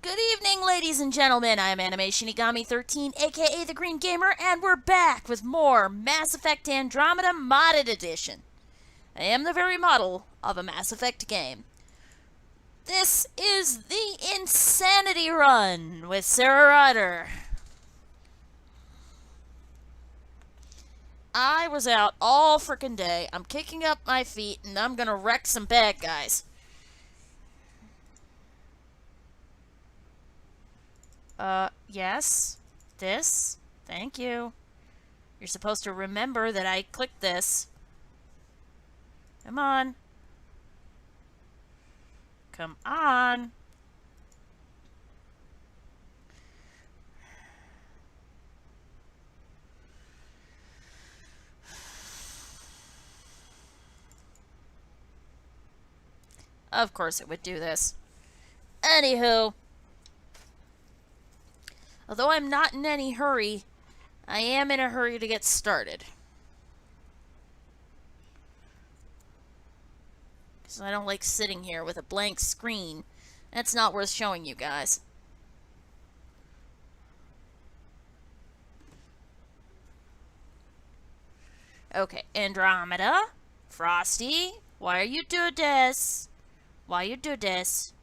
Good evening, ladies and gentlemen. I am Animation Igami 13, aka The Green Gamer, and we're back with more Mass Effect Andromeda Modded Edition. I am the very model of a Mass Effect game. This is the Insanity Run with Sarah Ryder. I was out all frickin' day. I'm kicking up my feet, and I'm gonna wreck some bad guys. Yes. This. Thank you. You're supposed to remember that I clicked this. Come on. Come on. Of course it would do this. Anywho. Although I'm not in any hurry, I am in a hurry to get started. Because I don't like sitting here with a blank screen. That's not worth showing you guys. Okay, Andromeda, Frosty, why are you do this? Why you do this?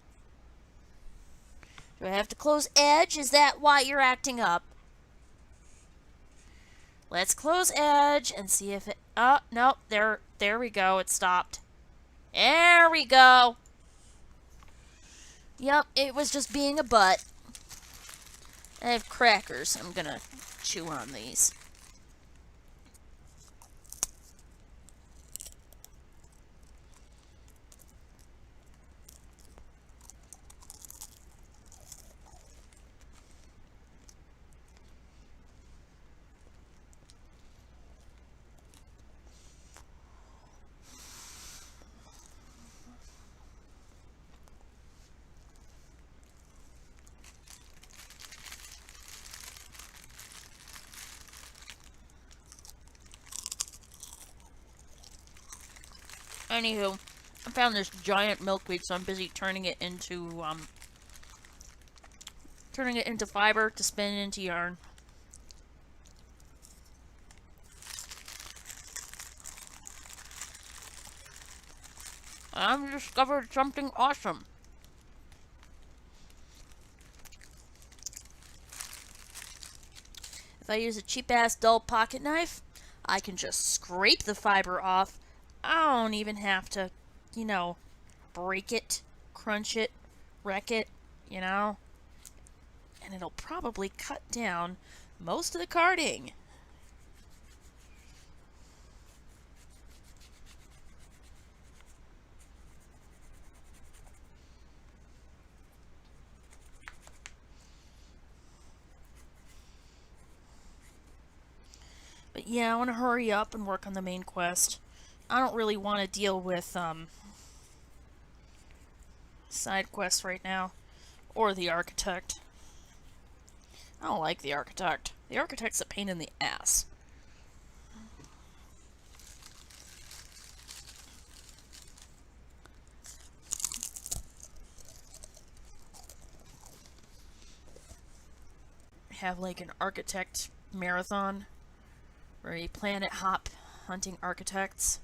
Do I have to close Edge? Is that why you're acting up? Let's close Edge and see if it... Oh, no, there we go. It stopped. There we go. Yep, it was just being a butt. I have crackers. I'm gonna chew on these. Anywho, I found this giant milkweed, so I'm busy turning it into fiber to spin into yarn. I've discovered something awesome. If I use a cheap-ass dull pocket knife, I can just scrape the fiber off. I don't even have to, break it, crunch it, wreck it, And it'll probably cut down most of the carding. But yeah, I want to hurry up and work on the main quest. I don't really want to deal with, side quests right now. Or the architect. I don't like the architect. The architect's a pain in the ass. Have like an architect marathon where you planet hop hunting architects.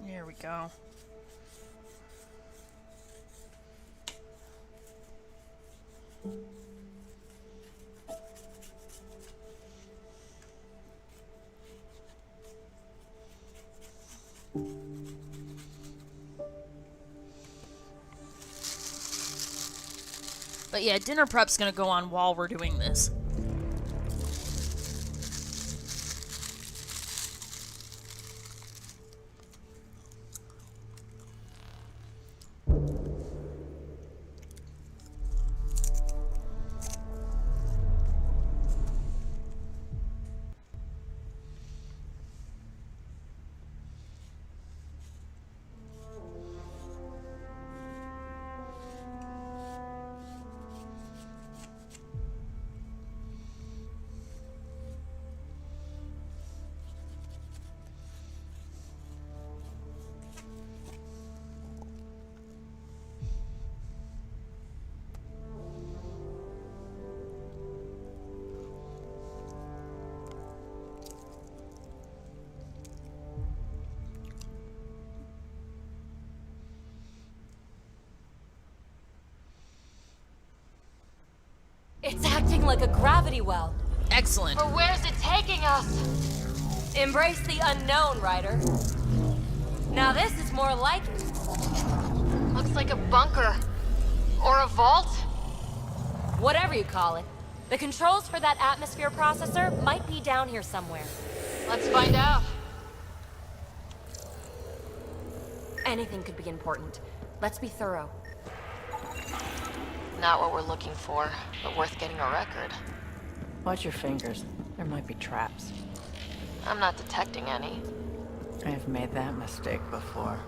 There we go. But yeah, dinner prep's gonna go on while we're doing this. looking like a gravity well. Excellent. But where's it taking us? Embrace the unknown, Ryder. Now this is more like it. Looks like a bunker. Or a vault? Whatever you call it. The controls for that atmosphere processor might be down here somewhere. Let's find out. Anything could be important. Let's be thorough. Not what we're looking for, but worth getting a record. Watch your fingers. There might be traps. I'm not detecting any. I've made that mistake before.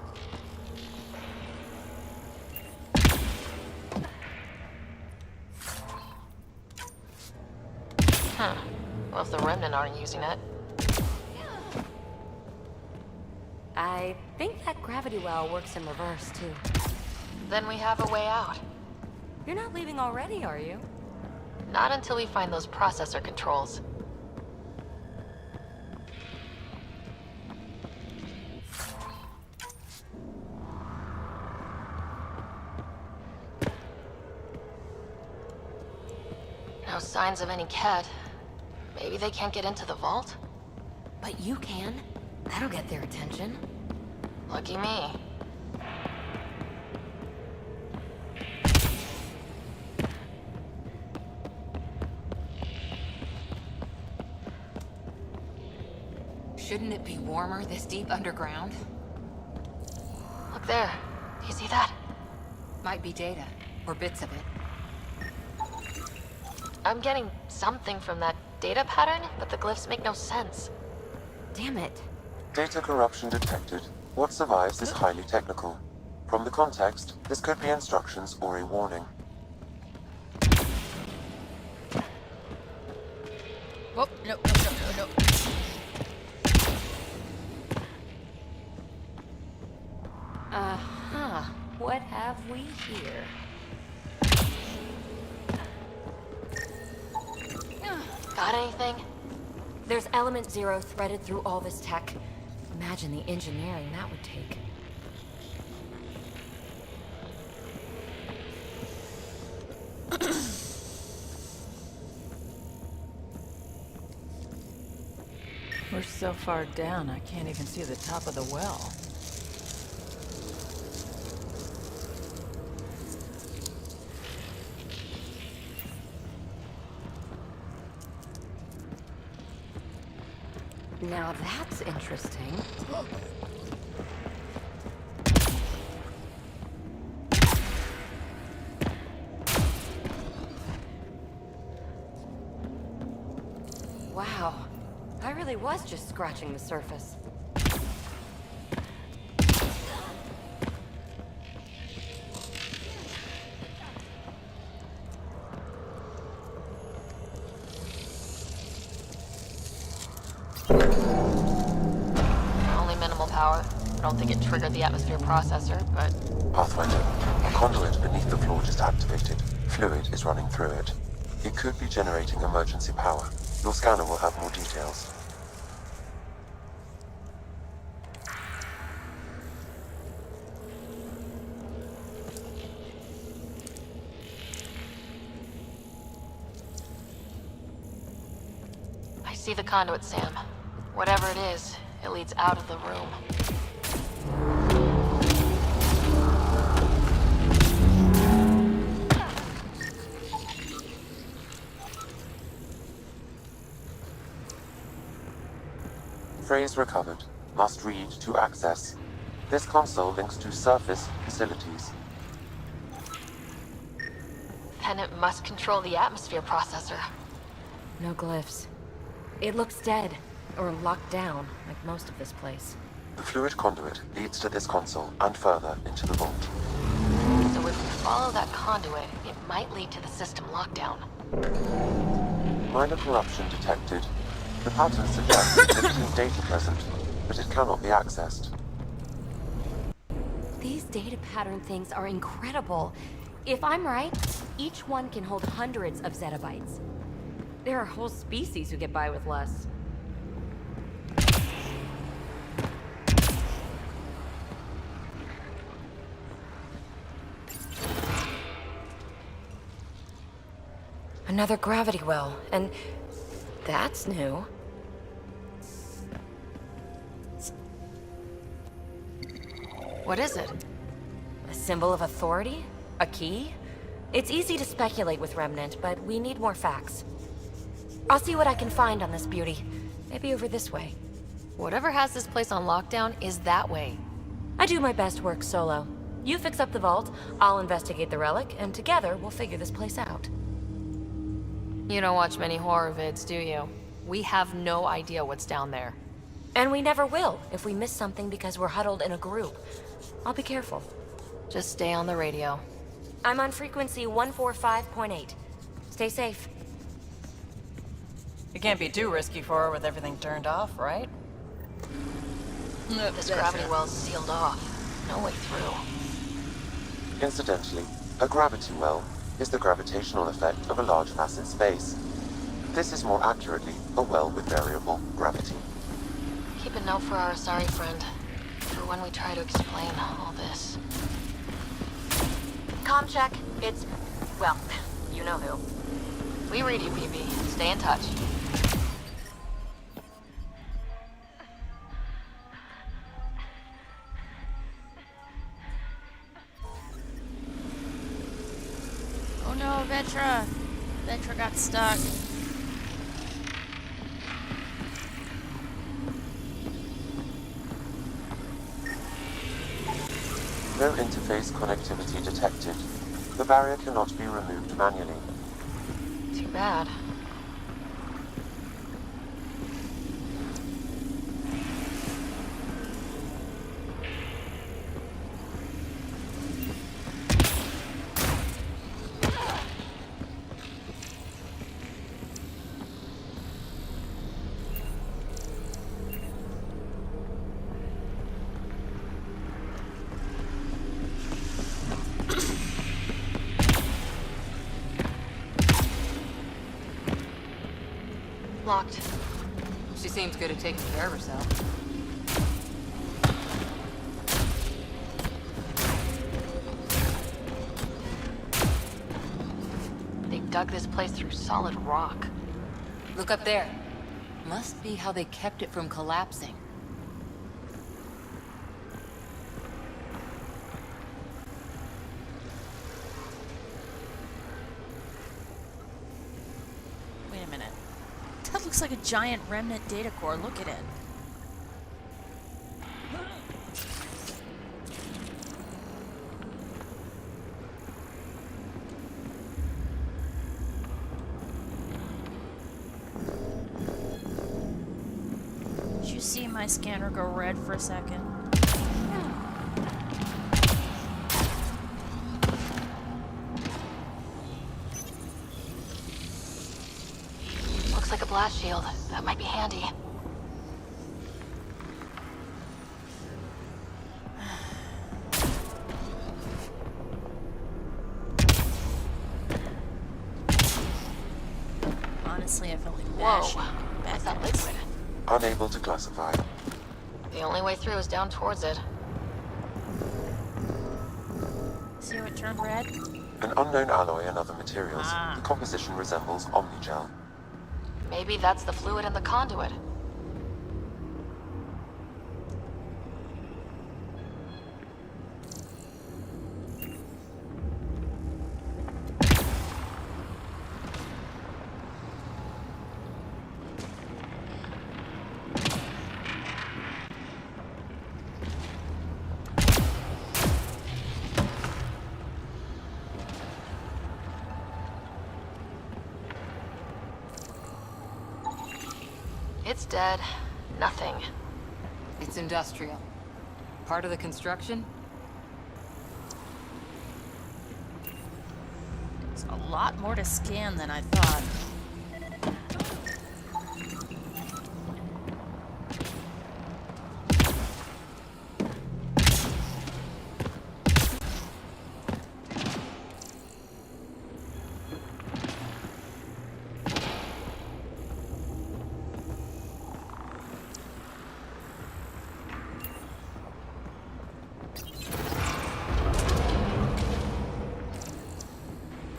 Huh. Well, if the Remnant aren't using it. I think that gravity well works in reverse, too. Then we have a way out. You're not leaving already, are you? Not until we find those processor controls. No signs of any Ket. Maybe they can't get into the vault? But you can. That'll get their attention. Lucky me. Shouldn't it be warmer this deep underground? Look there. Do you see that? Might be data, or bits of it. I'm getting something from that data pattern, but the glyphs make no sense. Damn it. Data corruption detected. What survives is highly technical. From the context, this could be instructions or a warning. Oh, no. Uh-huh. What have we here? Got anything? There's element 0 threaded through all this tech. Imagine the engineering that would take. We're so far down, I can't even see the top of the well. Now that's interesting. Wow. I really was just scratching the surface. Only minimal power. I don't think it triggered the atmosphere processor, but... Pathfinder, a conduit beneath the floor just activated. Fluid is running through it. It could be generating emergency power. Your scanner will have more details. I see the conduit, Sam. Whatever it is, it leads out of the room. Phrase recovered. Must read to access. This console links to surface facilities. Then it must control the atmosphere processor. No glyphs. It looks dead, or locked down, like most of this place. The fluid conduit leads to this console and further into the vault. So if we follow that conduit, it might lead to the system lockdown. Minor corruption detected. The pattern suggests significant data present, but it cannot be accessed. These data pattern things are incredible. If I'm right, each one can hold hundreds of zettabytes. There are whole species who get by with less. Another gravity well, and that's new. What is it? A symbol of authority? A key? It's easy to speculate with Remnant, but we need more facts. I'll see what I can find on this beauty. Maybe over this way. Whatever has this place on lockdown is that way. I do my best work solo. You fix up the vault, I'll investigate the relic, and together we'll figure this place out. You don't watch many horror vids, do you? We have no idea what's down there. And we never will if we miss something because we're huddled in a group. I'll be careful. Just stay on the radio. I'm on frequency 145.8. Stay safe. You can't be too risky for her with everything turned off, right? This gravity well's sealed off. No way through. Incidentally, a gravity well is the gravitational effect of a large mass in space. This is more accurately a well with variable gravity. Keep a note for our sorry friend, for when we try to explain all this. Comm check. It's... well, you know who. We read you, BB. Stay in touch. Oh no, Vetra! Vetra got stuck. No interface connectivity detected. The barrier cannot be removed manually. Too bad. Locked. She seems good at taking care of herself. They dug this place through solid rock. Look up there. Must be how they kept it from collapsing. Wait a minute. That looks like a giant remnant data core. Look at it. Did you see my scanner go red for a second? Looks like a blast shield. That might be handy. Honestly, I feel like Whoa. mashing What's that backwards. liquid? Unable to classify. The only way through is down towards it. See how it turned red? An unknown alloy and other materials. Ah. The composition resembles omnigel. Maybe that's the fluid in the conduit. It's dead. Nothing. It's industrial. Part of the construction? There's a lot more to scan than I thought.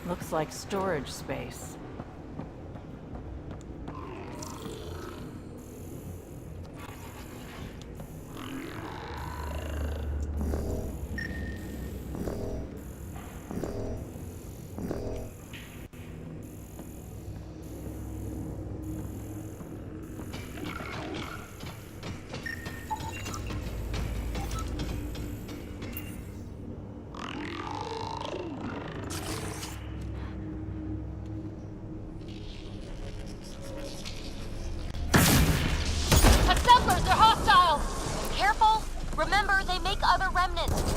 Looks like storage space. Travelers, they're hostile! Careful! Remember, they make other remnants.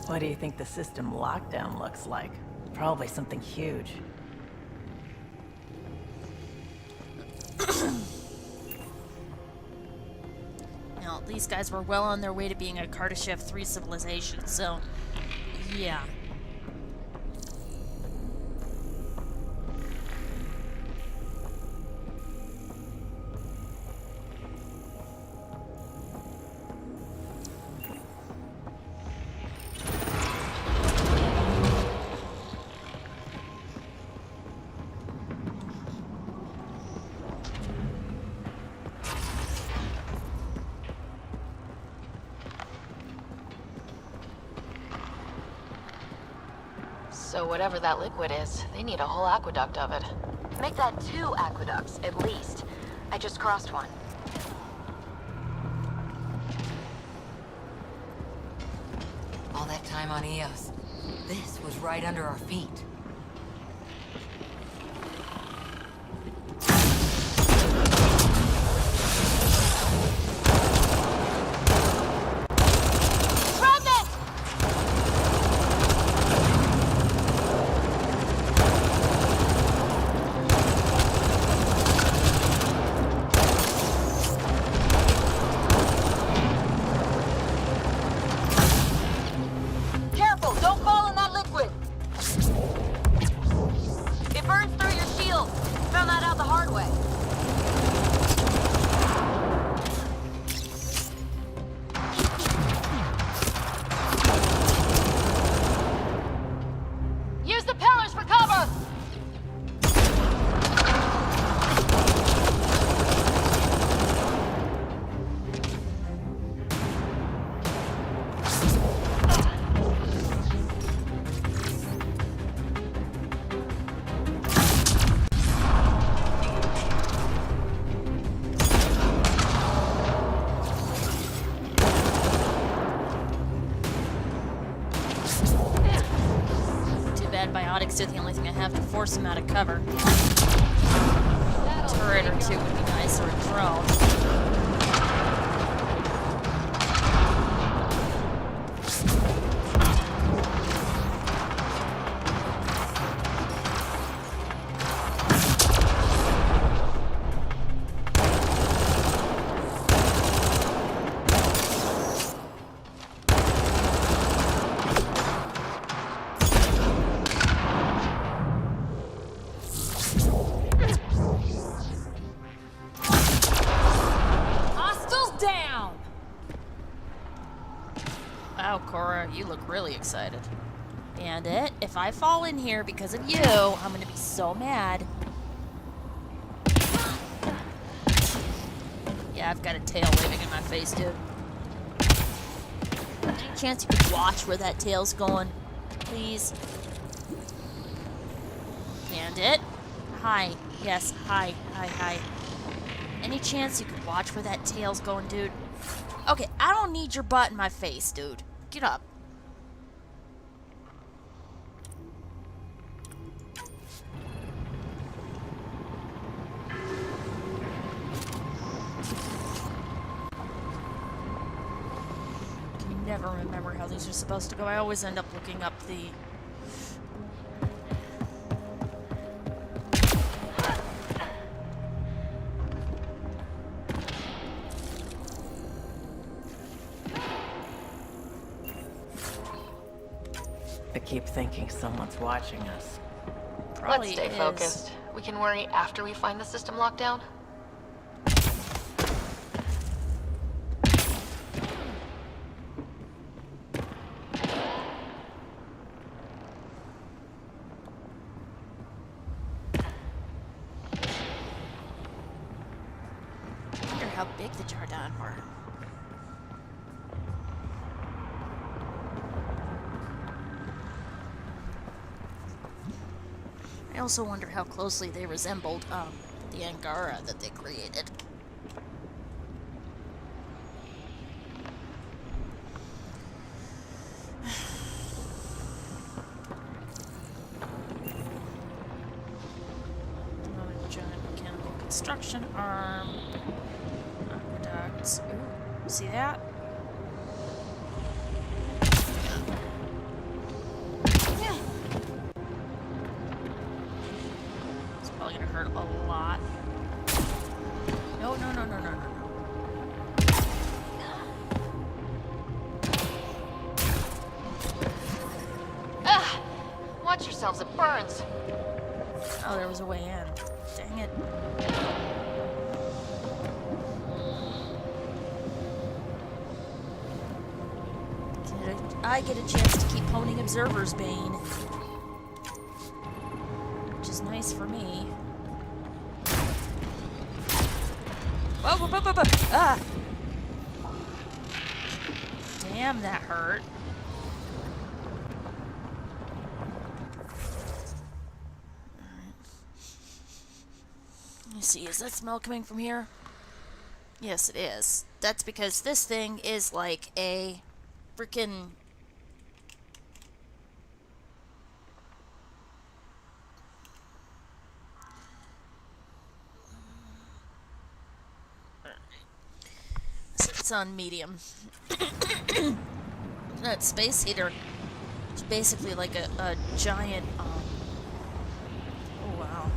What do you think the system lockdown looks like? Probably something huge. Now, these guys were well on their way to being a Kardashev 3 civilization, so yeah. So whatever that liquid is, they need a whole aqueduct of it. Make that 2 aqueducts, at least. I just crossed one. All that time on Eos. This was right under our feet. Careful, don't fall in that liquid! It burns through your shield. Found that out the hard way. Use the pillars for cover! Too bad biotics are the only thing I have to force him out of cover. A turret or two would be nice, or a drone. Hostiles down! Wow, Cora, you look really excited. Bandit, if I fall in here because of you, I'm gonna be so mad. Yeah, I've got a tail waving in my face, dude. Any chance you could watch where that tail's going? Please? Bandit? Hi. Yes, hi. Hi. Any chance you could watch where that tail's going, dude? Okay, I don't need your butt in my face, dude. Get up. Can never remember how these are supposed to go. I always end up looking up the... I keep thinking someone's watching us. Probably Let's stay is. focused. We can worry after we find the system lockdown? I wonder how big the Jardin were. I also wonder how closely they resembled the Angara that they created. Another giant mechanical construction arm. Aqueducts. Ooh, see that? Probably gonna hurt a lot. No, no, no, no, no, no, no. Ah! Watch yourselves, it burns. Oh, there was a way in. Dang it. I get a chance to keep honing Observer's Bane. Which is nice for me. Whoa, whoa, whoa, whoa, whoa. Ah! Damn, that hurt. Let me see, is that smell coming from here? Yes, it is. That's because this thing is like a freaking... It's on medium. That space heater is basically like a giant, oh wow.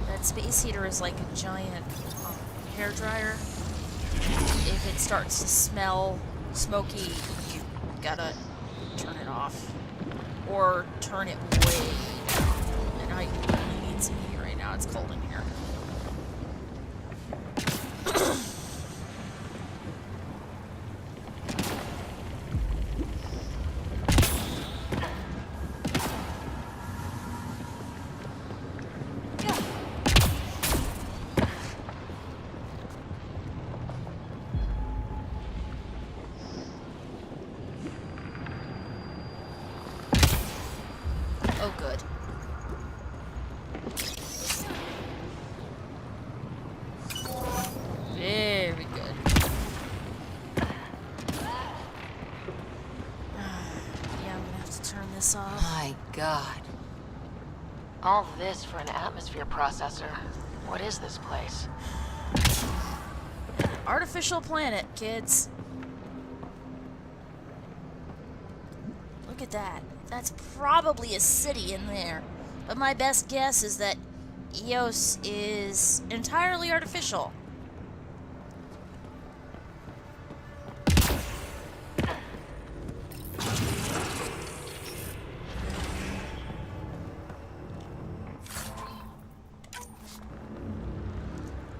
That space heater is like a giant hair dryer. If it starts to smell smoky, you gotta turn it off. Or turn it way down. And I really need some heat right now, it's cold in here. Oh, good. Very good. Yeah, I'm gonna have to turn this off. My God. All this for an atmosphere processor. What is this place? Artificial planet, kids. Look at that. That's probably a city in there. But my best guess is that Eos is entirely artificial.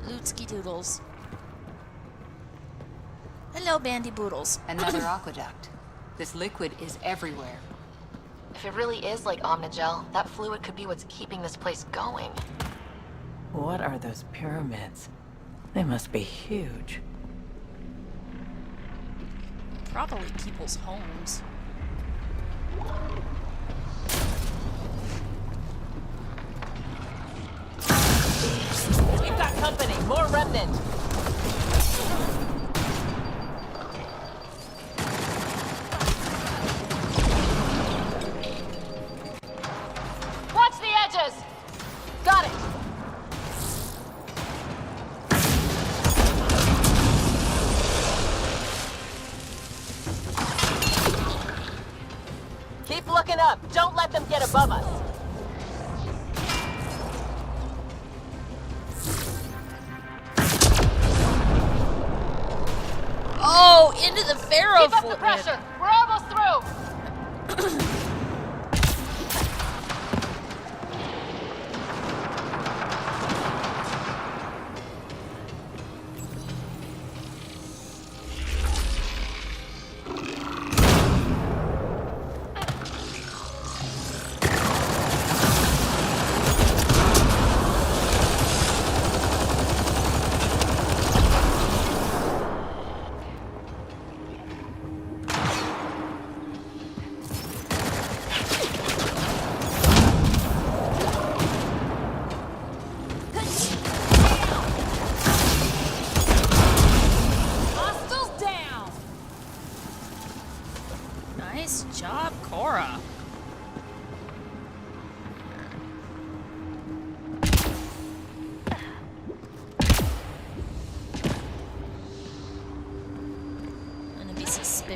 Lootsky doodles. Hello, Bandy Boodles. Another aqueduct. This liquid is everywhere. If it really is like Omnigel, that fluid could be what's keeping this place going. What are those pyramids? They must be huge. Probably people's homes. We've got company. More remnant. Watch the edges! Got it! Keep looking up. Don't let them get above us. Oh, into the Pharaoh Keep up the pressure! We're almost through!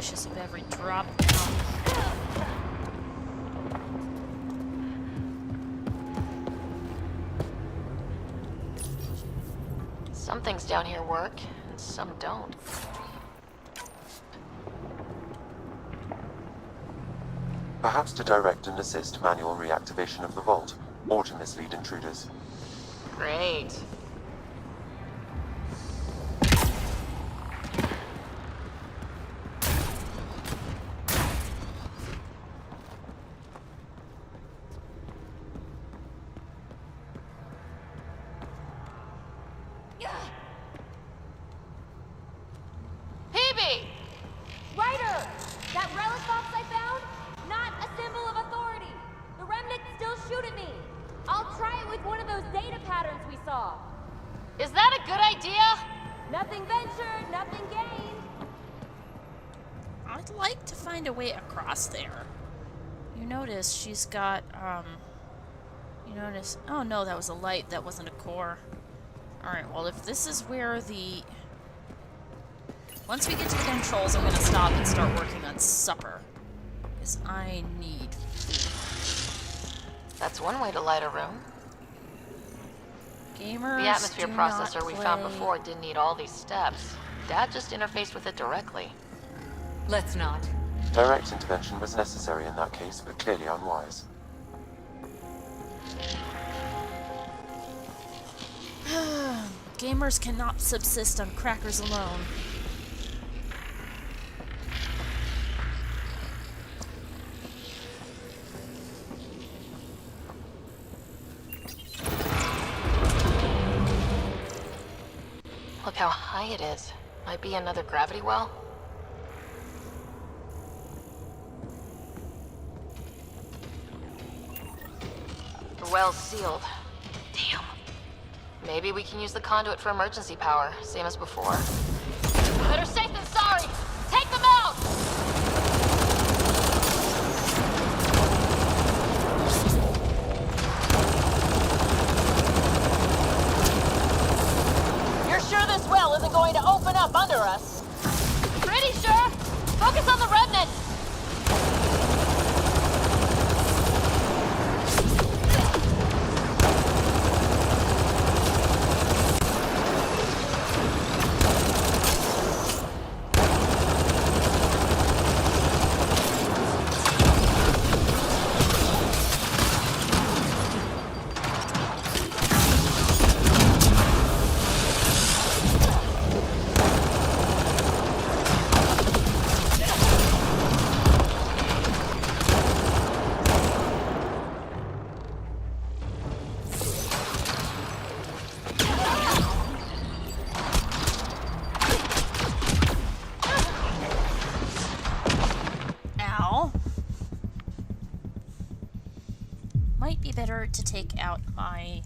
suspicious of every drop down. Some things down here work, and some don't. Perhaps to direct and assist manual reactivation of the vault, or to mislead intruders. Great. Hebe! Ryder! That relic box I found? Not a symbol of authority! The remnants still shoot at me! I'll try it with one of those data patterns we saw. Is that a good idea? Nothing ventured, nothing gained. I'd like to find a way across there. You notice she's got, you notice... Oh no, that was a light, that wasn't a core. Alright, well if this is where the... Once we get to the controls, I'm gonna stop and start working on supper. Because I need food. That's one way to light a room. Gamers The atmosphere do processor not we found play- before didn't need all these steps. Dad just interfaced with it directly. Let's not. Direct intervention was necessary in that case, but clearly unwise. Gamers cannot subsist on crackers alone. Look how high it is. Might be another gravity well. The well's sealed. Damn. Maybe we can use the conduit for emergency power, same as before. Better safe than sorry! Take them out! You're sure this well isn't going to open up under us? Pretty sure! Focus on the remnant! Ow. Might be better to take out my...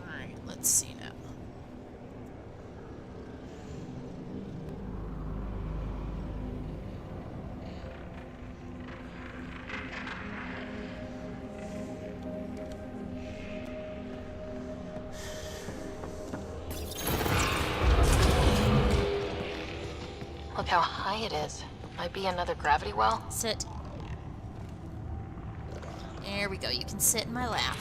Alright, let's see now. Look how high it is. Might be another gravity well. Sit. There we go, you can sit in my lap.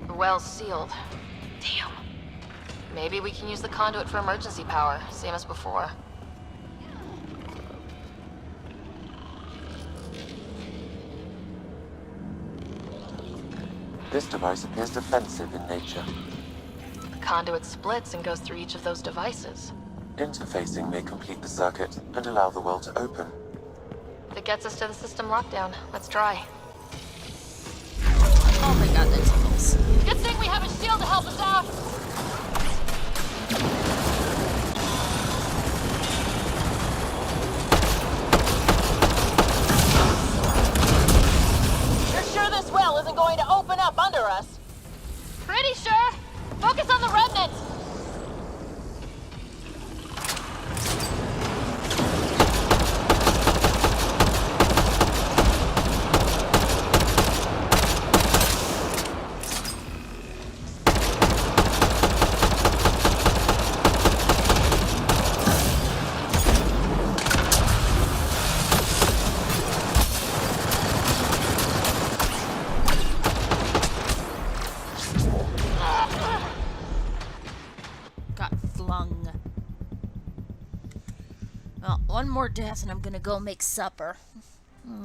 The well's sealed. Damn. Maybe we can use the conduit for emergency power, same as before. This device appears defensive in nature. The conduit splits and goes through each of those devices. Interfacing may complete the circuit and allow the well to open. If it gets us to the system lockdown, let's try. Oh my god, that tickles. Good thing we have a shield to help us out! You're sure this well isn't going to open up under us? Pretty sure! Focus on the remnant! Got flung. Well, one more death and I'm gonna go make supper.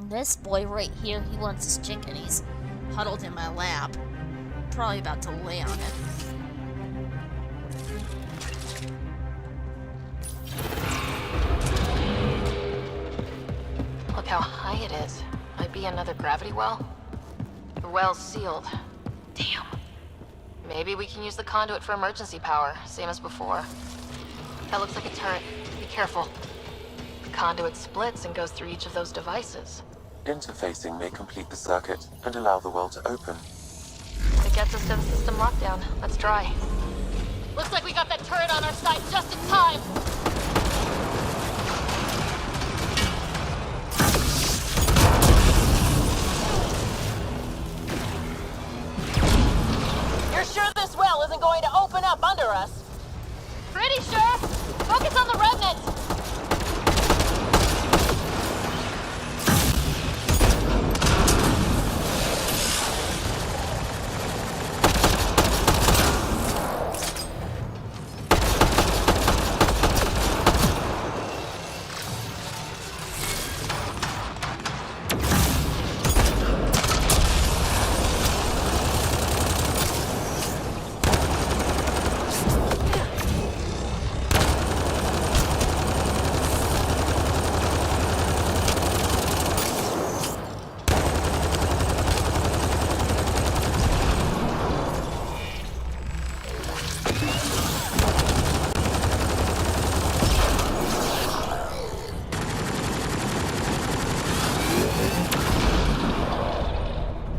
This boy right here, he wants his chicken. He's huddled in my lap. Probably about to lay on it. Look how high it is. Might be another gravity well. The well's sealed. Damn. Maybe we can use the conduit for emergency power, same as before. That looks like a turret. Be careful. The conduit splits and goes through each of those devices. Interfacing may complete the circuit and allow the well to open. If it gets us to the system lockdown, let's try. Looks like we got that turret on our side just in time! You're sure this well isn't going to open up under us? Pretty sure! Focus on the remnant!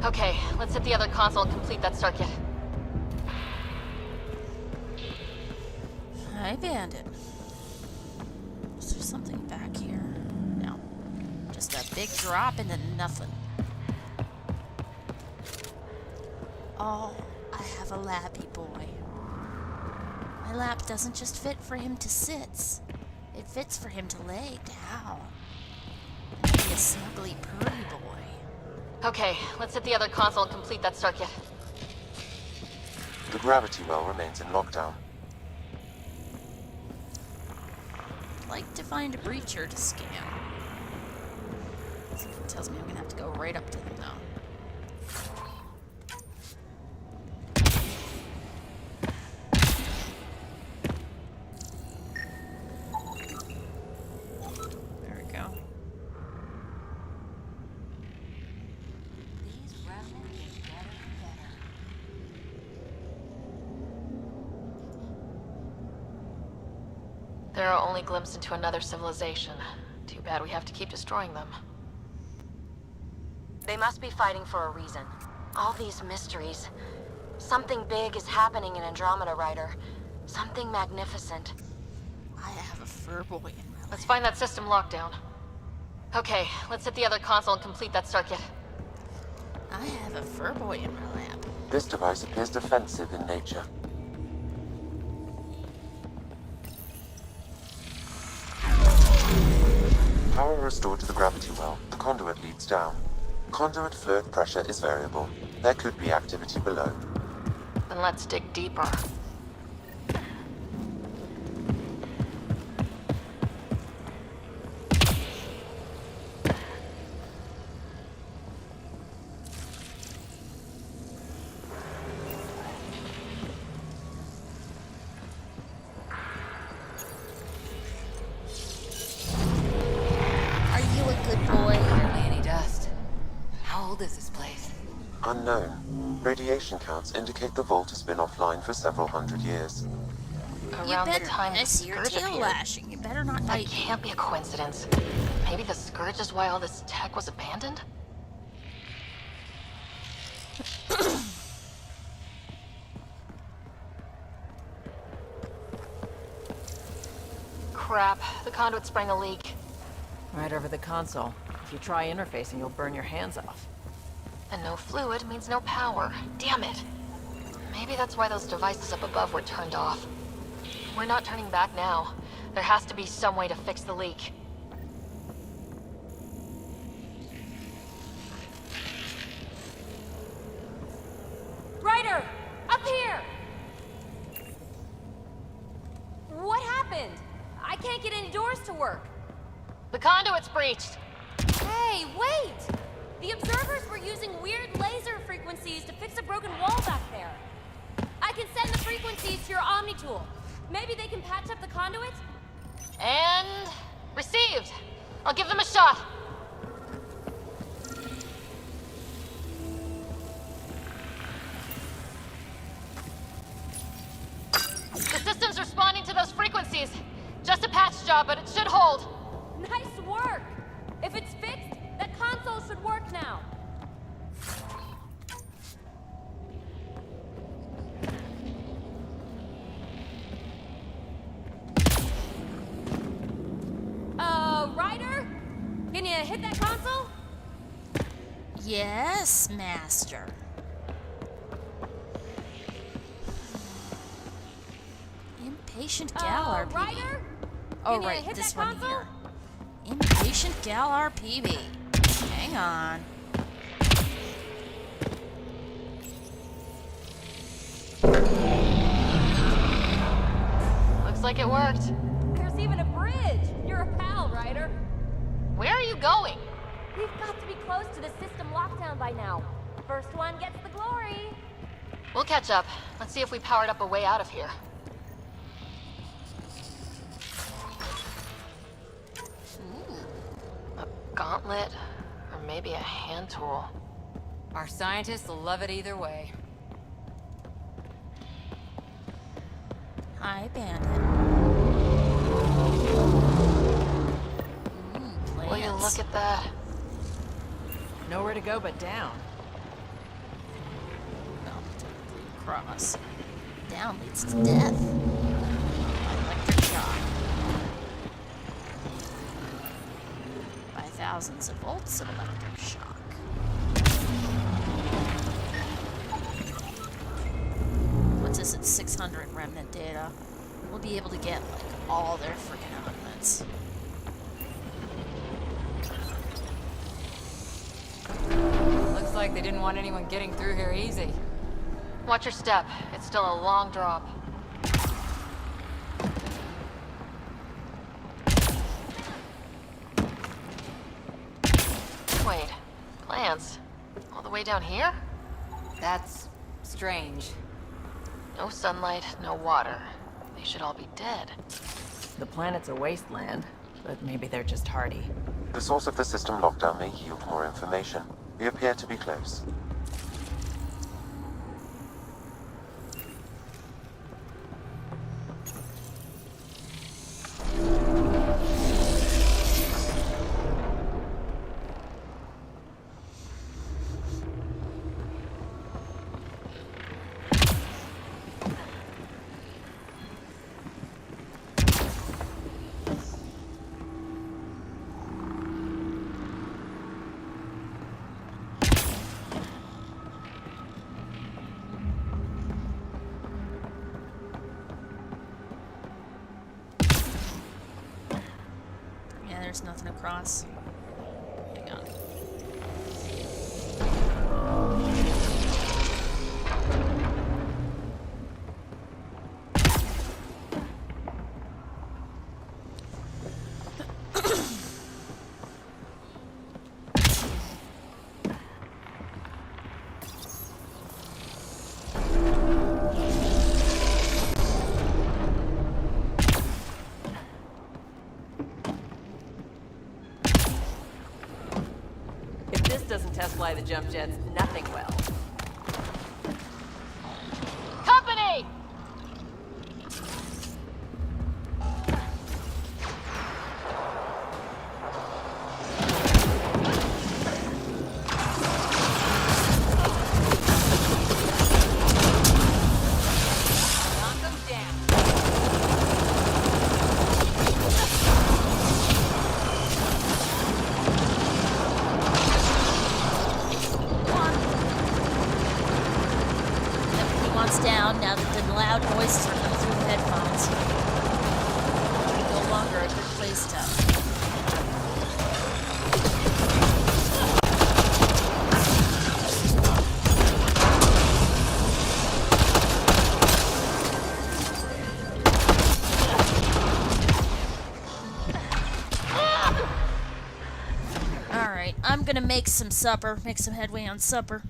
Okay, let's hit the other console and complete that circuit. Hi, Bandit. Is there something back here? No. Just a big drop into nothing. Oh, I have a lappy boy. My lap doesn't just fit for him to sit. It fits for him to lay down. And be a snuggly purry boy. Okay, let's hit the other console and complete that circuit. The gravity well remains in lockdown. I'd like to find a breacher to scan. Something tells me I'm gonna have to go right up to them now. There we go. These remnants get better and better. They're our only glimpse into another civilization. Too bad we have to keep destroying them. They must be fighting for a reason. All these mysteries. Something big is happening in Andromeda, Ryder. Something magnificent. I have a fur boy in my Let's find that system lockdown. Okay, let's hit the other console and complete that circuit. I have a fur boy in my lap. This device appears defensive in nature. Power restored to the gravity well. The conduit leads down. Conduit fluid pressure is variable. There could be activity below. Then let's dig deeper. Unknown. Radiation counts indicate the vault has been offline for several hundred years. Around the time I the see your Scourge tail appeared. lashing. You better not That bite me. can't be a coincidence. Maybe the Scourge is why all this tech was abandoned? Crap, the conduit sprang a leak. Right over the console. If you try interfacing, you'll burn your hands off. And no fluid means no power. Damn it. Maybe that's why those devices up above were turned off. We're not turning back now. There has to be some way to fix the leak. Ryder! Up here! What happened? I can't get any doors to work. The conduit's breached. Hey, wait! The observers were using weird laser frequencies to fix a broken wall back there. I can send the frequencies to your Omni tool. Maybe they can patch up the conduit? And... received. I'll give them a shot. The system's responding to those frequencies. Just a patch job, but it should hold. Nice work! If it's fixed, that console should work now. Ryder? Can you hit that console? Yes, Master. Impatient gal RPB. Ryder? Oh, Can you right, hit this that one console? here. Impatient gal RPB. Hang on. Looks like it worked. There's even a bridge. You're a pal, Ryder. Where are you going? We've got to be close to the system lockdown by now. First one gets the glory. We'll catch up. Let's see if we powered up a way out of here. A gauntlet, or maybe a hand tool. Our scientists will love it either way. Hi, Bandit. Will you Plants. look at that? Nowhere to go but down. Well, technically across. Down leads to death. Electric shock. By thousands of volts of electric shock. Puts us at 600 remnant data. We'll be able to get, like, all their freaking elements. Looks like they didn't want anyone getting through here easy. Watch your step. It's still a long drop. Wait, plants? All the way down here? That's strange. No sunlight, no water. They should all be dead. The planet's a wasteland, but maybe they're just hardy. The source of the system lockdown may yield more information. We appear to be close. Yeah, there's nothing across. Hang on. If this doesn't test fly the jump jets, nothing will. response down now that the loud noises are coming through the headphones. No longer a good place to... I'm gonna make some supper, make some headway on supper.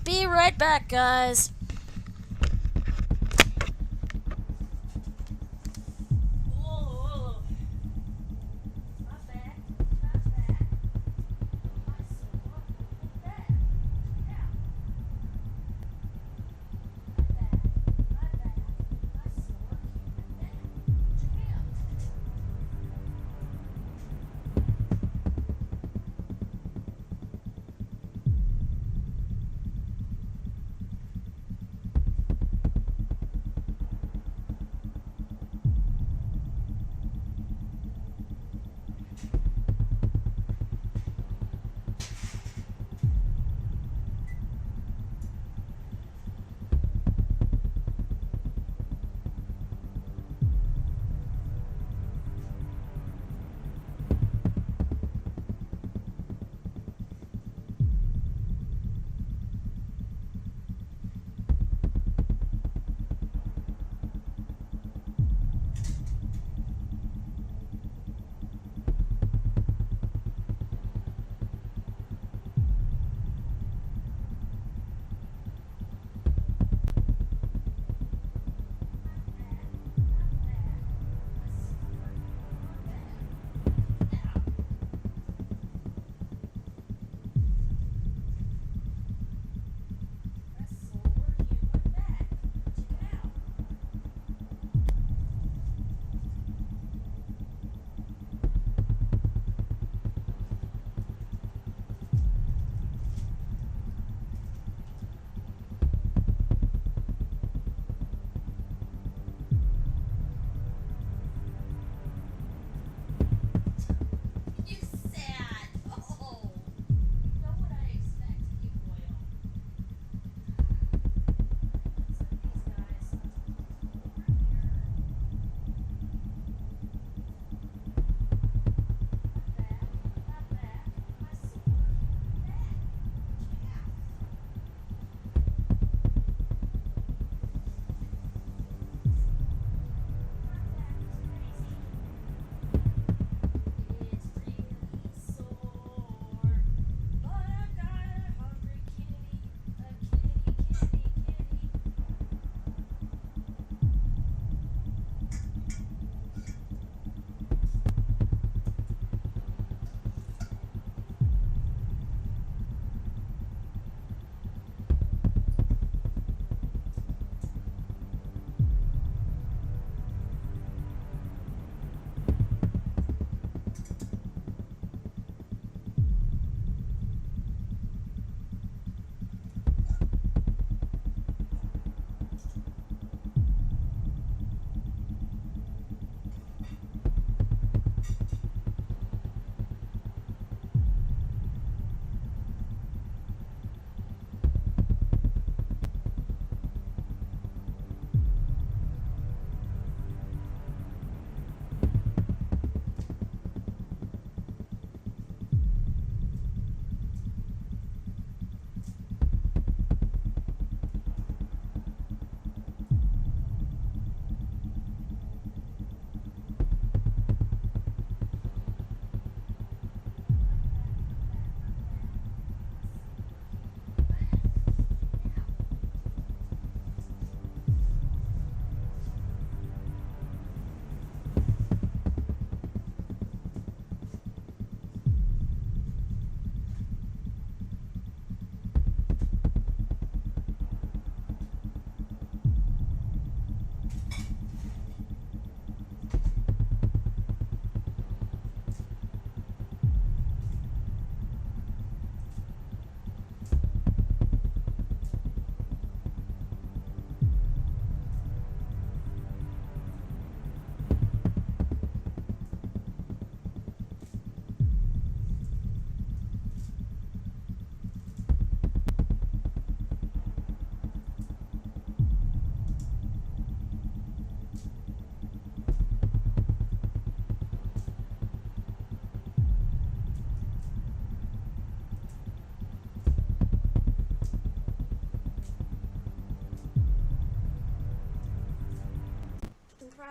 Be right back, guys.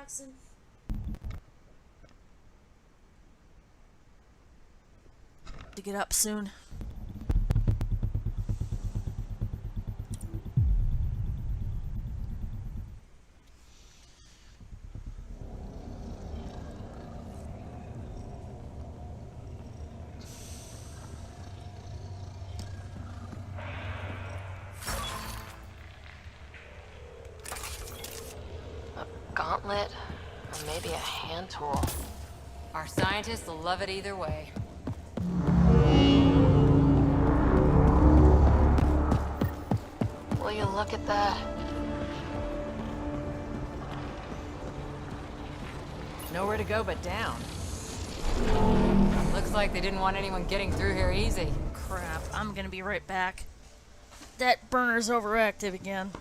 relaxing. To get up soon. Gauntlet, or maybe a hand tool. Our scientists will love it either way. Will you look at that? Nowhere to go but down. Looks like they didn't want anyone getting through here easy. Crap, I'm gonna be right back. That burner's overactive again.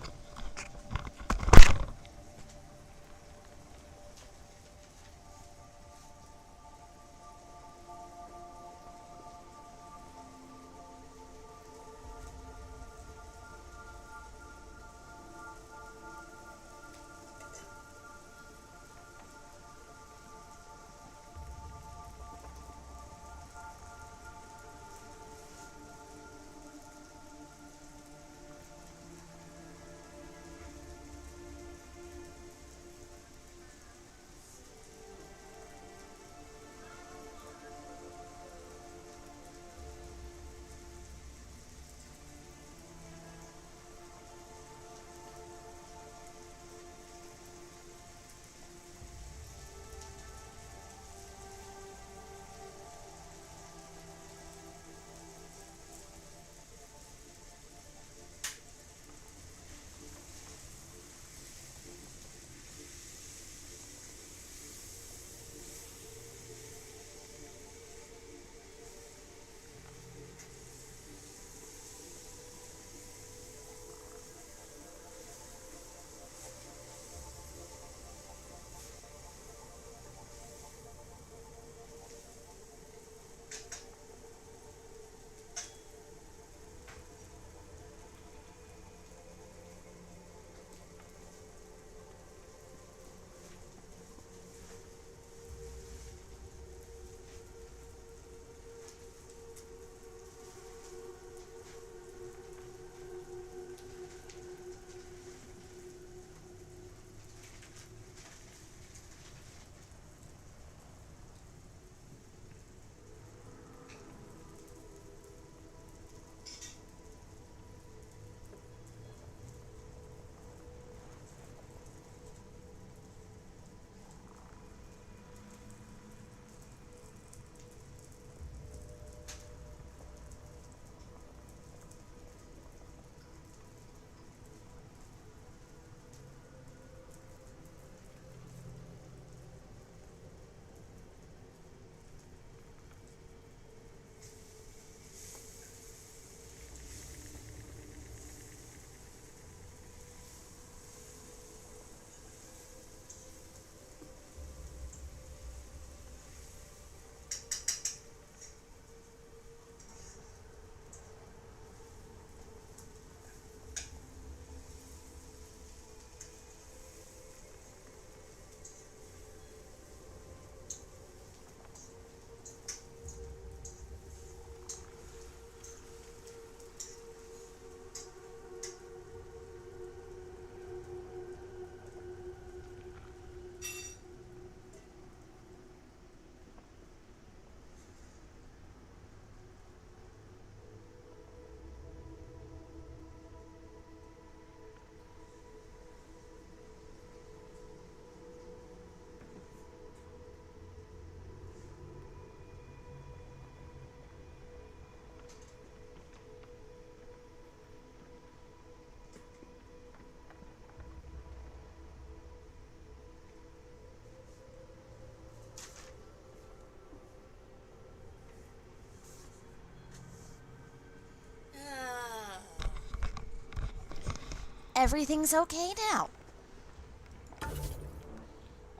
Everything's okay now.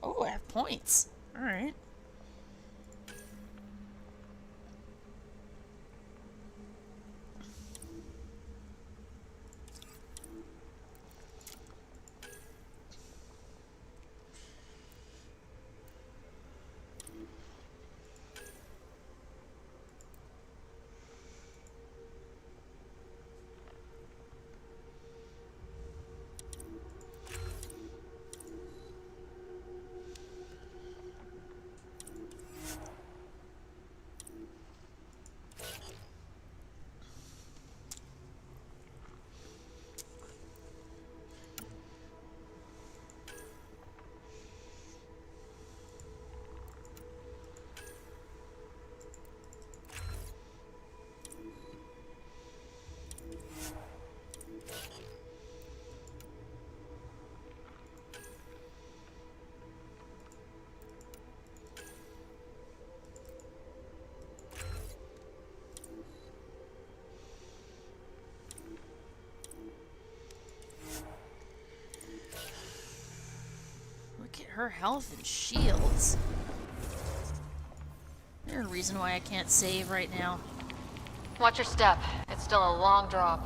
Oh, I have points. Alright. her health and shields. There's a reason why I can't save right now. Watch your step. It's still a long drop.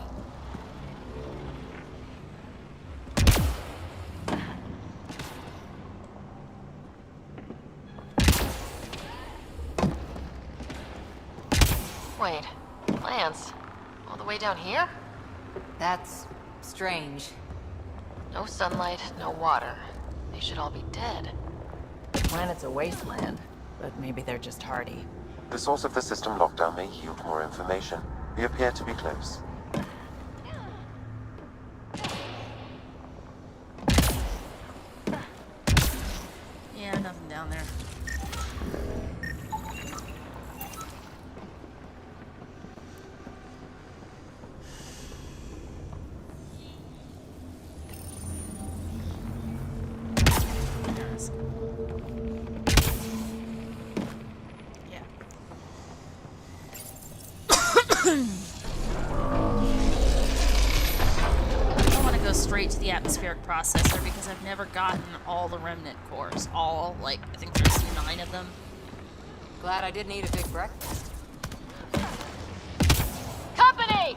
Wait, Lance, all the way down here? That's strange. No sunlight, no water. They should all be dead. The planet's a wasteland, but maybe they're just hardy. The source of the system lockdown may yield more information. We appear to be close. Yeah, nothing down there. Yes. Yeah. I want to go straight to the atmospheric processor because I've never gotten all the remnant cores. All, like, I think there's 9 of them. Glad I didn't eat a big breakfast. Company!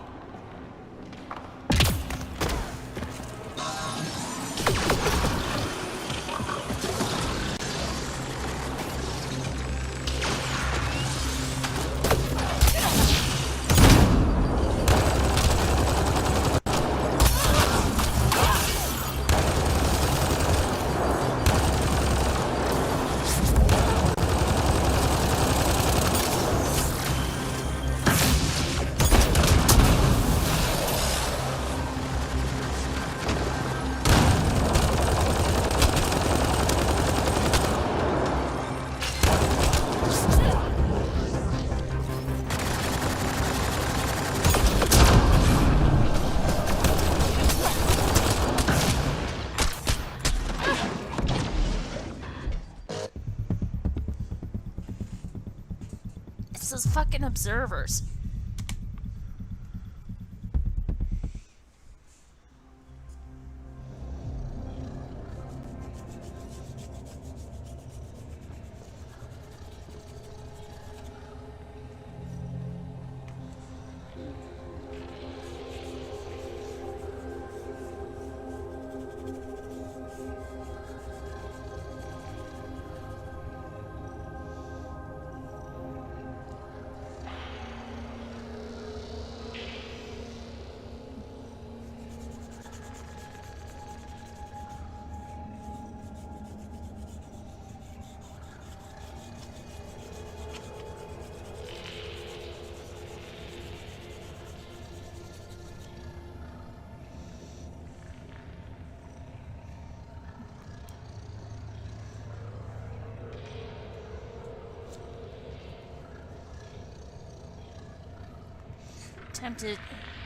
It's those fucking observers.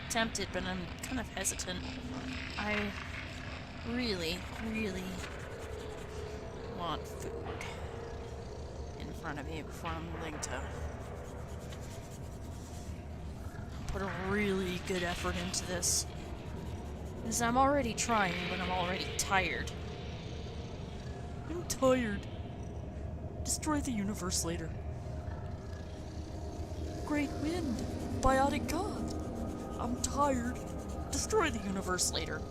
Tempted, but I'm kind of hesitant. I really, really want food in front of me before I'm willing to put a really good effort into this. Because I'm already trying, but I'm already tired. I'm tired. Destroy the universe later. Great wind. Biotic god. I'm tired. Destroy the universe later.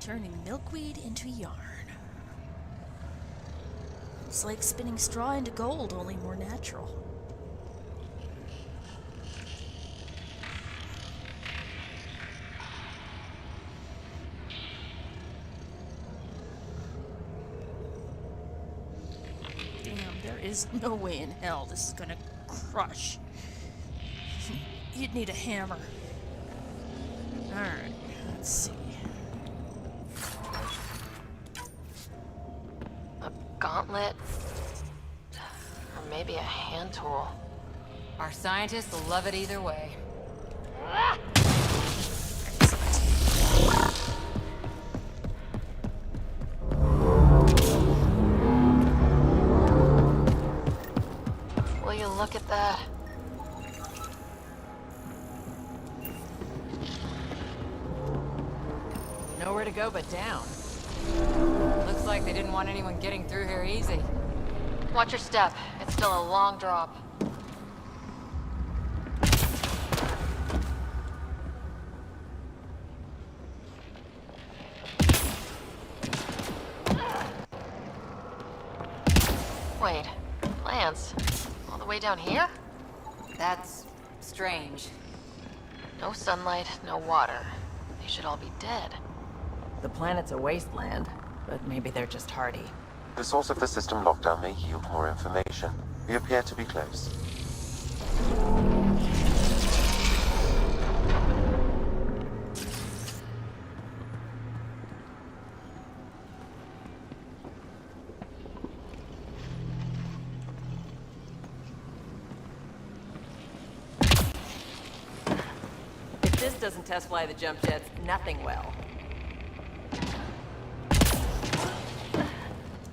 Turning milkweed into yarn. It's like spinning straw into gold, only more natural. is no way in hell this is gonna crush. You'd need a hammer. Alright, let's see. A gauntlet? Or maybe a hand tool. Our scientists will love it either way. Will you look at that? Nowhere to go but down. Looks like they didn't want anyone getting through here easy. Watch your step. It's still a long drop. Wait, Lance, all the way down here? That's strange. No sunlight, no water. They should all be dead. The planet's a wasteland, but maybe they're just hardy. The source of the system lockdown may yield more information. We appear to be close. If this doesn't test fly the jump jets, nothing will.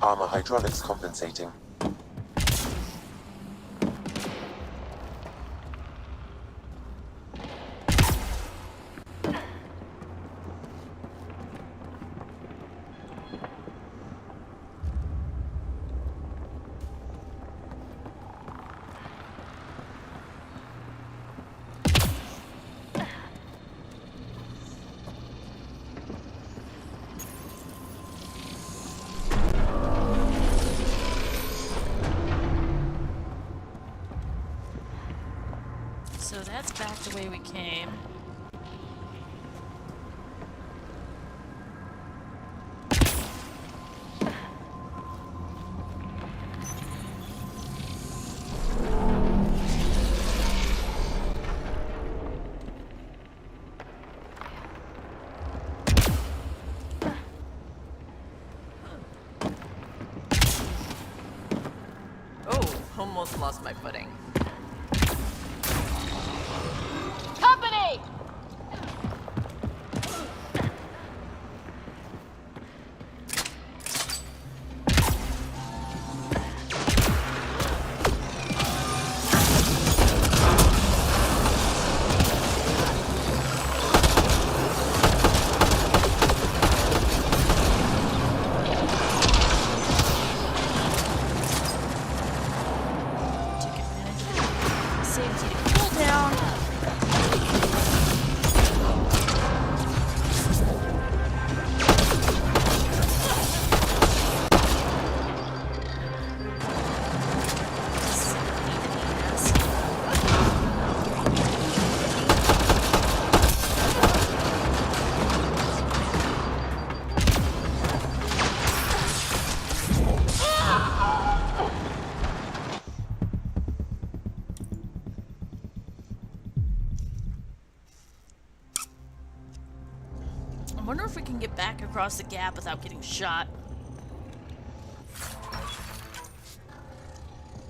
Armor hydraulics compensating. So that's back the way we came. Oh, almost lost my footing. Company! Took advantage of the safety to cool down. This is a pain in the ass. I wonder if we can get back across the gap without getting shot.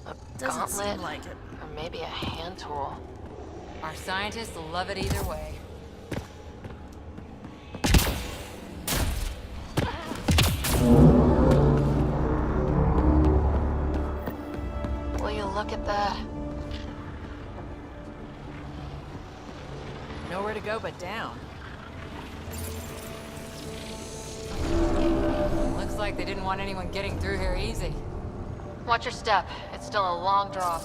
A Doesn't gauntlet? seem like it. Or maybe a hand tool. Our scientists will love it either way. Will you look at that? Nowhere to go but down. Looks like they didn't want anyone getting through here easy. Watch your step. It's still a long drop.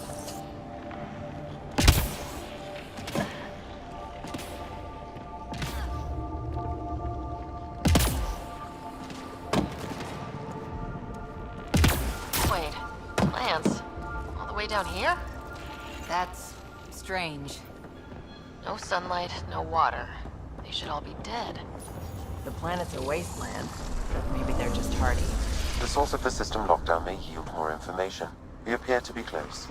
Wait, Lance, all the way down here? That's strange. No sunlight, no water. They should all be dead. The planet's a wasteland, but maybe they're just hardy. The source of the system lockdown may yield more information. We appear to be close.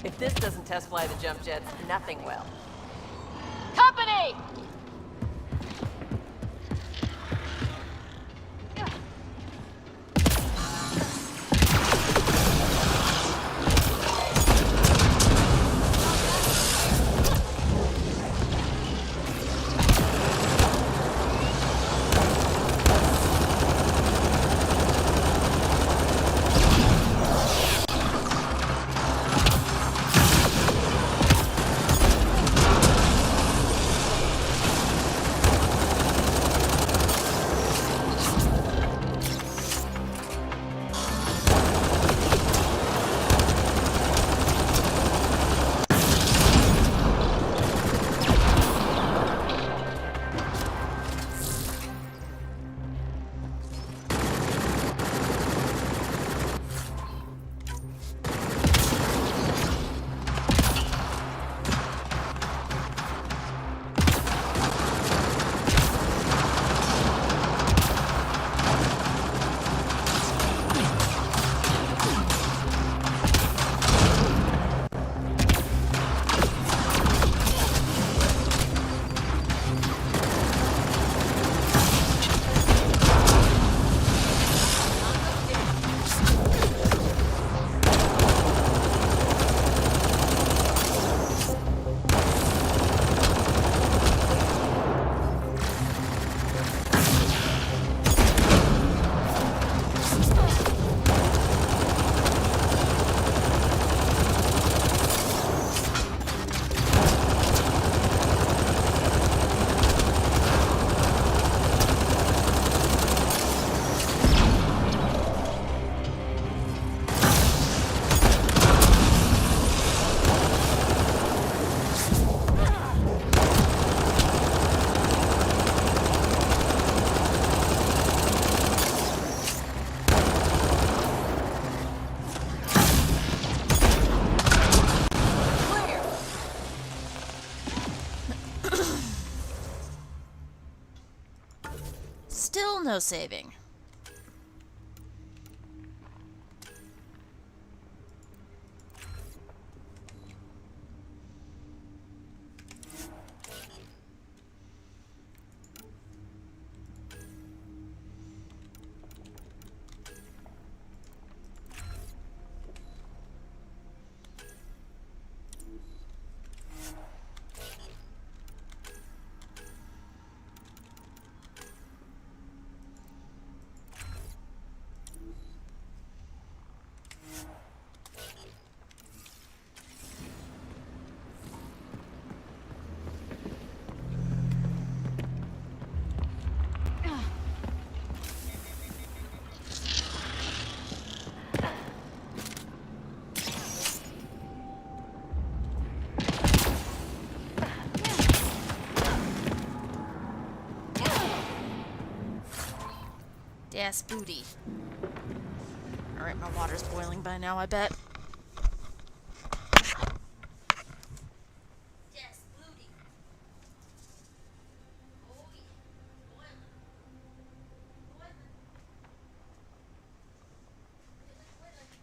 If this doesn't test fly the jump jets, nothing will. Company! Still no saving. Das booty. Alright, my water's boiling by now, I bet. Das booty. Oh yeah. Boiling. Boiling. Boiling.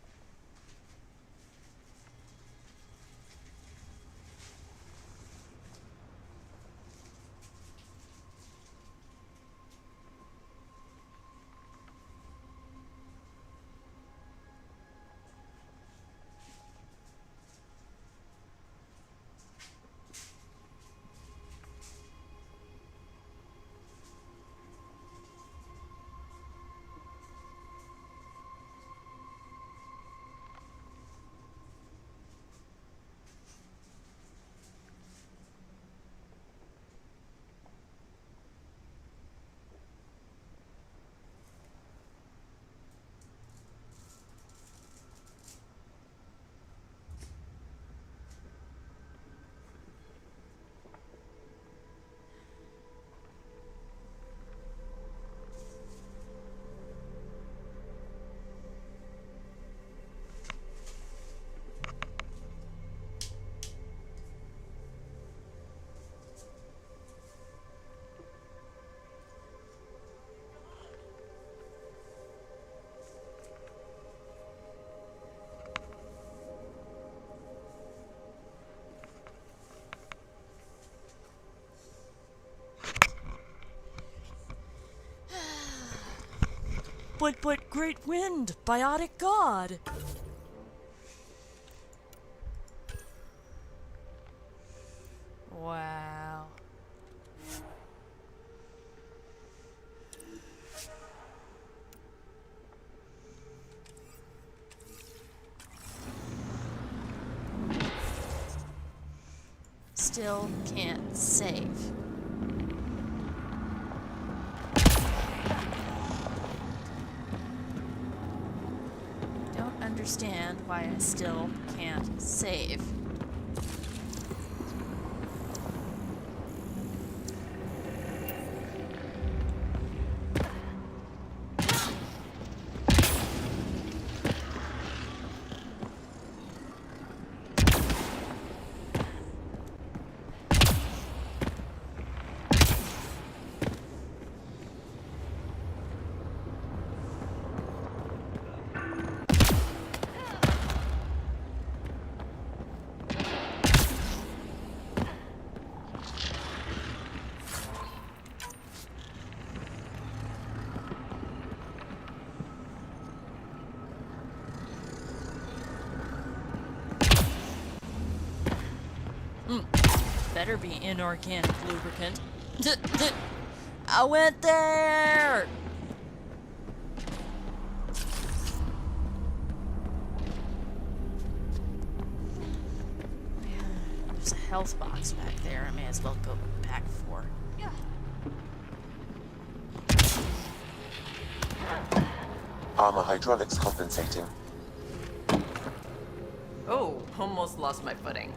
But great wind, biotic god. Wow. Still can't save. Don't understand why I still can't save. Better be inorganic lubricant. I went there! There's a health box back there. I may as well go back for. Armor hydraulics compensating. Oh, almost lost my footing.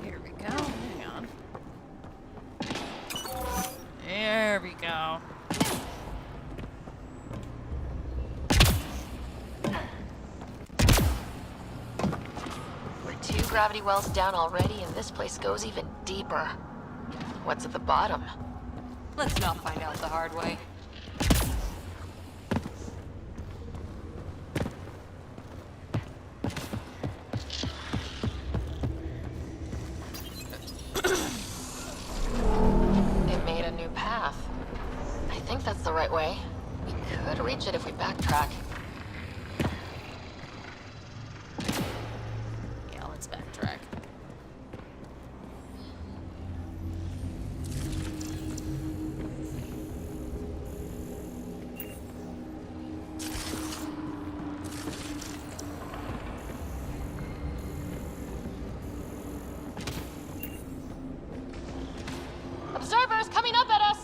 Here we go. Hang on. There we go. We're 2 gravity wells down already, and this place goes even deeper. What's at the bottom? Let's not find out the hard way. It made a new path. I think that's the right way. We could reach it if we backtrack. Yeah, let's backtrack. Observers coming up at us!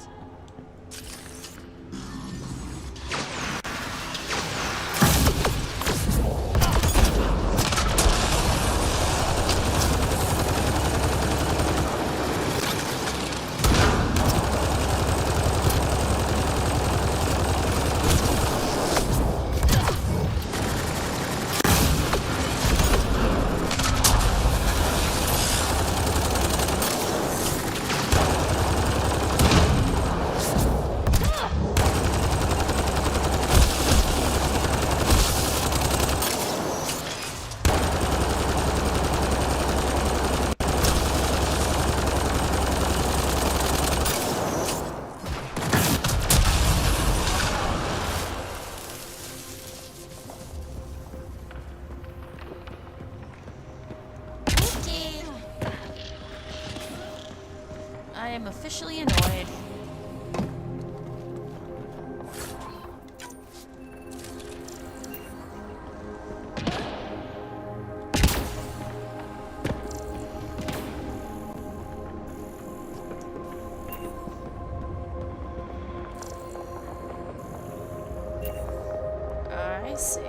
I am officially annoyed. I see.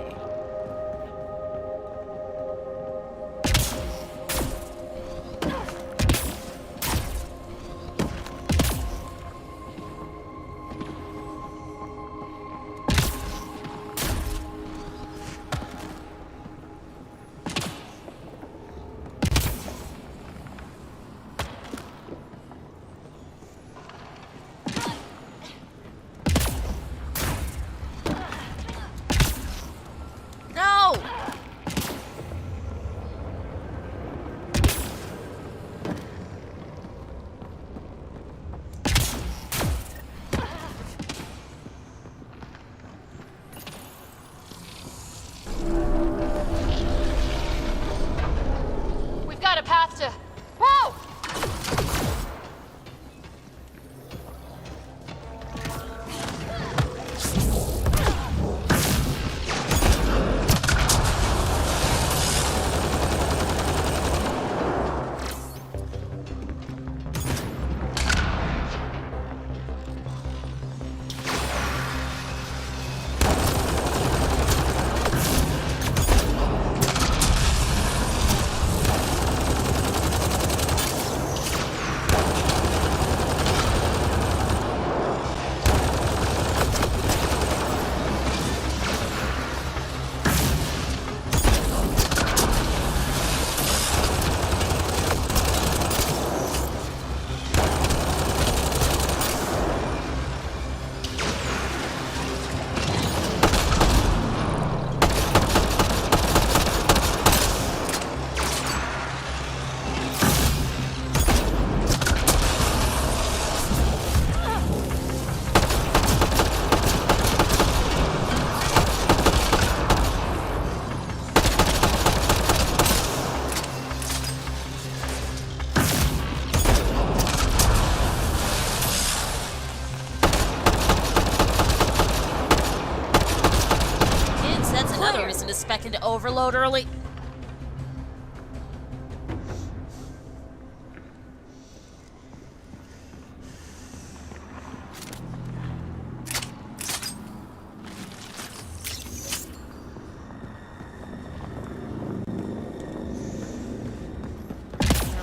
another reason to spec into Overload early.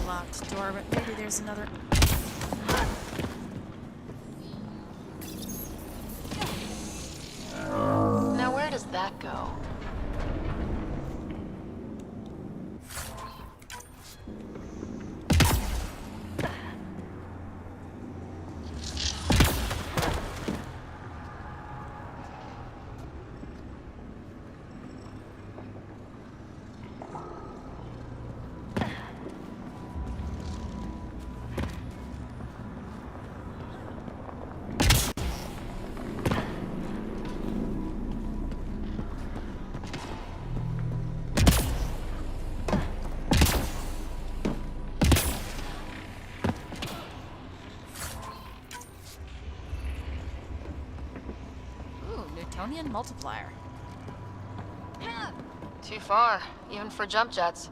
Locked door, but maybe there's another. Now where does that go? Newtonian multiplier. Too far, even for jump jets.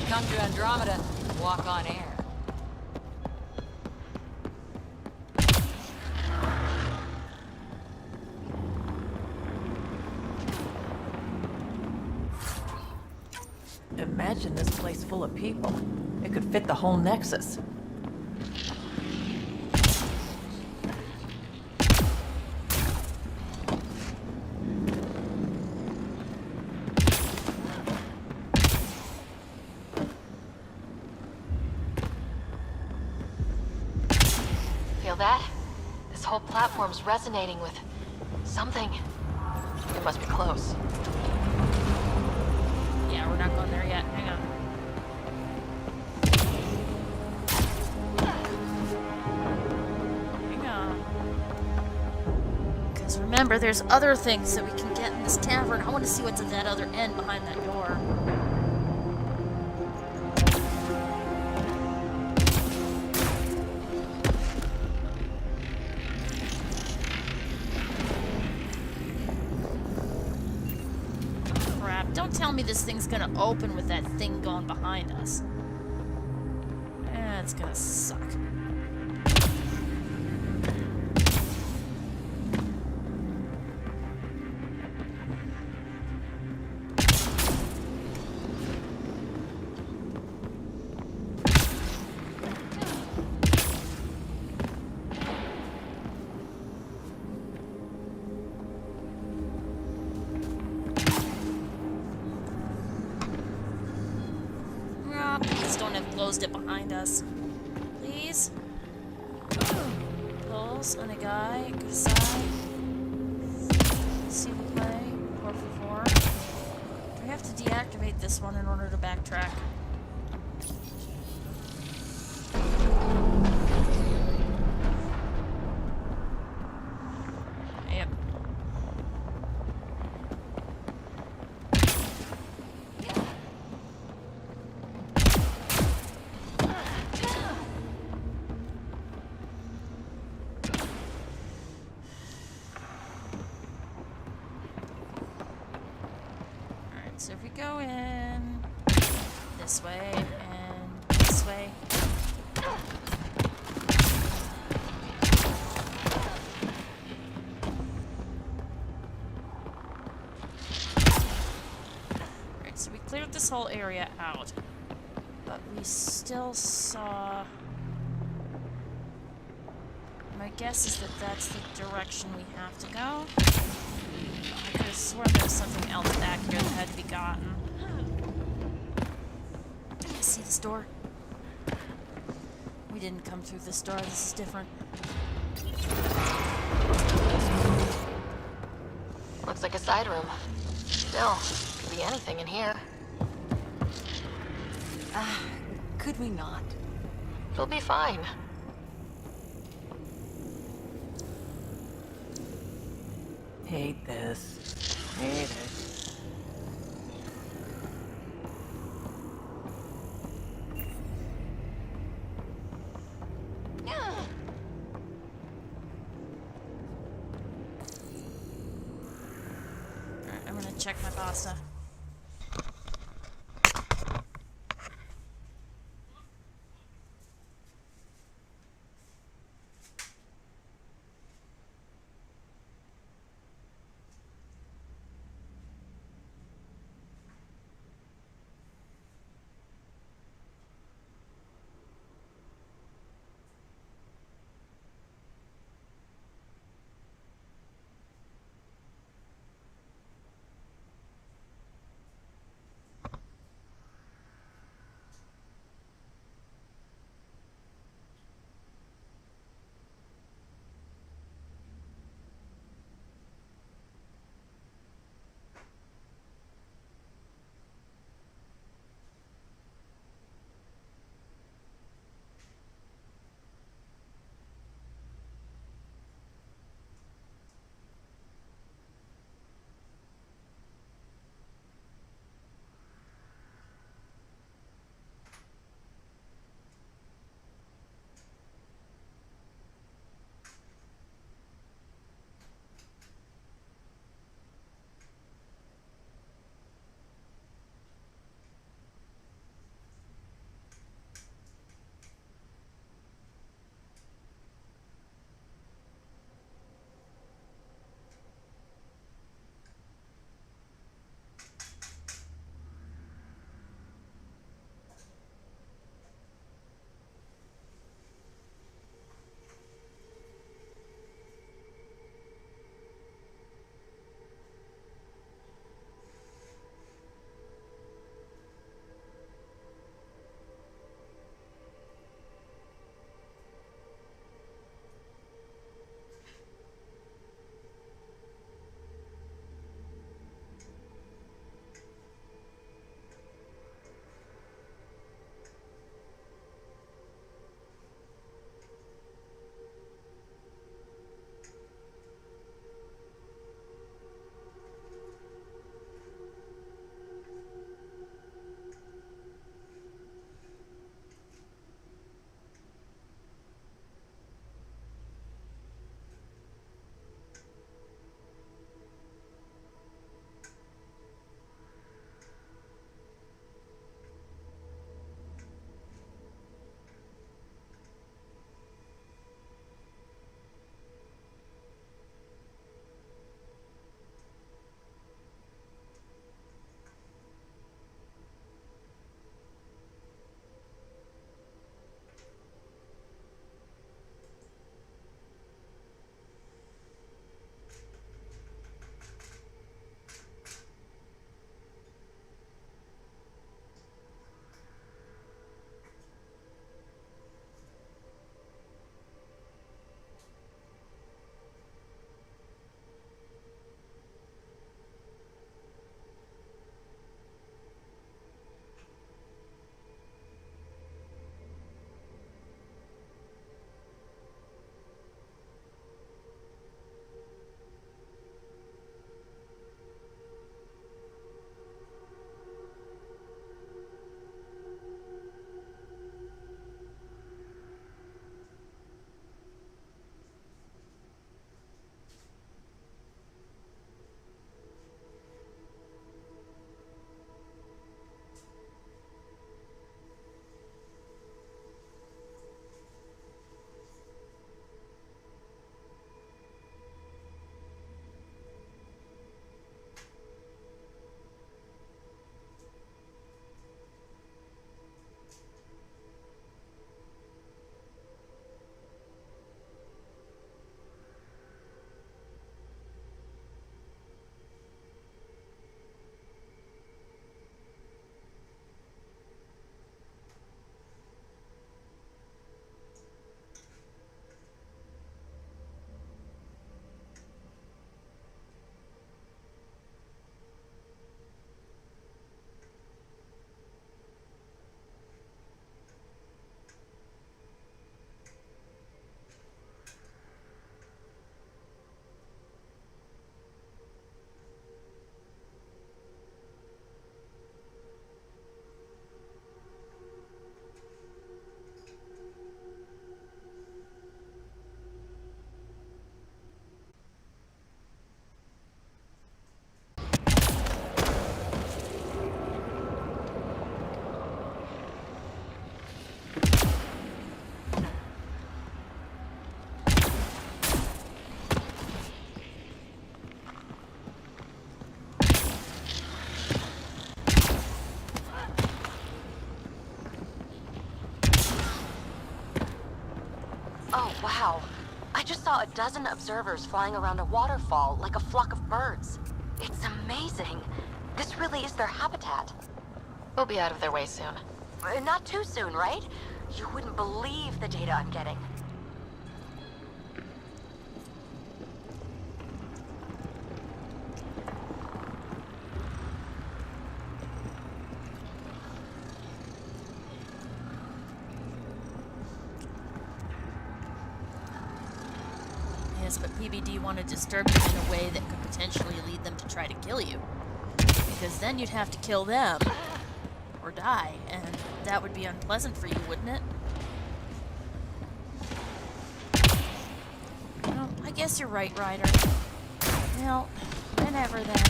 Come to Andromeda, walk on air. Imagine this place full of people. It could fit the whole Nexus. Feel that? This whole platform's resonating with something. It must be close. Yeah, we're not going there yet. Hang on. Hang on. Because remember, there's other things that we can get in this tavern. I want to see what's at that other end behind that door. Don't tell me this thing's gonna open with that thing going behind us. It's gonna suck. Please don't have closed it behind us. Please? Pulls on a guy, go side. See the play. 4 for 4. Do we have to deactivate this one in order to backtrack? Yep. So if we go in this way and this way. Alright, so we cleared this whole area out. But we still saw guess is that that's the direction we have to go. I could have sworn there was something else back here that had to be gotten. See this door? We didn't come through this door. This is different. Looks like a side room. Still, could be anything in here. Could we not? It'll be fine. Hate this. Hate it. Alright, I'm gonna check my pasta. Oh, wow. I just saw a dozen observers flying around a waterfall like a flock of birds. It's amazing. This really is their habitat. We'll be out of their way soon. Not too soon, right? You wouldn't believe the data I'm getting. Yes, but PBD want to disturb them in a way that could potentially lead them to try to kill you. Because then you'd have to kill them. Or die, and that would be unpleasant for you, wouldn't it? Well, I guess you're right, Ryder. Well, whenever then.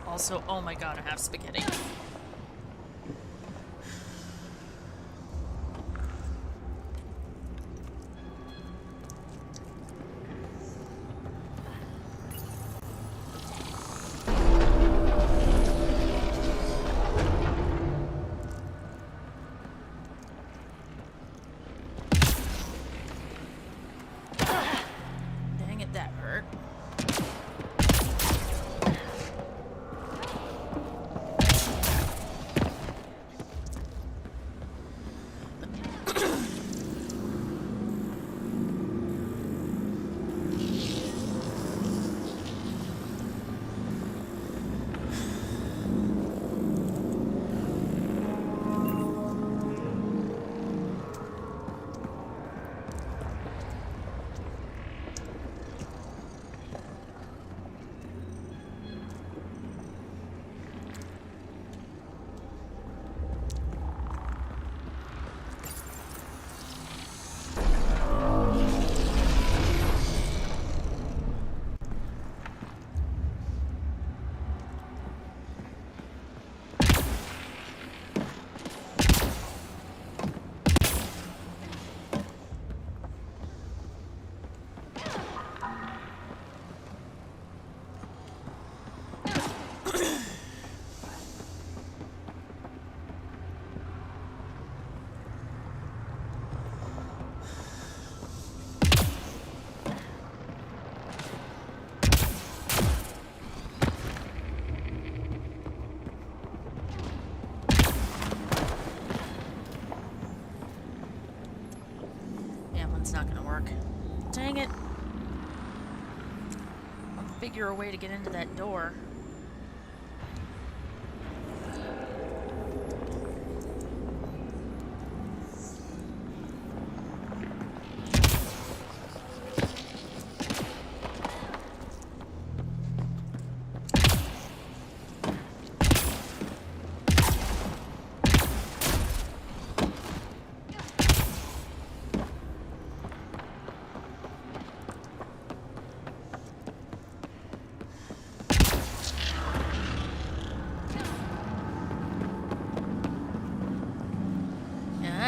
Also, oh my god, I have spaghetti. Dang it, that hurt. It's not gonna work. Dang it. I'll figure a way to get into that door.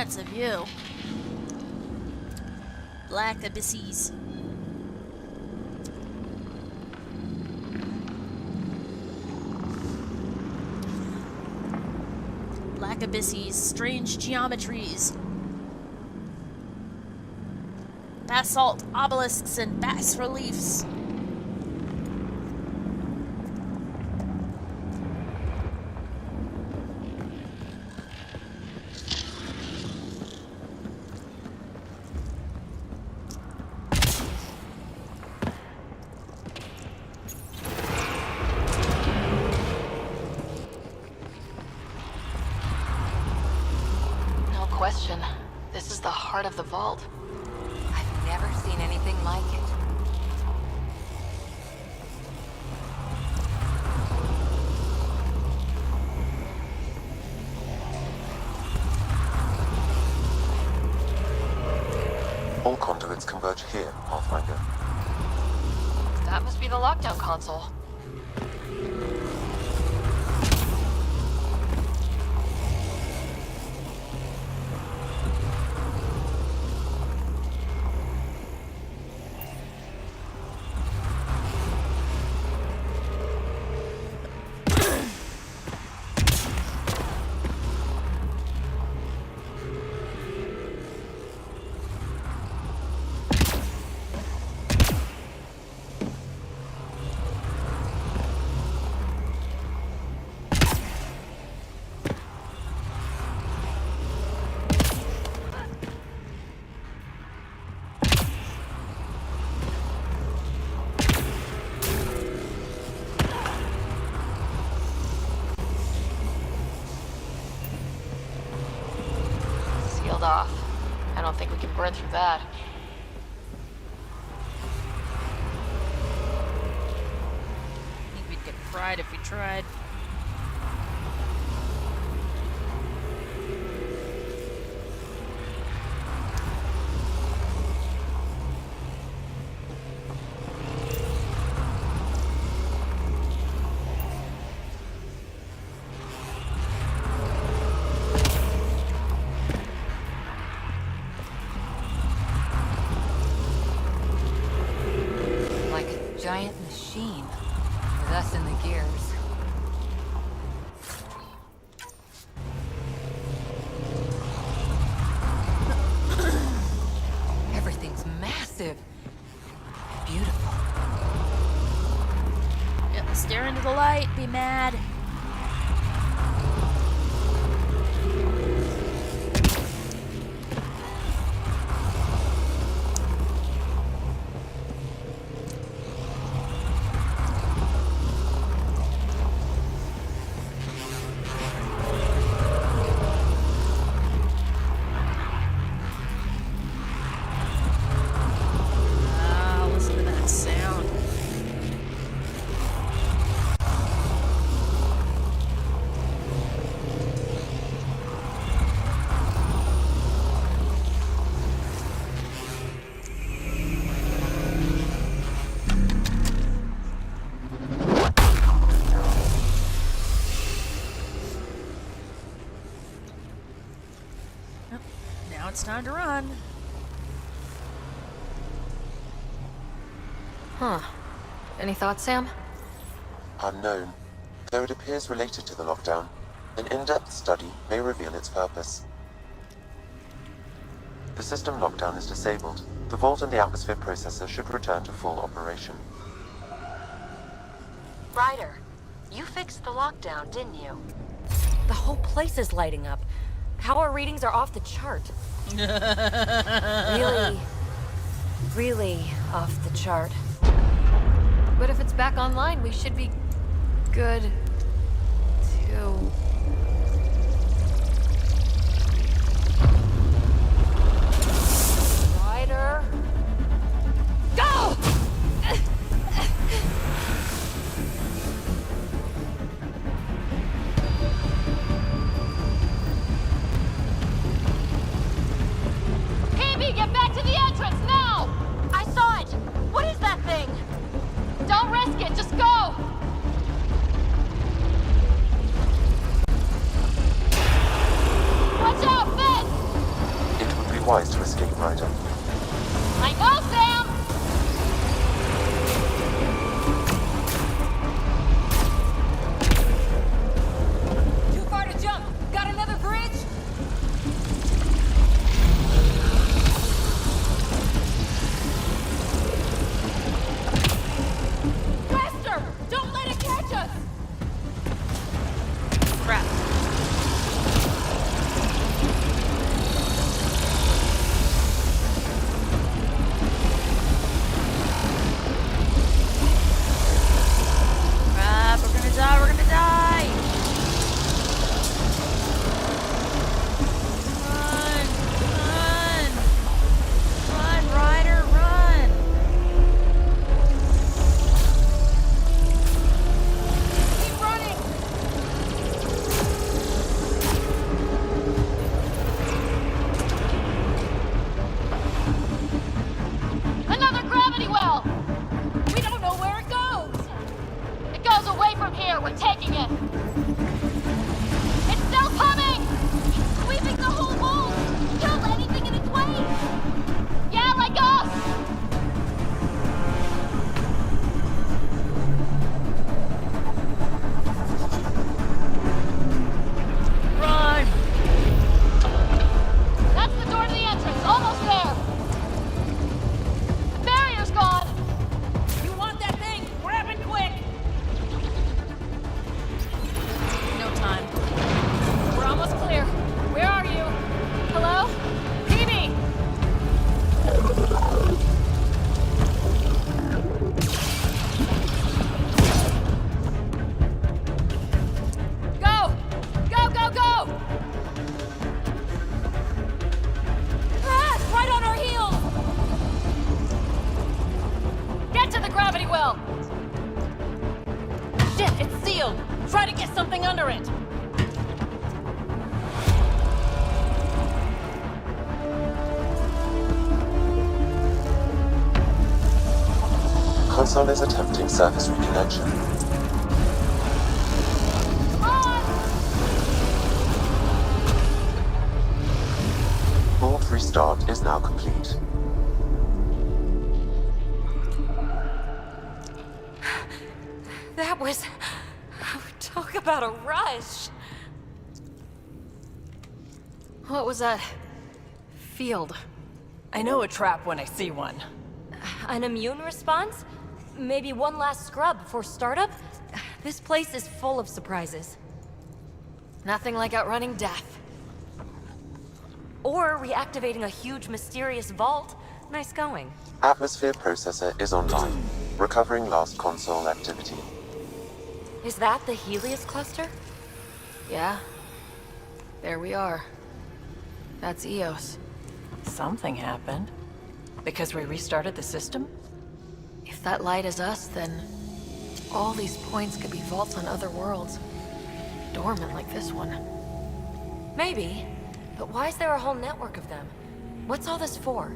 That's a view. Black abysses. Black abysses, strange geometries. Basalt obelisks and bas reliefs. Question. This is the heart of the vault. I've never seen anything like it. All conduits converge here, Pathfinder. That must be the lockdown console. off. I don't think we can burn through that. I think we'd get fried if we tried. Like a giant machine, with us in the gears. Everything's massive. Beautiful. Yep, stare into the light, be mad. Ah, listen to that sound. Yep, now it's time to run. Huh. Any thoughts, Sam? Unknown. Though it appears related to the lockdown, an in-depth study may reveal its purpose. The system lockdown is disabled. The vault and the atmosphere processor should return to full operation. Ryder, you fixed the lockdown, didn't you? The whole place is lighting up. Power readings are off the chart. Really off the chart. But if it's back online, we should be good too. Ryder? Go! PB, get back to the entrance now! I saw it! What is that thing? Don't risk it, just go! Watch out, Finn! It would be wise to escape, Ryder. I know, Sam! Too far to jump. Got another bridge? Faster! Don't let it catch us! Crap. console is attempting surface reconnection. Board restart is now complete. That was... Talk about a rush. What was that? Field. I know a trap when I see one. An immune response? Maybe one last scrub before startup? This place is full of surprises. Nothing like outrunning death. Or reactivating a huge mysterious vault. Nice going. Atmosphere processor is online, recovering last console activity. Is that the Helios cluster? Yeah. There we are. That's Eos. Something happened. Because we restarted the system? If that light is us, then all these points could be vaults on other worlds. Dormant like this one. Maybe. But why is there a whole network of them? What's all this for?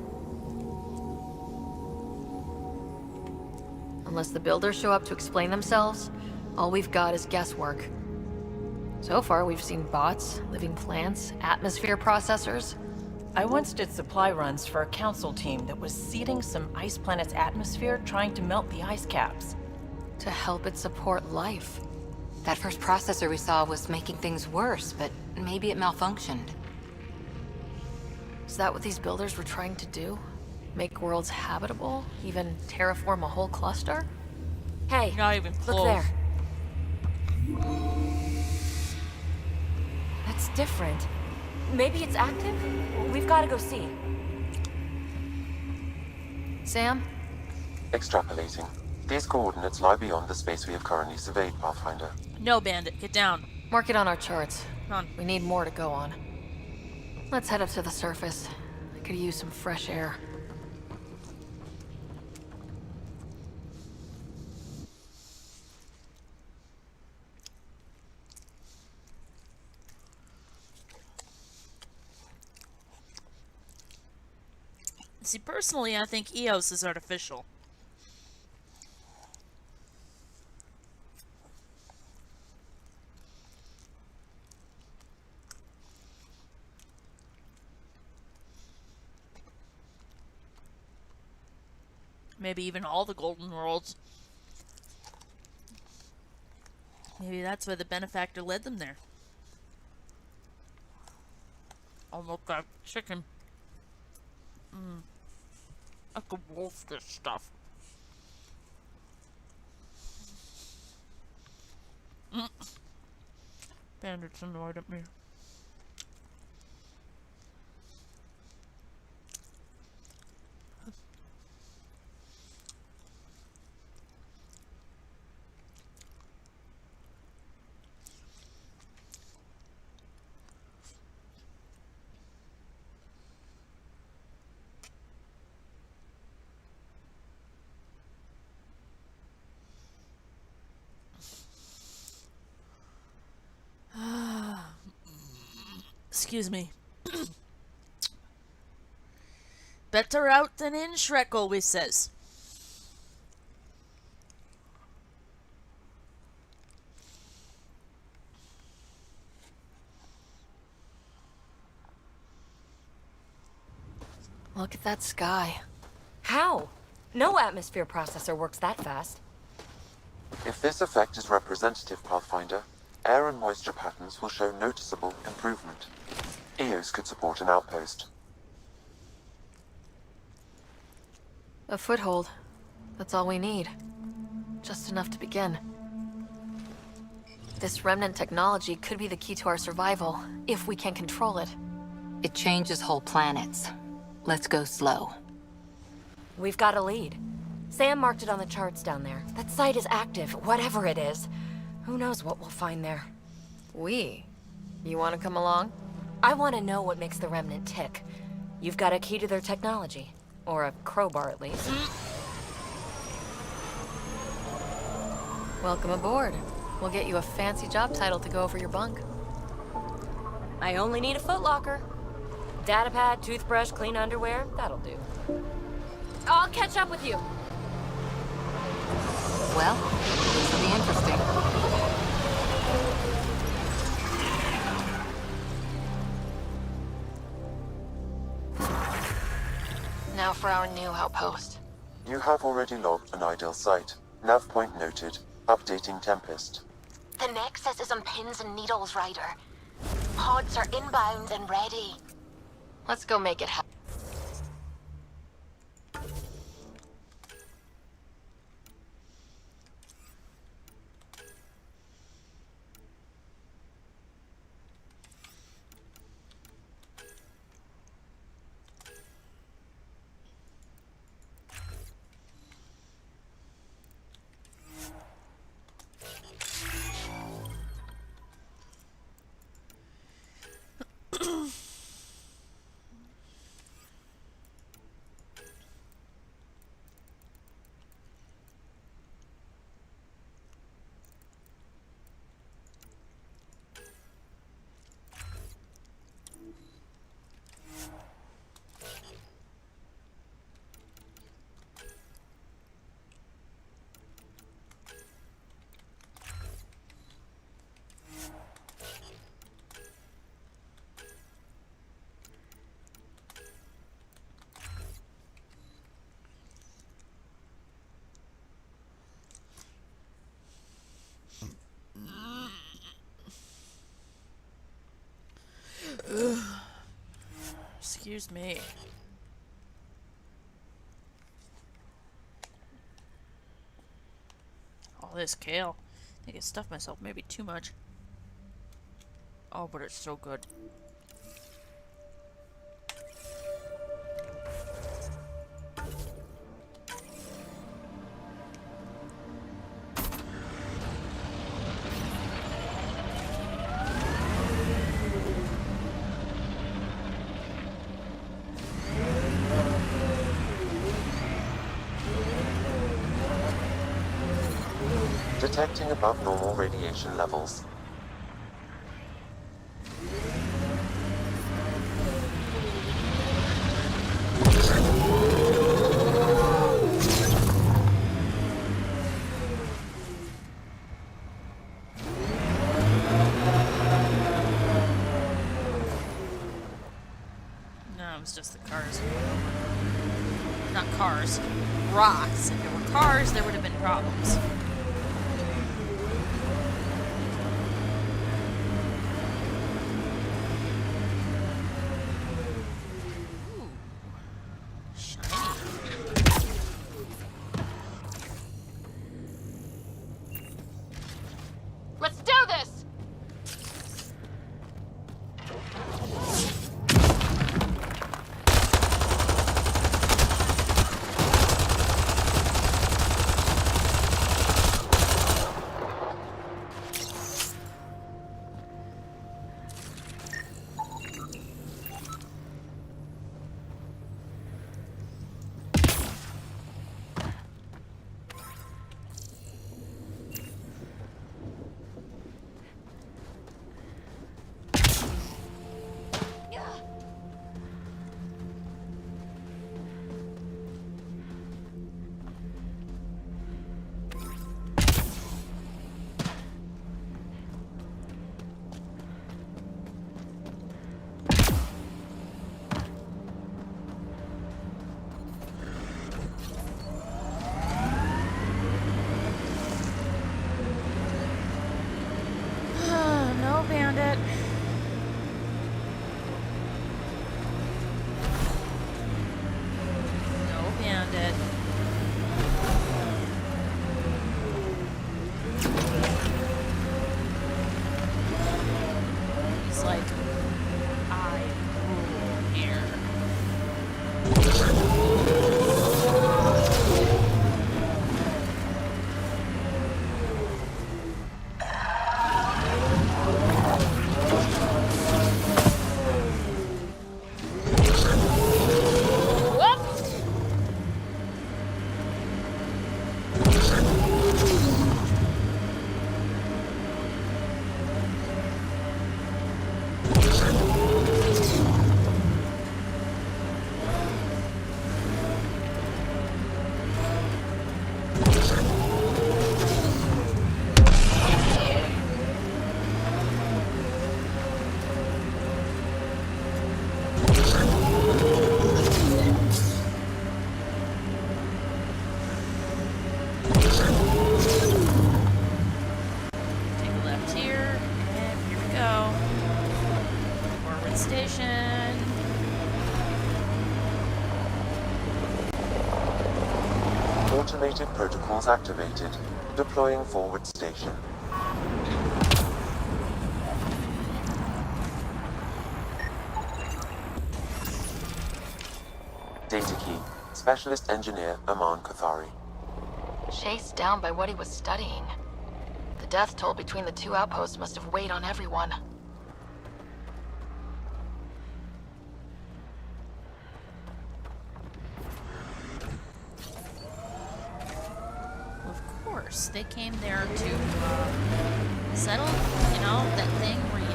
Unless the builders show up to explain themselves, all we've got is guesswork. So far, we've seen bots, living plants, atmosphere processors. I once did supply runs for a council team that was seeding some ice planet's atmosphere, trying to melt the ice caps. To help it support life. That first processor we saw was making things worse, but maybe it malfunctioned. Is that what these builders were trying to do? Make worlds habitable? Even terraform a whole cluster? Hey, Not even look close. there. That's different. Maybe it's active? We've got to go see. Sam? Extrapolating. These coordinates lie beyond the space we have currently surveyed, Pathfinder. No, Bandit, get down. Mark it on our charts. Come on. We need more to go on. Let's head up to the surface. I could use some fresh air. See, personally, I think Eos is artificial. Maybe even all the Golden Worlds. Maybe that's why the benefactor led them there. Oh, look, that chicken. I could wolf this stuff. Bandit's annoyed at me. Excuse me. Better out than in, Shrek always says. Look at that sky. How? No atmosphere processor works that fast. If this effect is representative, Pathfinder, air and moisture patterns will show noticeable improvement. Eos could support an outpost. A foothold. That's all we need. Just enough to begin. This remnant technology could be the key to our survival, if we can control it. It changes whole planets. Let's go slow. We've got a lead. Sam marked it on the charts down there. That site is active, whatever it is. Who knows what we'll find there. We? You want to come along? I want to know what makes the Remnant tick. You've got a key to their technology. Or a crowbar, at least. Welcome aboard. We'll get you a fancy job title to go over your bunk. I only need a footlocker. Datapad, toothbrush, clean underwear, that'll do. I'll catch up with you. Well, this will be interesting. Now for our new outpost. You have already logged an ideal site. Nav point noted. Updating Tempest. The Nexus is on pins and needles, Ryder. Pods are inbound and ready. Let's go make it happen. Excuse me. All this kale. I think I stuffed myself maybe too much. Oh, but it's so good. Detecting above normal radiation levels. No, it was just the cars. Not cars. Rocks. If it were cars, there would have been problems. Let's do this! station. Automated protocols activated. Deploying forward station. Data key. Specialist Engineer Aman Kathari. Chased down by what he was studying. The death toll between the two outposts must have weighed on everyone. Of course, they came there to settle, you know, that thing where you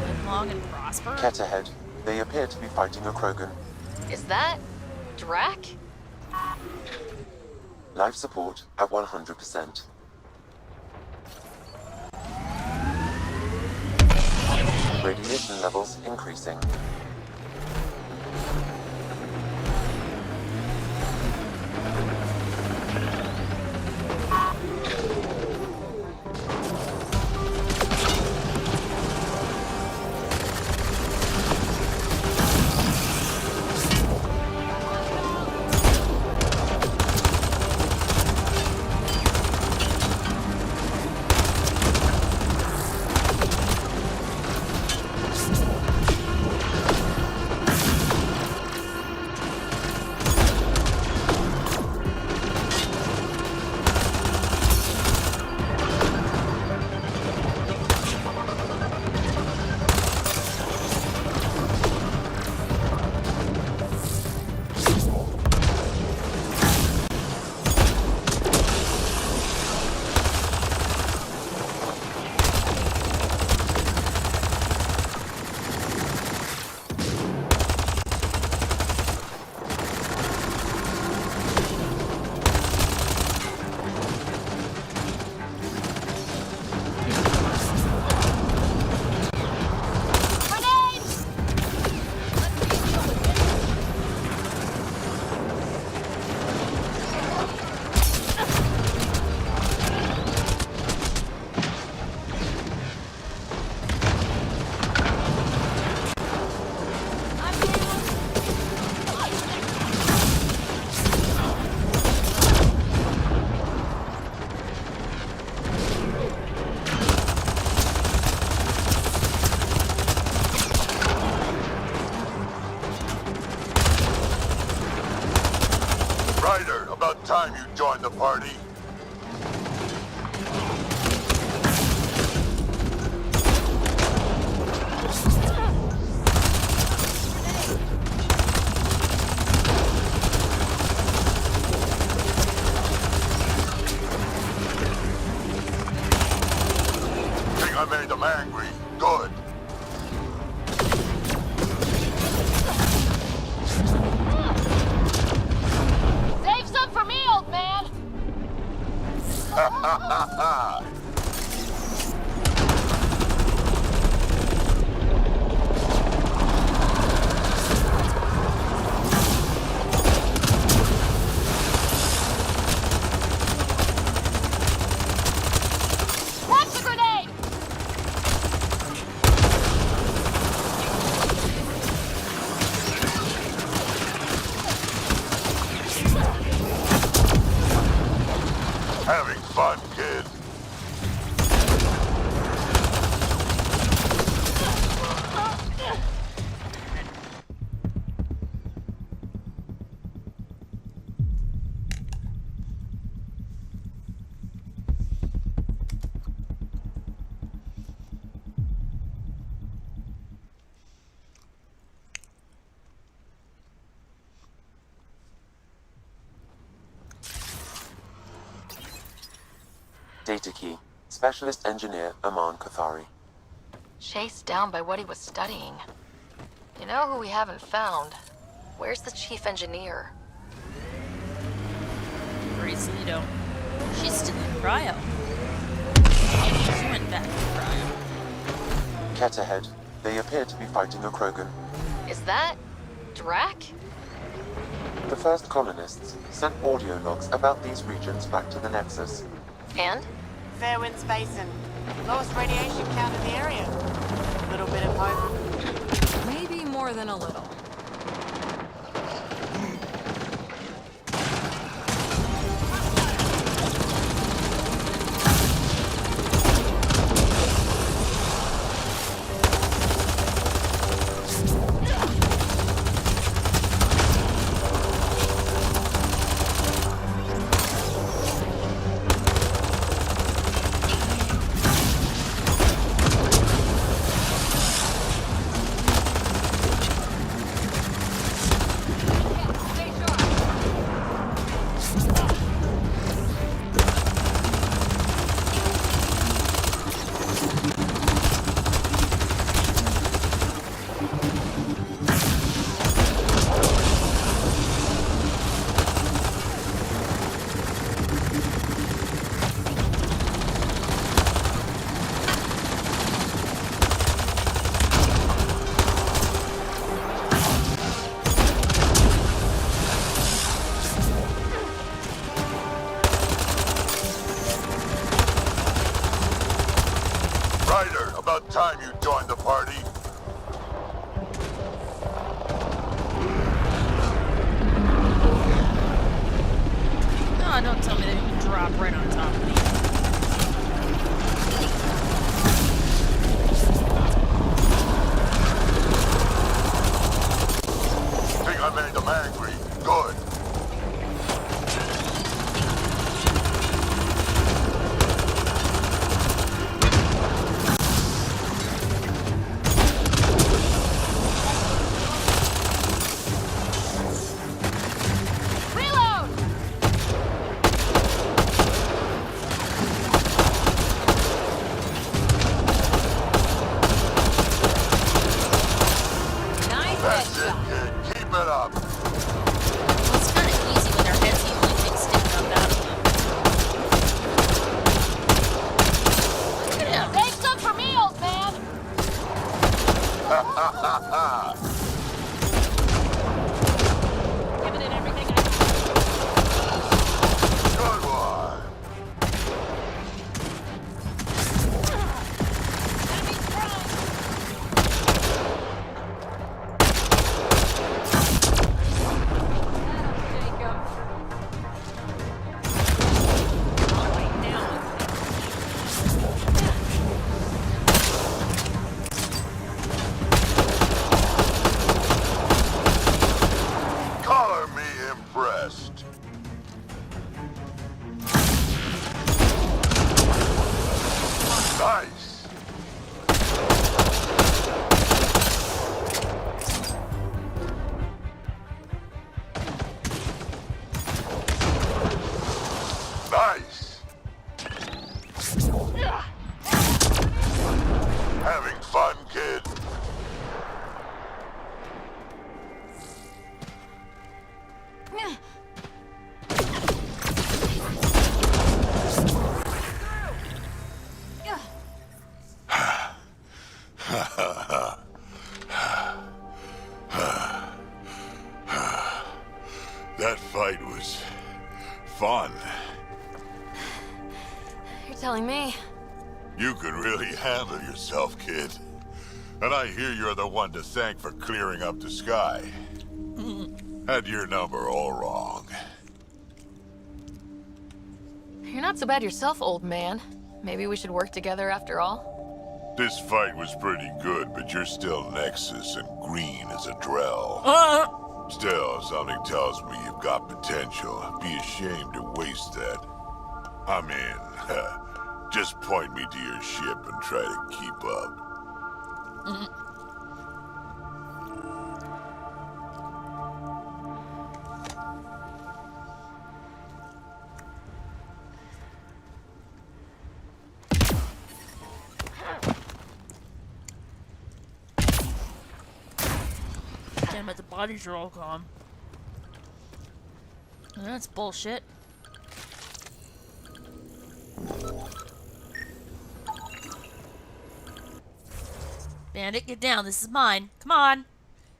live long and prosper. Ket ahead. They appear to be fighting a Krogan. Is that... Drac? Life support at 100%. Radiation levels increasing. Ryder, about time you joined the party. Think I made them angry. Good. Save some for me, old man! Ha ha ha ha! Watch the grenade! Having fun, kid. Data key. Specialist Engineer Aman Kathari. Chased down by what he was studying. You know who we haven't found? Where's the chief engineer? Grace Leto. She's still in cryo. She went back to cryo. Ket ahead. They appear to be fighting a Krogan. Is that... Drac? The first colonists sent audio logs about these regions back to the Nexus. And? Fairwinds Basin. Lowest radiation count in the area. A little bit of hope. Maybe more than a little. Ryder, about time you joined the party. Oh, don't tell me they can drop right on top of me. Think I made them angry. Good. Reload! Nice That's it, headshot. kid. Keep it up. Well, it's kind of easy when their head's the only thing sticking up out of them. Look at him. Save some for meals, man! Ha ha ha ha. Giving it everything I Good one. Enemy's prone! Jacob. Color me impressed. Nice. Nice. Having fun, kid? That fight was fun. You're telling me. You could really handle yourself, kid. And I hear you're the one to thank for clearing up the sky. Had your number all wrong. You're not so bad yourself, old man. Maybe we should work together after all. This fight was pretty good, but you're still Nexus and green as a Drell. Still, something tells me you've got potential. Be ashamed to waste that. I mean, just point me to your ship and try to keep up. Damn it, the bodies are all gone. That's bullshit. Bandit, get down. This is mine. Come on.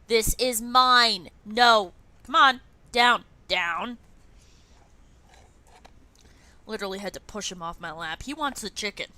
This is mine. No. Come on. Down. Down. Literally had to push him off my lap. He wants the chicken.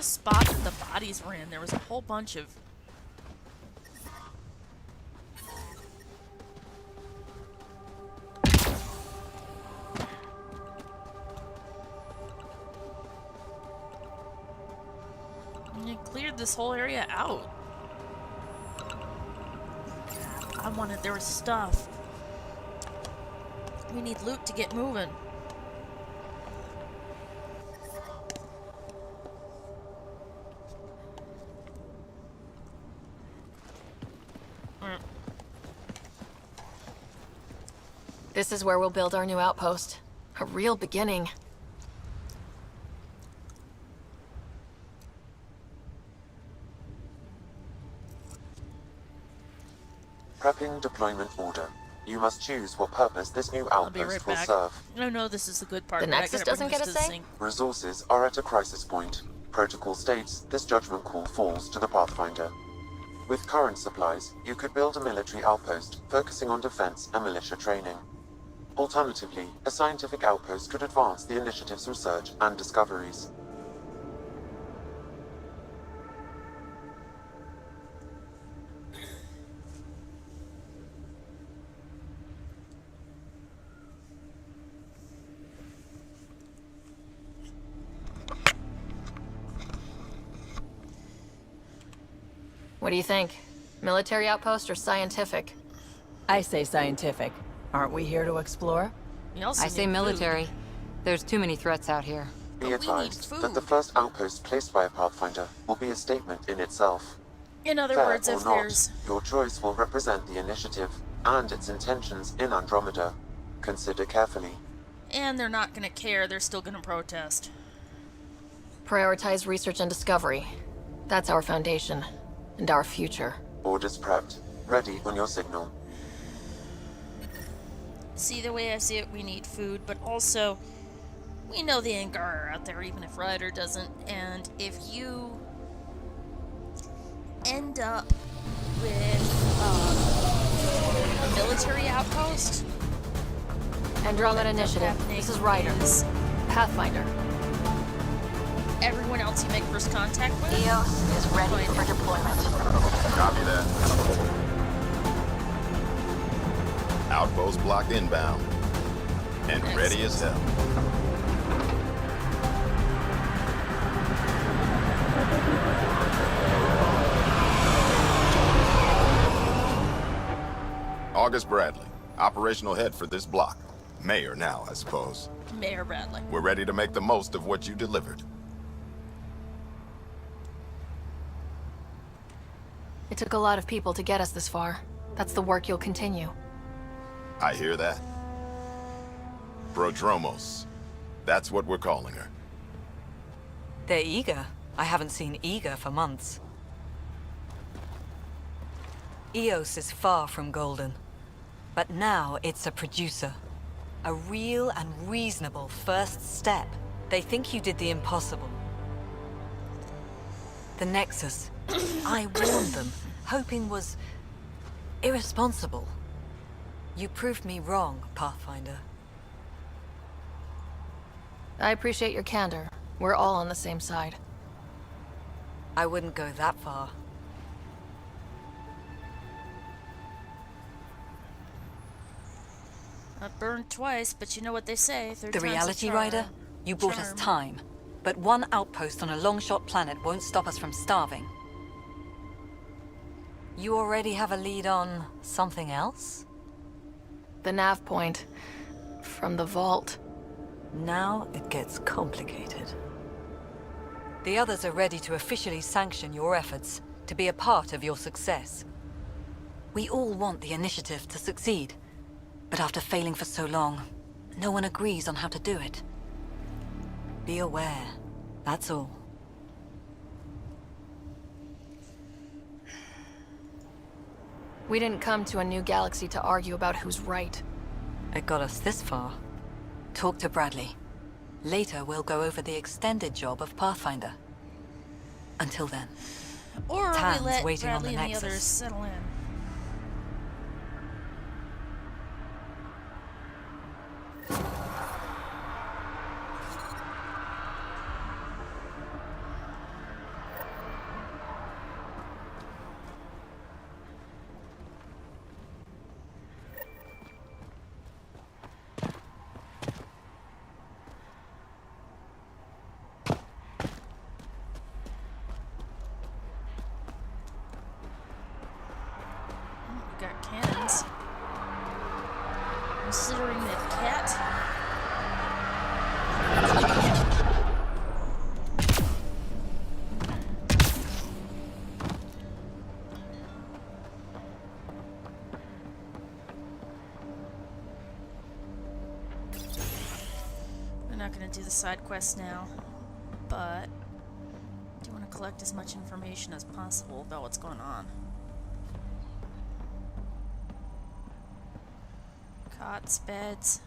the spot that the bodies were in, there was a whole bunch of... And it cleared this whole area out. I wanted... There was stuff. We need loot to get moving. This is where we'll build our new outpost. A real beginning. Prepping deployment order. You must choose what purpose this new I'll be outpost right will back. serve. No, no, this is the good part. The but I Nexus gotta bring doesn't this get a to the say? sink. Resources are at a crisis point. Protocol states this judgment call falls to the Pathfinder. With current supplies, you could build a military outpost focusing on defense and militia training. Alternatively, a scientific outpost could advance the initiative's research and discoveries. What do you think? Military outpost or scientific? I say scientific. Aren't we here to explore? We also I say need military. food. There's too many threats out here. Be But we need advised that the food. first outpost placed by a Pathfinder will be a statement in itself. In other Fair words, or if not, there's... your choice will represent the initiative and its intentions in Andromeda. Consider carefully. And they're not gonna care, they're still gonna protest. Prioritize research and discovery. That's our foundation. And our future. Orders prepped. Ready on your signal. See, the way I see it, we need food, but also... We know the Angar are out there, even if Ryder doesn't, and if you... end up with a military outpost... Andromeda what ends up Initiative. happening This is Ryder. is Pathfinder. everyone else you make first contact with... EOS is ready for deployment. Copy that. Outpost blocked inbound. And ready as hell. August Bradley, operational head for this block. Mayor now, I suppose. Mayor Bradley. We're ready to make the most of what you delivered. It took a lot of people to get us this far. That's the work you'll continue. I hear that. Prodromos. That's what we're calling her. They're eager. I haven't seen eager for months. EOS is far from golden. But now it's a producer. A real and reasonable first step. They think you did the impossible. The Nexus. I warned them, hoping was irresponsible. You proved me wrong, Pathfinder. I appreciate your candor. We're all on the same side. I wouldn't go that far. I've burned twice, but you know what they say. Third The time's a reality charm. rider? You bought us Charm. time. But one outpost on a long-shot planet won't stop us from starving. You already have a lead on something else? The nav point. From the vault. Now it gets complicated. The others are ready to officially sanction your efforts, to be a part of your success. We all want the initiative to succeed, but after failing for so long, no one agrees on how to do it. Be aware, that's all. We didn't come to a new galaxy to argue about who's right. It got us this far. Talk to Bradley. Later, we'll go over the extended job of Pathfinder. Until then. Or Tan's we let waiting on Bradley the and the Nexus. others settle in. delivering the cat. We're not going to do the side quest now, but I do want to collect as much information as possible about what's going on. Cots, beds.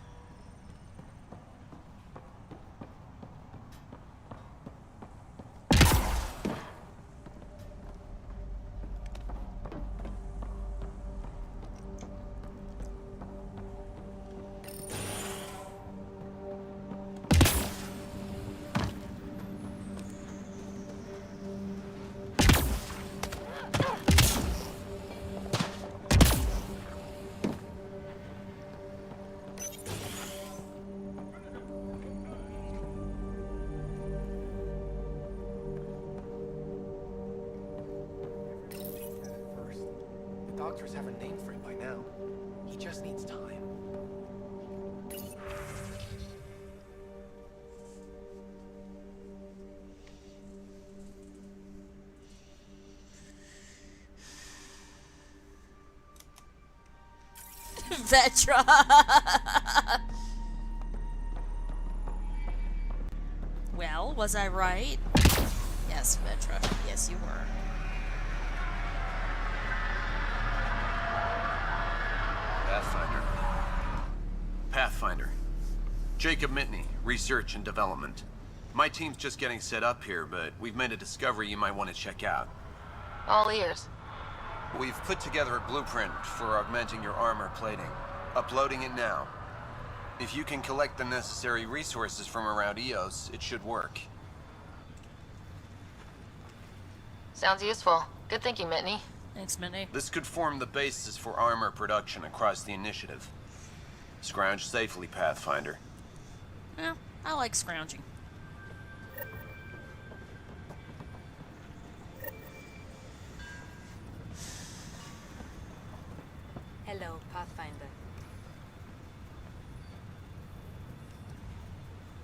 Doctors have a name for it by now. He just needs time. Vetra! Well, was I right? Yes, Vetra. Yes, you were. Pathfinder. Jacob Mitney, Research and Development. My team's just getting set up here, but we've made a discovery you might want to check out. All ears. We've put together a blueprint for augmenting your armor plating. Uploading it now. If you can collect the necessary resources from around EOS, it should work. Sounds useful. Good thinking, Mitney. Thanks, Mitney. This could form the basis for armor production across the initiative. Scrounge safely, Pathfinder. Well, I like scrounging. Hello, Pathfinder.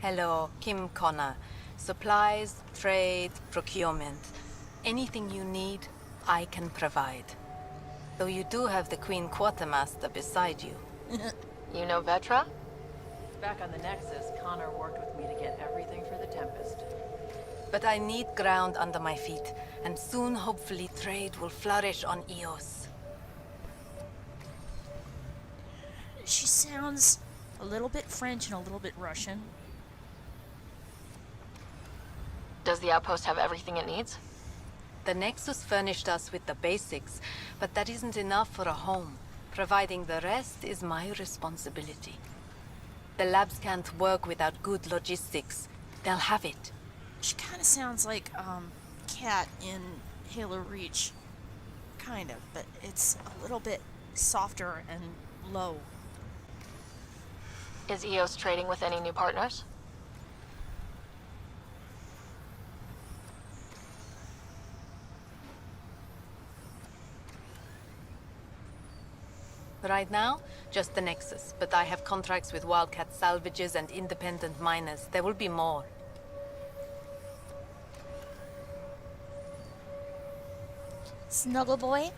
Hello, Kim Connor. Supplies, trade, procurement. Anything you need, I can provide. Though you do have the Queen Quartermaster beside you. You know Vetra? Back on the Nexus, Connor worked with me to get everything for the Tempest. But I need ground under my feet, and soon, hopefully, trade will flourish on EOS. She sounds a little bit French and a little bit Russian. Does the outpost have everything it needs? The Nexus furnished us with the basics, but that isn't enough for a home. Providing the rest is my responsibility. The labs can't work without good logistics. They'll have it. She kind of sounds like, Cat in Halo Reach. Kind of, but it's a little bit softer and low. Is EOS trading with any new partners? Right now, just the Nexus, but I have contracts with Wildcat salvages and independent miners. There will be more. Snuggle boy?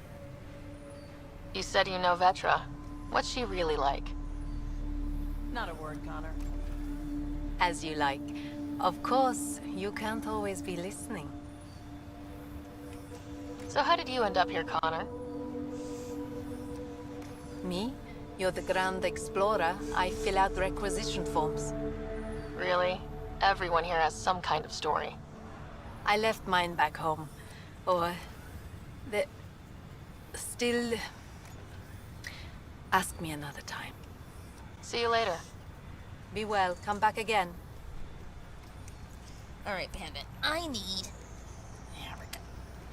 You said you know Vetra. What's she really like? Not a word, Connor. As you like. Of course, you can't always be listening. So how did you end up here, Connor? Me? You're the Grand Explorer. I fill out requisition forms. Really? Everyone here has some kind of story. I left mine back home. Or... Still... Ask me another time. See you later. Be well. Come back again. Alright, Bandit. I need... There we go.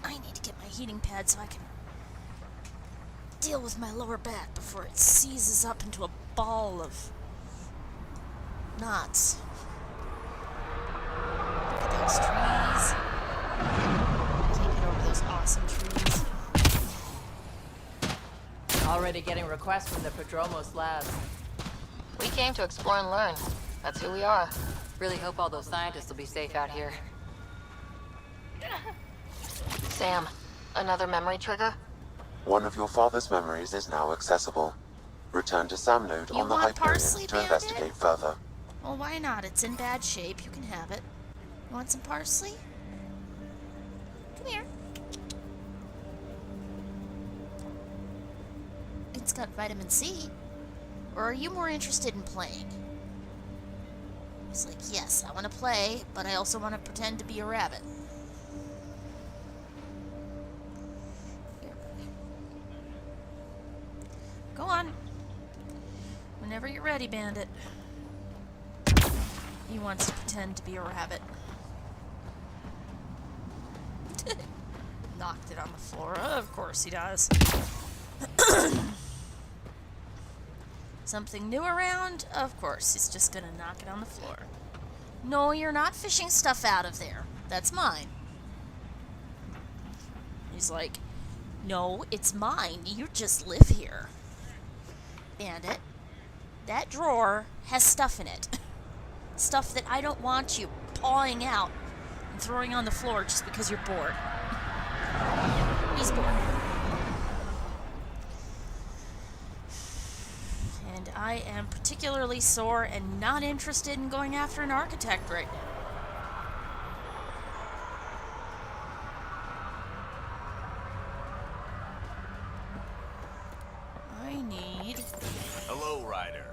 I need to get my heating pad so I can deal with my lower back before it seizes up into a ball of knots. Look at those trees. Can't get over those awesome trees. Already getting requests from the Prodromos labs. came to explore and learn. That's who we are. Really hope all those scientists will be safe out here. Sam, another memory trigger? One of your father's memories is now accessible. Return to Sam node You on the want parsley, Hyperion to Bandit? investigate further. Well, why not? It's in bad shape. You can have it. You want some parsley? Come here. It's got vitamin C. Or are you more interested in playing? He's like, yes, I want to play, but I also want to pretend to be a rabbit. Here. Go on. Whenever you're ready, Bandit. He wants to pretend to be a rabbit. Knocked it on the floor. Of course he does. Something new around? Of course, he's just gonna knock it on the floor. No, you're not fishing stuff out of there. That's mine. He's like, no, it's mine. You just live here. Bandit, that drawer has stuff in it. Stuff that I don't want you pawing out and throwing on the floor just because you're bored. He's bored. And I am particularly sore and not interested in going after an architect right now. I need... Hello, Ryder.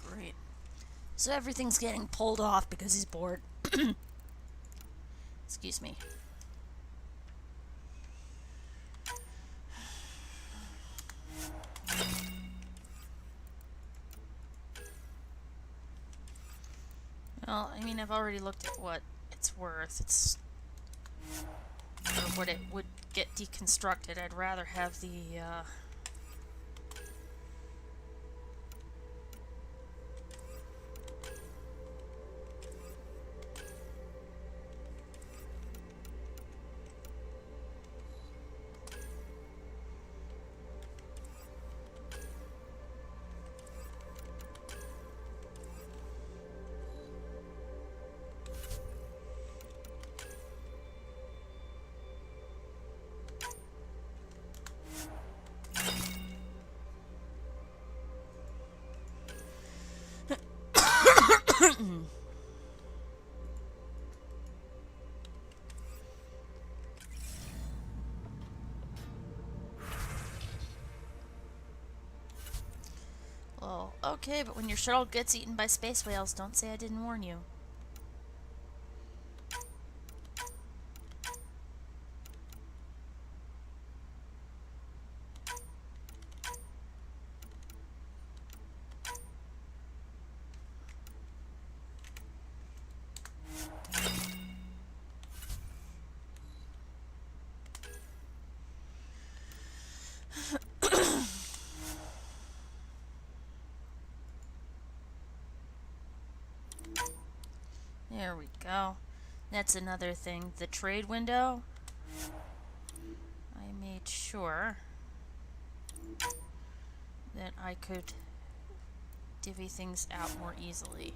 Great. So everything's getting pulled off because he's bored. Excuse me. Well, I mean, I've already looked at what it's worth. It's... or what it would get deconstructed. I'd rather have the, well, okay, but when your shuttle gets eaten by space whales, don't say I didn't warn you. There we go. That's another thing. The trade window. I made sure that I could divvy things out more easily.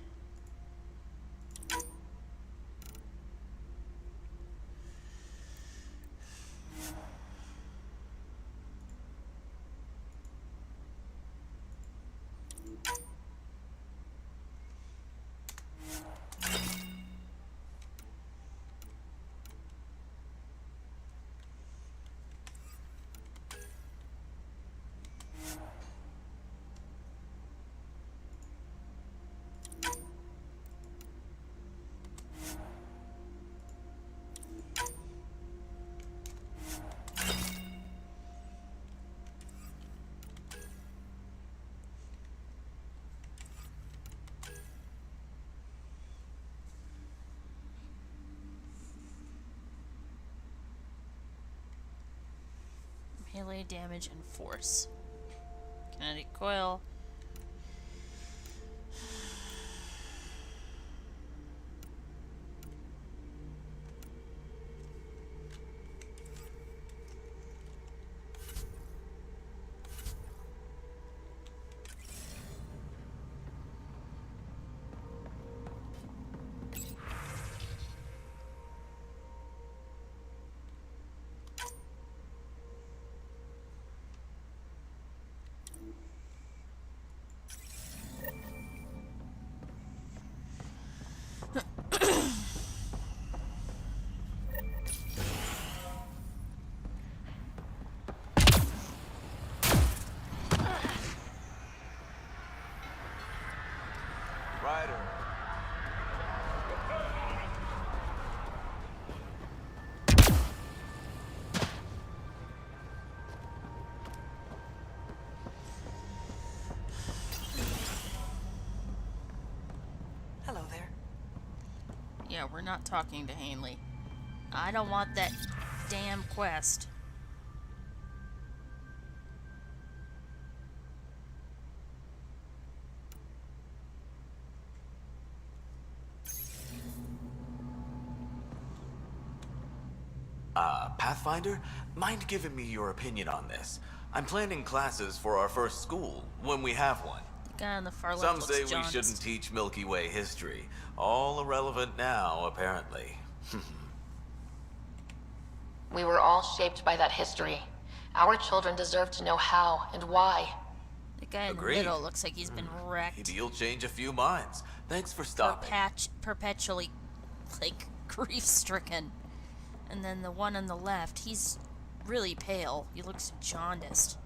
Melee damage and force. Kinetic coil. Ryder. Hello there. Yeah, we're not talking to Hanley. I don't want that damn quest. Pathfinder, mind giving me your opinion on this? I'm planning classes for our first school, when we have one. The guy on the far left Some looks say we jaundiced. shouldn't teach Milky Way history. All irrelevant now, apparently. We were all shaped by that history. Our children deserve to know how and why. The guy in Agreed. the middle looks like he's been wrecked. Maybe you'll change a few minds. Thanks for stopping. Perpetually, like, grief-stricken. And then the one on the left, he's really pale. He looks jaundiced.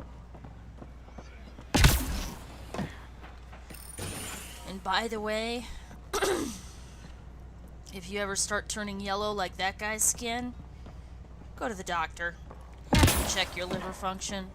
And by the way, if you ever start turning yellow like that guy's skin, go to the doctor. Have him check your liver function.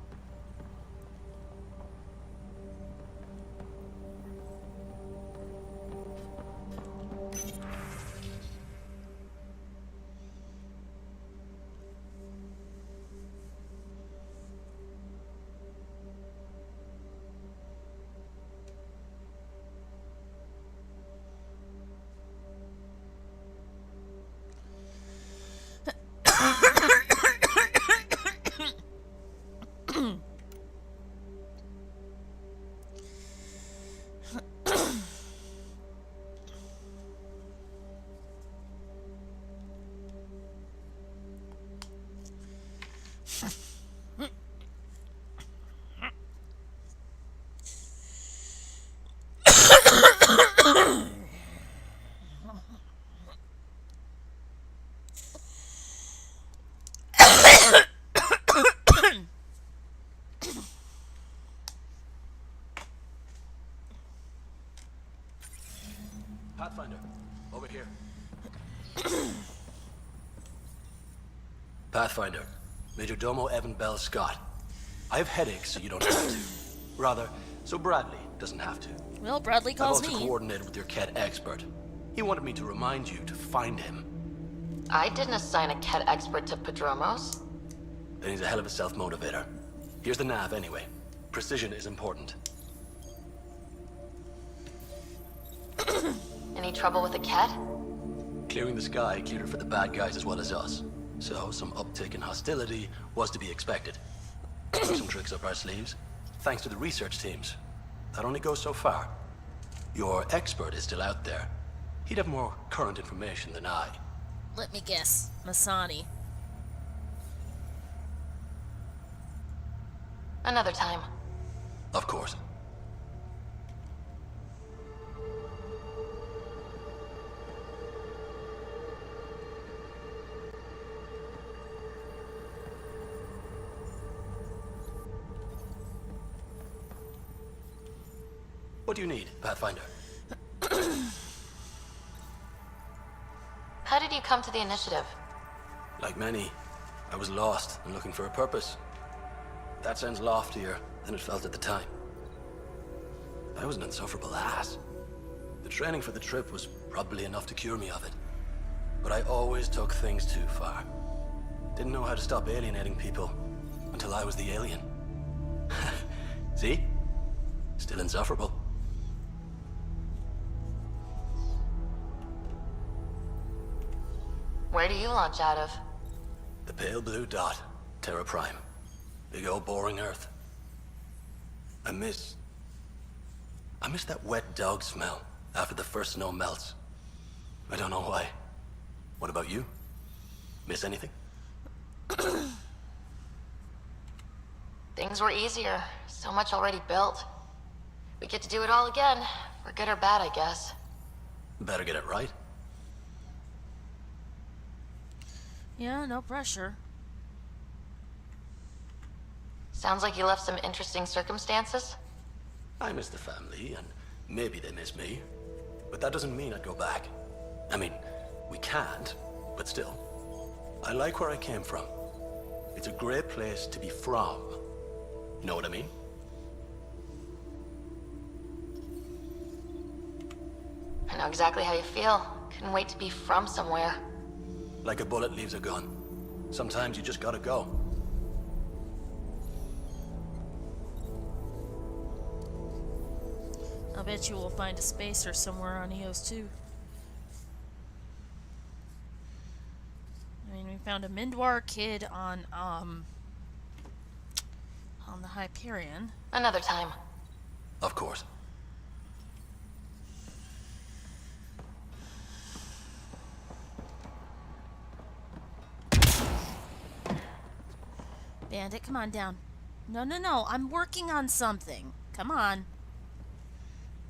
Pathfinder, over here. Pathfinder, Major Domo Evan Bell Scott. I have headaches, so you don't have to. Rather, so Bradley doesn't have to. Well, Bradley calls I've also me. coordinated with your Ket expert. He wanted me to remind you to find him. I didn't assign a Ket expert to Padromos. Then he's a hell of a self-motivator. Here's the nav anyway. Precision is important. Any trouble with the Ket? Clearing the sky cleared it for the bad guys as well as us. So some uptick in hostility was to be expected. Some tricks up our sleeves, thanks to the research teams. That only goes so far. Your expert is still out there. He'd have more current information than I. Let me guess. Masani. Another time. Of course. What do you need, Pathfinder? How did you come to the initiative? Like many, I was lost and looking for a purpose. That sounds loftier than it felt at the time. I was an insufferable ass. The training for the trip was probably enough to cure me of it. But I always took things too far. Didn't know how to stop alienating people, Until I was the alien. See? Still insufferable. Where do you launch out of? The pale blue dot. Terra Prime. Big old boring Earth. I miss that wet dog smell after the first snow melts. I don't know why. What about you? Miss anything? Things were easier. So much already built. We get to do it all again. For good or bad, I guess. Better get it right. Yeah, no pressure. Sounds like you left some interesting circumstances. I miss the family, and maybe they miss me. But that doesn't mean I'd go back. I mean, we can't, but still. I like where I came from. It's a great place to be from. You know what I mean? I know exactly how you feel. Couldn't wait to be from somewhere. Like a bullet leaves a gun. Sometimes you just gotta go. I'll bet you we'll find a spacer somewhere on EOS 2. I mean, we found a Mindwar kid on the Hyperion. Another time. Of course. Bandit, come on down. No, no, no. I'm working on something. Come on.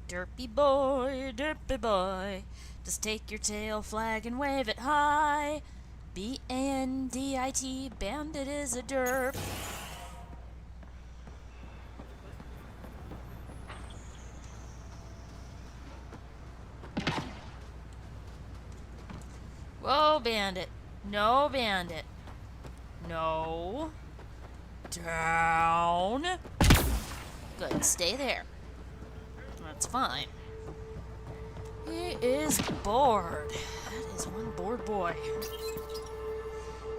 Derpy boy. Just take your tail flag and wave it high. B-A-N-D-I-T, Bandit is a derp. Whoa, Bandit. No, Bandit. No. Down. Good, stay there. That's fine. He is bored. That is one bored boy.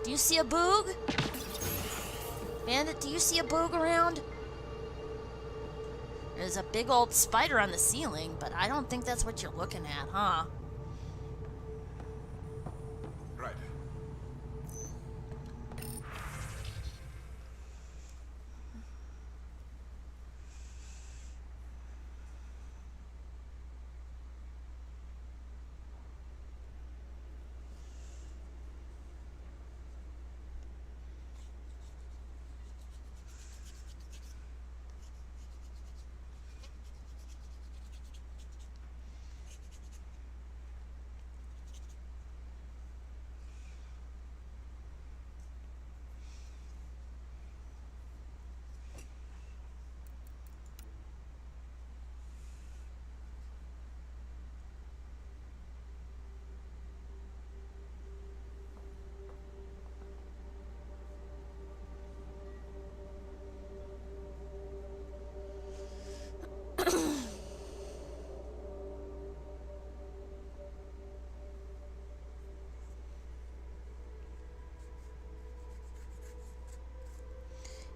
Do you see a boog? Bandit, do you see a boog around? There's a big old spider on the ceiling, but I don't think that's what you're looking at, huh? Right.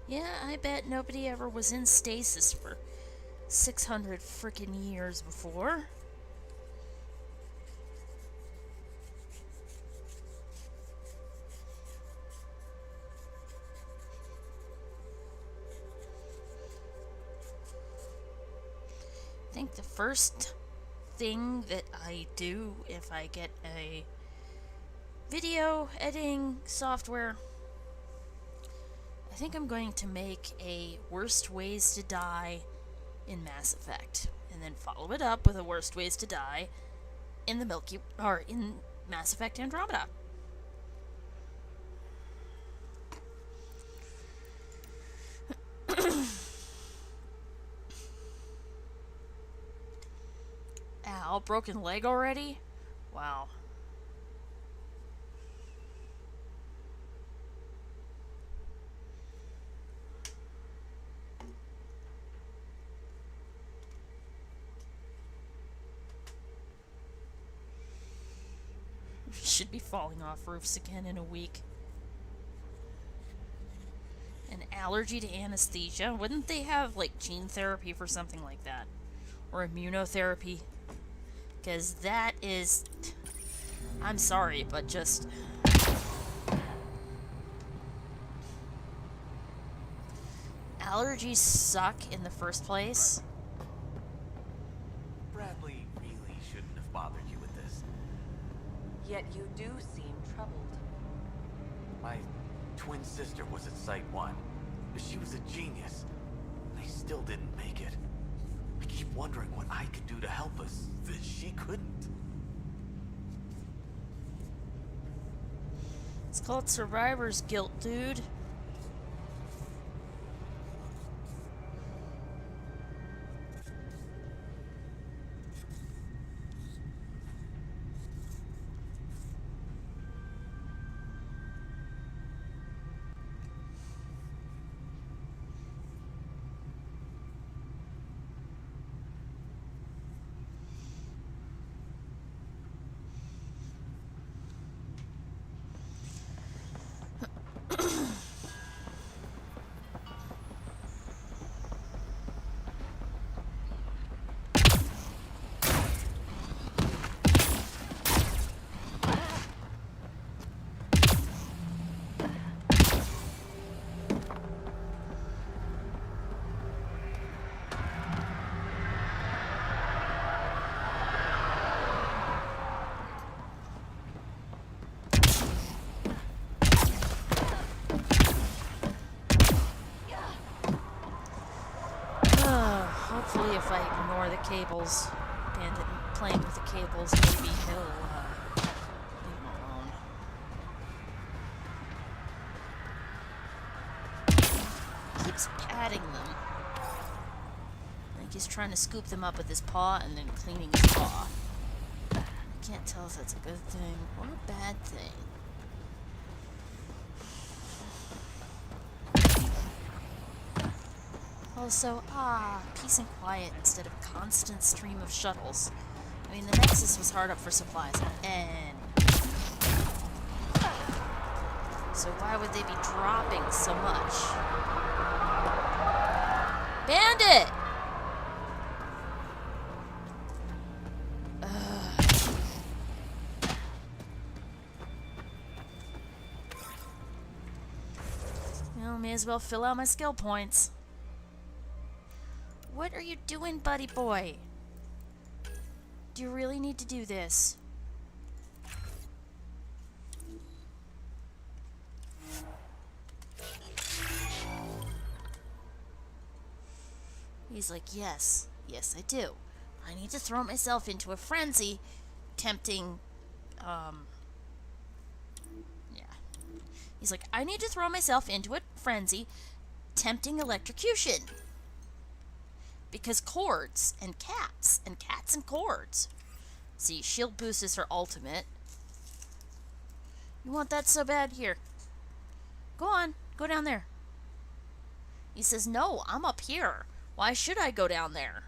Yeah, I bet nobody ever was in stasis for 600 frickin' years before. I think the first thing that I do if I get a video editing software, I think I'm going to make a worst ways to die in Mass Effect, and then follow it up with a worst ways to die in the in Mass Effect Andromeda. Ow, broken leg already? Wow. Should be falling off roofs again in a week. And allergy to anesthesia? Wouldn't they have, like, gene therapy for something like that? Or immunotherapy? Because that is... I'm sorry, but just... Allergies suck in the first place. Bradley really shouldn't have bothered you with this. Yet you do seem troubled. My twin sister was at Site 1. She was a genius. I still didn't make it. I keep wondering what I could do to help us that she couldn't. It's called survivor's guilt, dude. Hopefully if I ignore the cables, Bandit playing with the cables, maybe he'll leave him alone. Keeps patting them. Like he's trying to scoop them up with his paw and then cleaning his paw. I can't tell if that's a good thing or a bad thing. Also, peace and quiet instead of constant stream of shuttles. I mean, the Nexus was hard up for supplies, and so why would they be dropping so much? Bandit! Well, may as well fill out my skill points. What are you doing, buddy boy? Do you really need to do this? He's like, yes, I do. I need to throw myself into a frenzy, tempting, yeah. He's like, I need to throw myself into a frenzy, tempting electrocution. Because cords and cats and cords. See, shield boost is her ultimate. You want that so bad? Here. Go on, go down there. He says, no, I'm up here. Why should I go down there?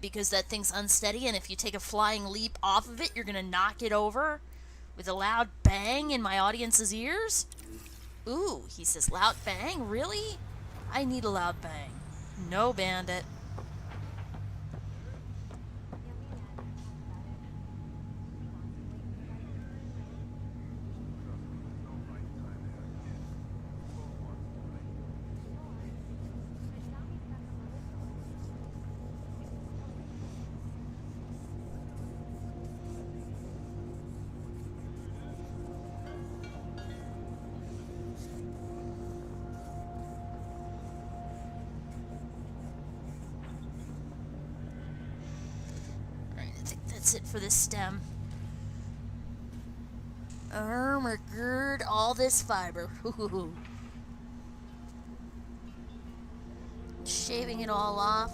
Because that thing's unsteady, and if you take a flying leap off of it, you're gonna knock it over with a loud bang in my audience's ears? Ooh, he says, loud bang? Really? I need a loud bang. No, Bandit. That's it for this stem. Armor gird all this fiber. Shaving it all off.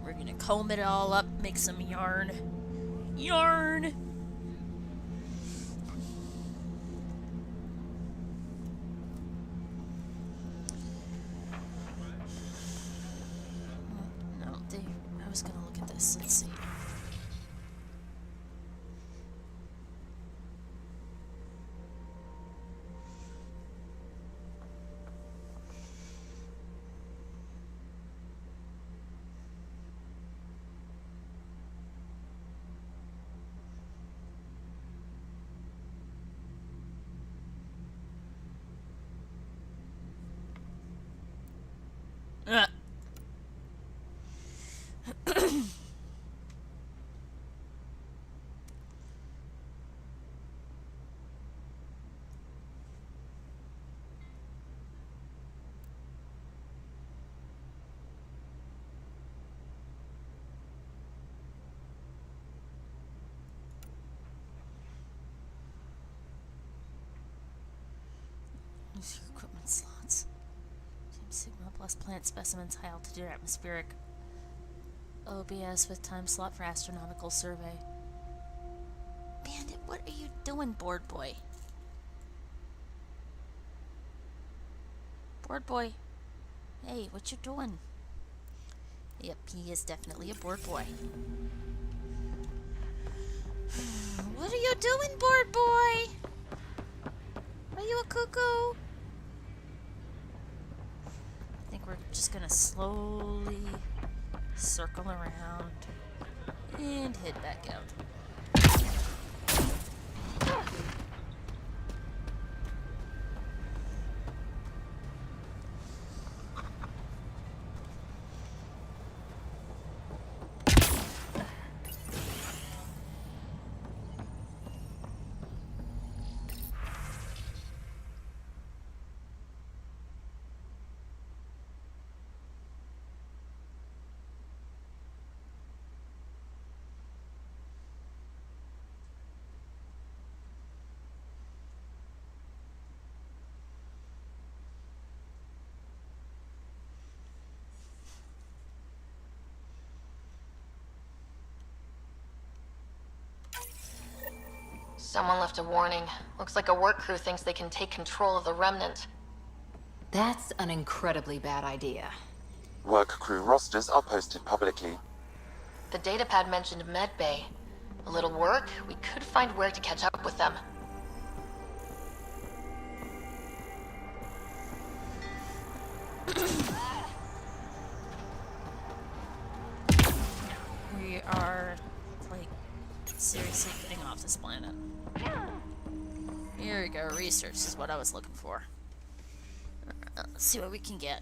We're gonna comb it all up, make some yarn. Yarn! No, I was gonna look at this. Let's see. Use your equipment slots. Team Sigma plus plant specimens, high altitude atmospheric. OBS with time slot for astronomical survey. Bandit, what are you doing, board boy? Board boy. Hey, what you doing? Yep, he is definitely a board boy. What are you doing, board boy? Are you a cuckoo? I think we're just gonna slowly circle around and head back out. Someone left a warning. Looks like a work crew thinks they can take control of the remnant. That's an incredibly bad idea. Work crew rosters are posted publicly. The datapad mentioned medbay. A little work, we could find where to catch up with them. We are, like, seriously getting off this planet. Here we go, research is what I was looking for. Let's see what we can get.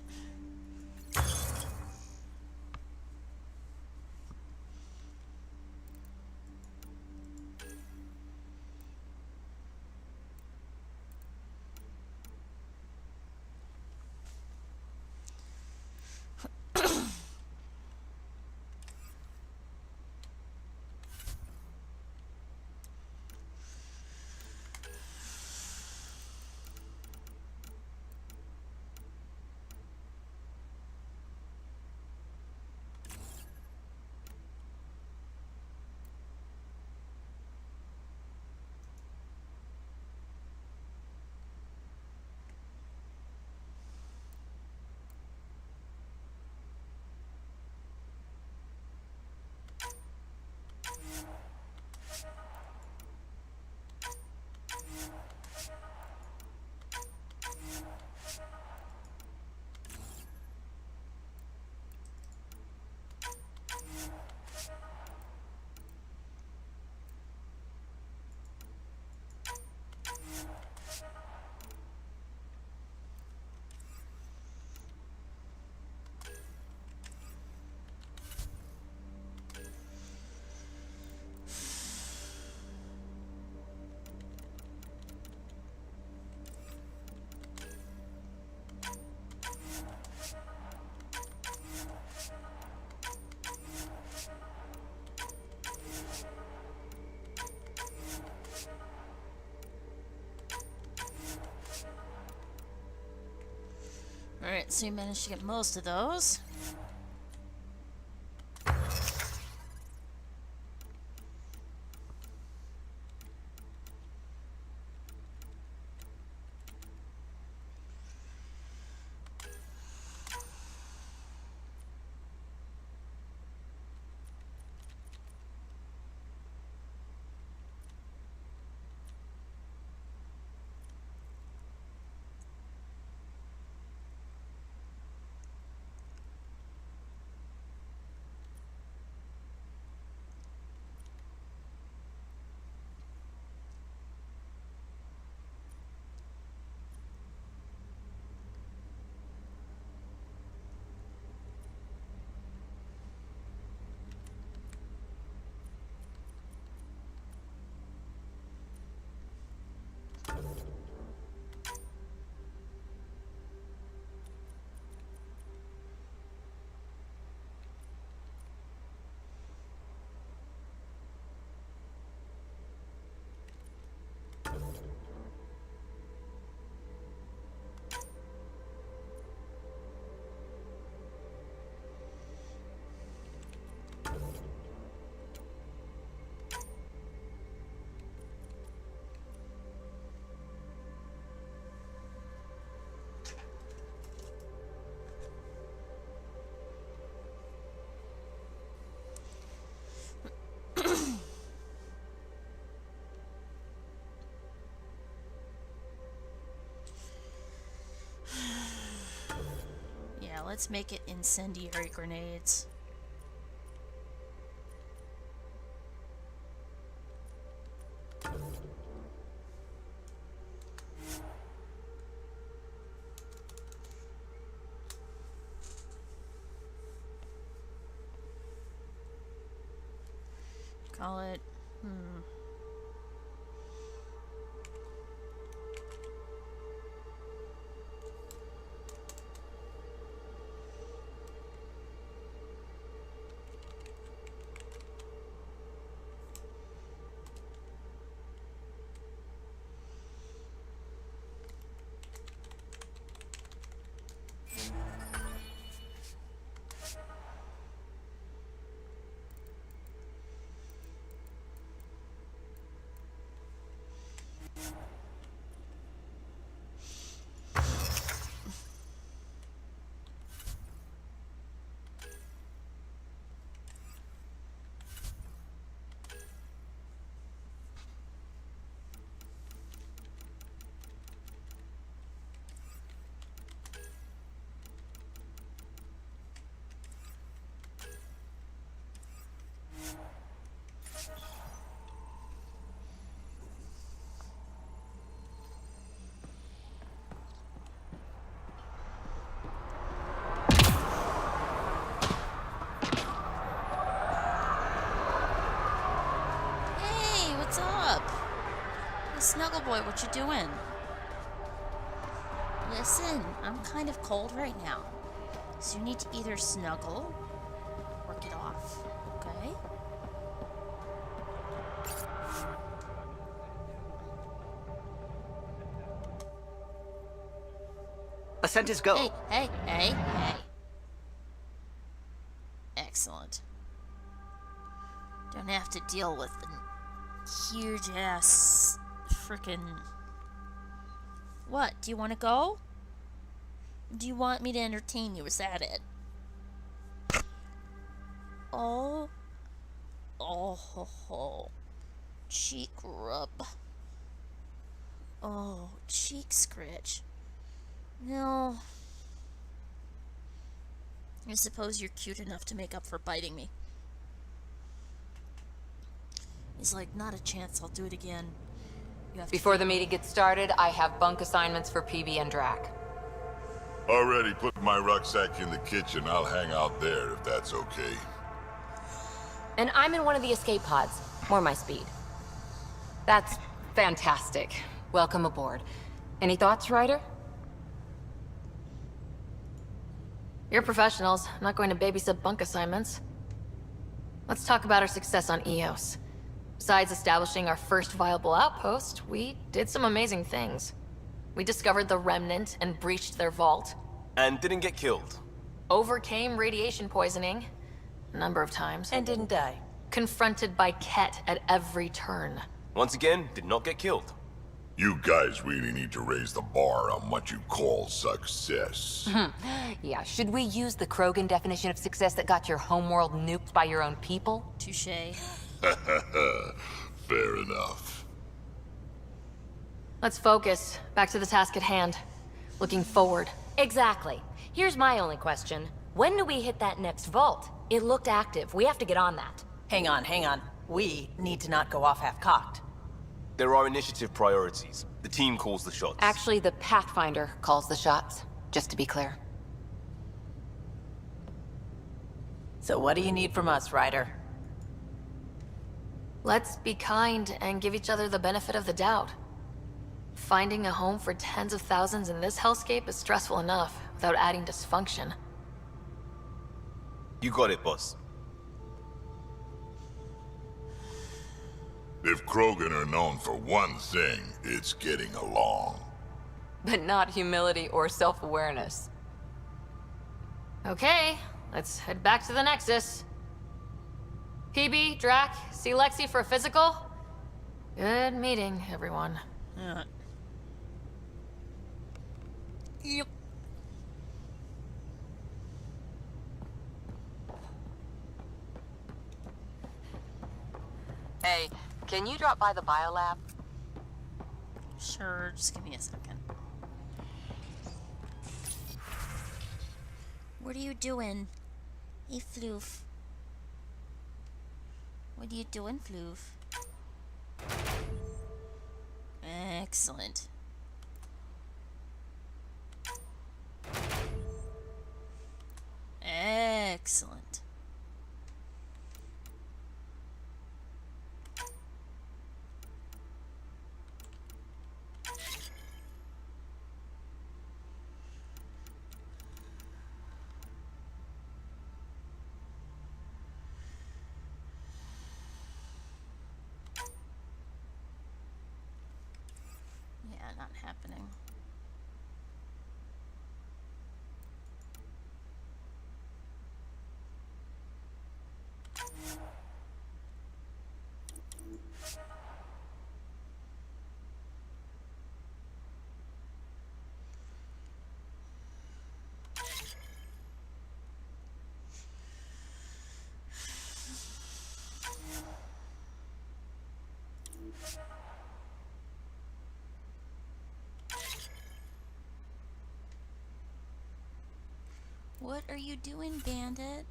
Alright, so you managed to get most of those. let's make it incendiary grenades. Call it, what's up? Hey, Snuggle Boy, what you doing? Listen, I'm kind of cold right now. So you need to either snuggle or get off, okay? Ascent is go. Hey. Excellent. Don't have to deal with the huge ass frickin'. What? Do you want to go? Do you want me to entertain you? Is that it? Oh. Cheek rub. Oh, cheek scratch. No. I suppose you're cute enough to make up for biting me. He's like, not a chance, I'll do it again. You have Before the meeting gets started, I have bunk assignments for PB and Drac. Already put my rucksack in the kitchen. I'll hang out there if that's okay. And I'm in one of the escape pods. More my speed. That's fantastic. Welcome aboard. Any thoughts, Ryder? You're professionals. I'm not going to babysit bunk assignments. Let's talk about our success on Eos. Besides establishing our first viable outpost, we did some amazing things. We discovered the Remnant and breached their vault. And didn't get killed. Overcame radiation poisoning a number of times. And didn't die. Confronted by Ket at every turn. Once again, did not get killed. You guys really need to raise the bar on what you call success. Yeah, should we use the Krogan definition of success that got your homeworld nuked by your own people? Touché. Fair enough. Let's focus. Back to the task at hand. Looking forward. Exactly. Here's my only question. When do we hit that next vault? It looked active. We have to get on that. Hang on. We need to not go off half-cocked. There are initiative priorities. The team calls the shots. Actually, the Pathfinder calls the shots, just to be clear. So what do you need from us, Ryder? Let's be kind and give each other the benefit of the doubt. Finding a home for tens of thousands in this hellscape is stressful enough, without adding dysfunction. You got it, boss. If Krogan are known for one thing, it's getting along. But not humility or self-awareness. Okay, let's head back to the Nexus. PB, Drac, see Lexi for a physical? Good meeting, everyone. Yep. Hey, can you drop by the biolab? Sure, just give me a second. What are you doing? Hey, Floof. What are you doing, Floof? Excellent. Excellent. Yeah, not happening. What are you doing, Bandit?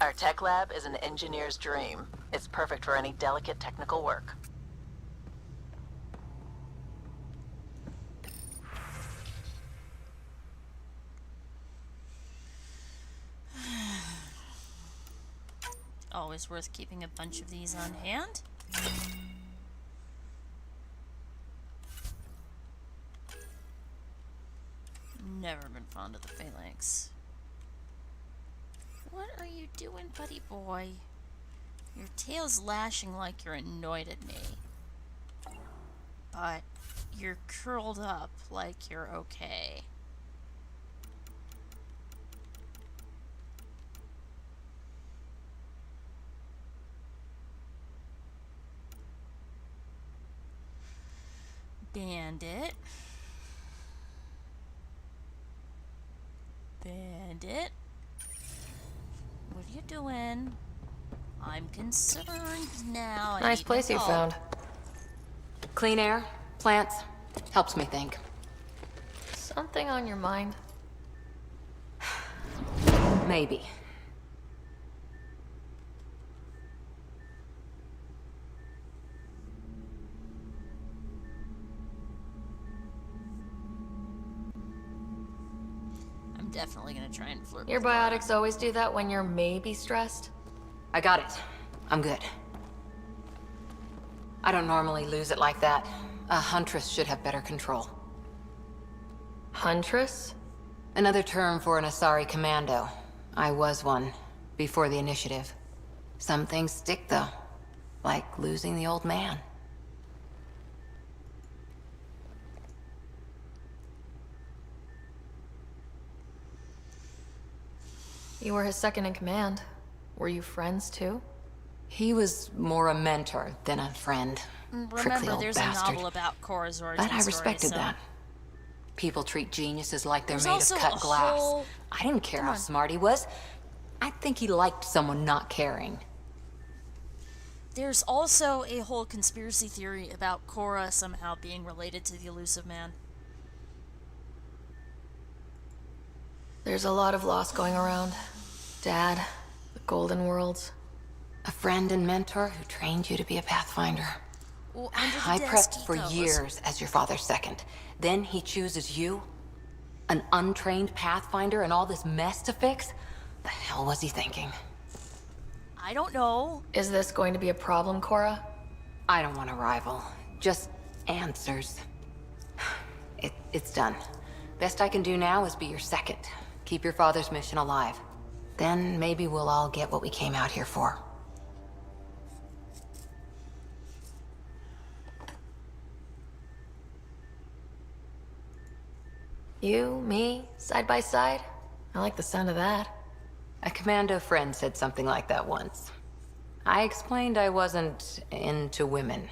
Our tech lab is an engineer's dream. It's perfect for any delicate technical work. Always worth keeping a bunch of these on hand. Never been fond of the phalanx. What are you doing, buddy boy? Your tail's lashing like you're annoyed at me. But you're curled up like you're okay. Bandit. Bandit. What are you doing? I'm concerned now. Nice place you found. Clean air, plants, helps me think. Something on your mind? Maybe. I'm definitely gonna try and flirt. Your biotics always do that when you're maybe stressed? I got it. I'm good. I don't normally lose it like that. A huntress should have better control. Huntress? Another term for an Asari commando. I was one, before the initiative. Some things stick, though. Like losing the old man. You were his second in command. Were you friends, too? He was more a mentor than a friend. Prickly Remember, old there's bastard. a novel about Korra's origin But I respected story, so. that. People treat geniuses like they're There's made also of cut a glass. whole- I didn't care Come how on. smart he was. I think he liked someone not caring. There's also a whole conspiracy theory about Korra somehow being related to the elusive man. There's a lot of loss going around. Dad, the Golden Worlds. A friend and mentor who trained you to be a pathfinder. Well, under the I desk, prepped for he goes. years as your father's second. Then he chooses you? An untrained pathfinder and all this mess to fix? The hell was he thinking? I don't know. Is this going to be a problem, Korra? I don't want a rival. Just answers. It's done. Best I can do now is be your second. Keep your father's mission alive. Then maybe we'll all get what we came out here for. You, me, side by side? I like the sound of that. A commando friend said something like that once. I explained I wasn't into women,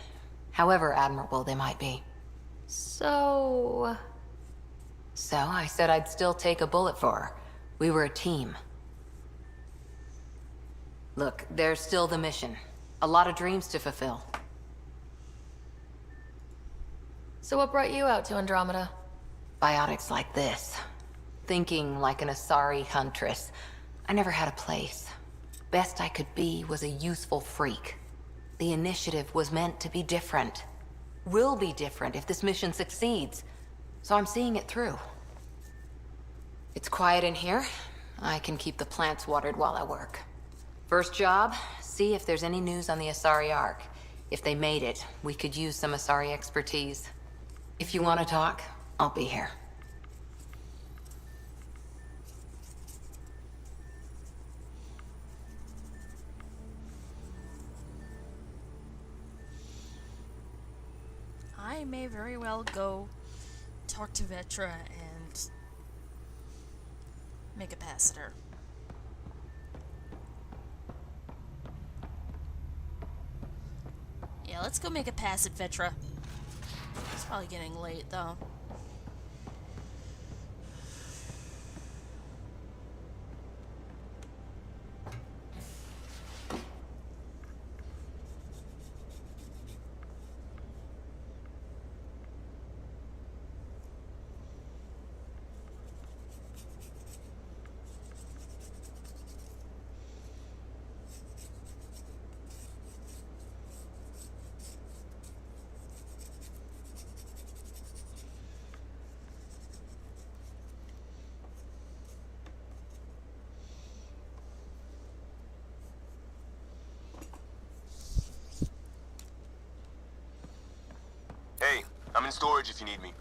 however admirable they might be. So... So I said I'd still take a bullet for her. We were a team. Look, there's still the mission. A lot of dreams to fulfill. So what brought you out to Andromeda? Biotics like this. Thinking like an Asari huntress. I never had a place. Best I could be was a useful freak. The initiative was meant to be different. Will be different if this mission succeeds. So I'm seeing it through. It's quiet in here. I can keep the plants watered while I work. First job, see if there's any news on the Asari Ark. If they made it, we could use some Asari expertise. If you want to talk, I'll be here. I may very well go talk to Vetra and make a pass at her. Yeah, let's go make a pass at Vetra. It's probably getting late, though. Hey, I'm in storage if you need me.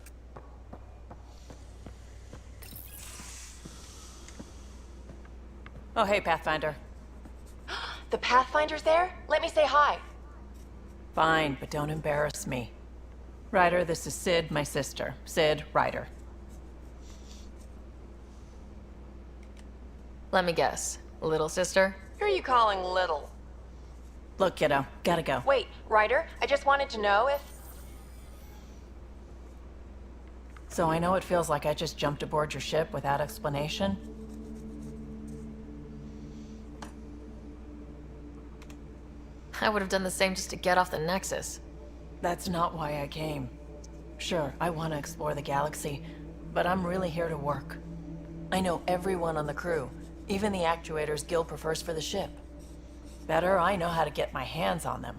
Oh, hey, Pathfinder. The Pathfinder's there? Let me say hi. Fine, but don't embarrass me. Ryder, this is Sid, my sister. Sid, Ryder. Let me guess. Little sister? Who are you calling little? Look, kiddo, gotta go. Wait, Ryder, I just wanted to know if... So I know it feels like I just jumped aboard your ship without explanation. I would have done the same just to get off the Nexus. That's not why I came. Sure, I want to explore the galaxy, but I'm really here to work. I know everyone on the crew, even the actuators Gil prefers for the ship. Better, I know how to get my hands on them.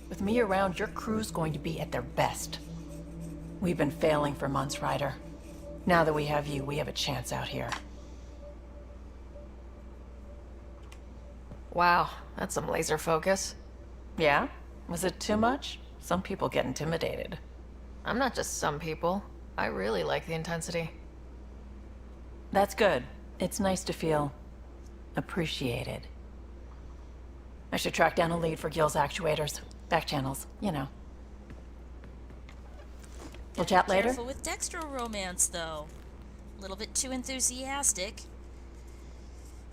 With me around, your crew's going to be at their best. We've been failing for months, Ryder. Now that we have you, we have a chance out here. Wow, that's some laser focus. Yeah? Was it too much? Some people get intimidated. I'm not just some people. I really like the intensity. That's good. It's nice to feel appreciated. I should track down a lead for Gil's actuators. Back channels, you know. We'll chat later? Careful with Dexter romance, though. A little bit too enthusiastic.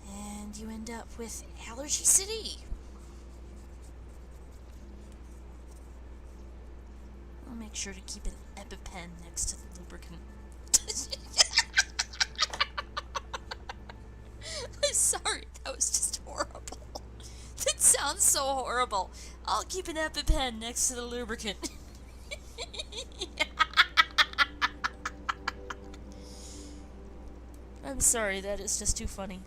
And you end up with Allergy City. I'll make sure to keep an EpiPen next to the lubricant. I'm sorry, that was just horrible. That sounds so horrible. I'll keep an EpiPen next to the lubricant. I'm sorry, that is just too funny.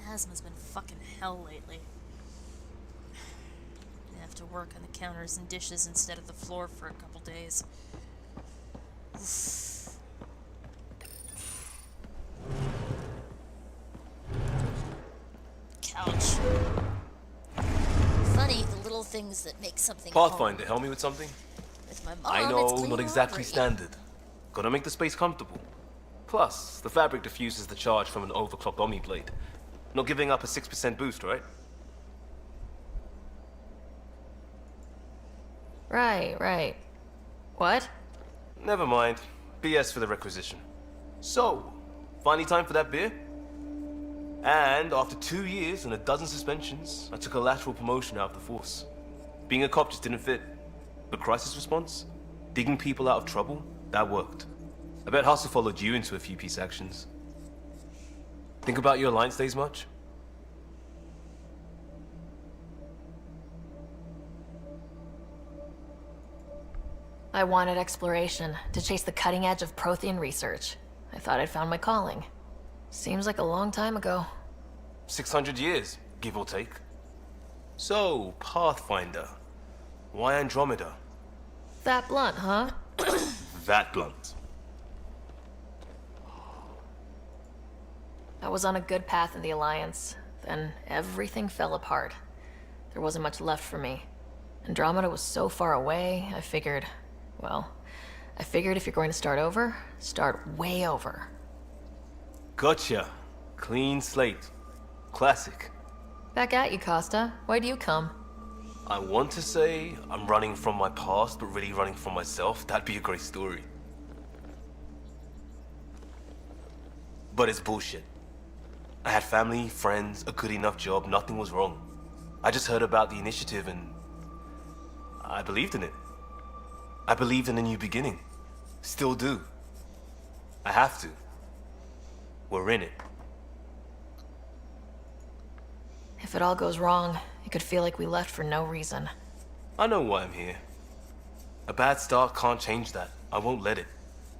Asthma's been fucking hell lately. I have to work on the counters and dishes instead of the floor for a couple days. Couch. Funny, the little things that make something Pathfinder, help me with something? With my mom, I it's know, clean not exactly laundry. standard. Gotta make the space comfortable. Plus, the fabric diffuses the charge from an overclocked Omni blade. Not giving up a 6% boost, right? Right. What? Never mind. BS for the requisition. So, finally time for that beer? And after 2 years and a dozen suspensions, I took a lateral promotion out of the force. Being a cop just didn't fit. But crisis response? Digging people out of trouble? That worked. I bet Hustle followed you into a few peace actions. Think about your Alliance days much? I wanted exploration, to chase the cutting edge of Prothean research. I thought I'd found my calling. Seems like a long time ago. 600 years, give or take. So, Pathfinder. Why Andromeda? That blunt, huh? That blunt. I was on a good path in the Alliance. Then everything fell apart. There wasn't much left for me. Andromeda was so far away, I figured if you're going to start over, start way over. Gotcha. Clean slate. Classic. Back at you, Costa. Why'd you come? I want to say I'm running from my past, but really running from myself. That'd be a great story. But it's bullshit. I had family, friends, a good enough job, nothing was wrong. I just heard about the initiative and I believed in it. I believed in a new beginning. Still do. I have to. We're in it. If it all goes wrong, it could feel like we left for no reason. I know why I'm here. A bad start can't change that. I won't let it.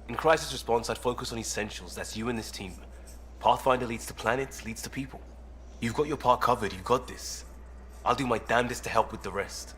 In crisis response, I'd focus on essentials. That's you and this team. Pathfinder leads to planets, leads to people. You've got your part covered, you've got this. I'll do my damnedest to help with the rest.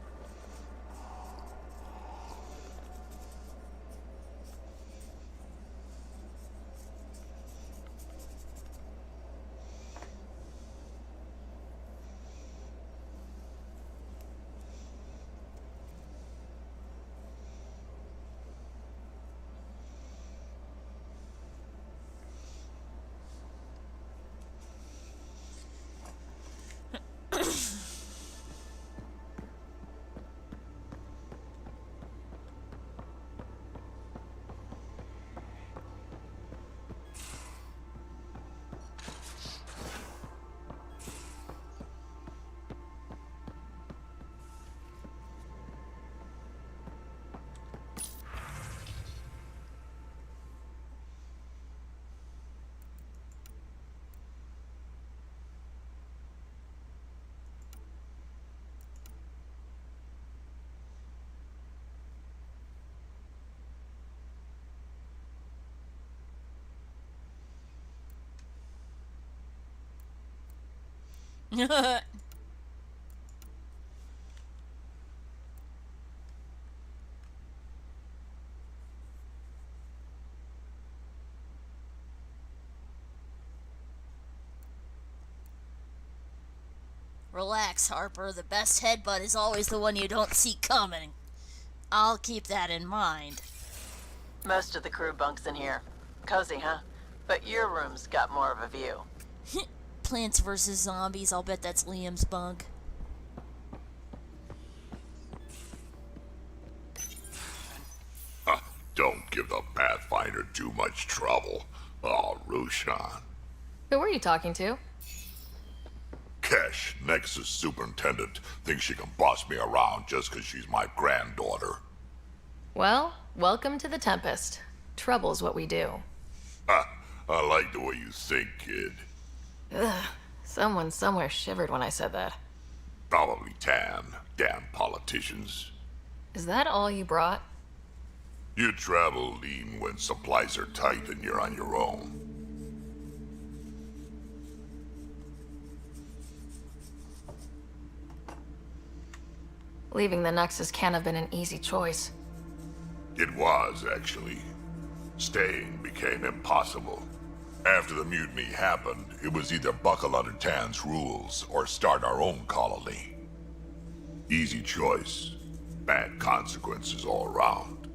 Relax, Harper. The best headbutt is always the one you don't see coming. I'll keep that in mind. Most of the crew bunks in here. Cozy, huh? But your room's got more of a view. Plants vs. Zombies, I'll bet that's Liam's bunk. Don't give the Pathfinder too much trouble. Oh, Rushan. Who were you talking to? Kesh, Nexus Superintendent, thinks she can boss me around just because she's my granddaughter. Well, welcome to the Tempest. Trouble's what we do. I like the way you think, kid. Ugh. Someone somewhere shivered when I said that. Probably Tan. Damn politicians. Is that all you brought? You travel lean when supplies are tight and you're on your own. Leaving the Nexus can't have been an easy choice. It was, actually. Staying became impossible. After the mutiny happened, it was either buckle under Tan's rules or start our own colony. Easy choice. Bad consequences all around.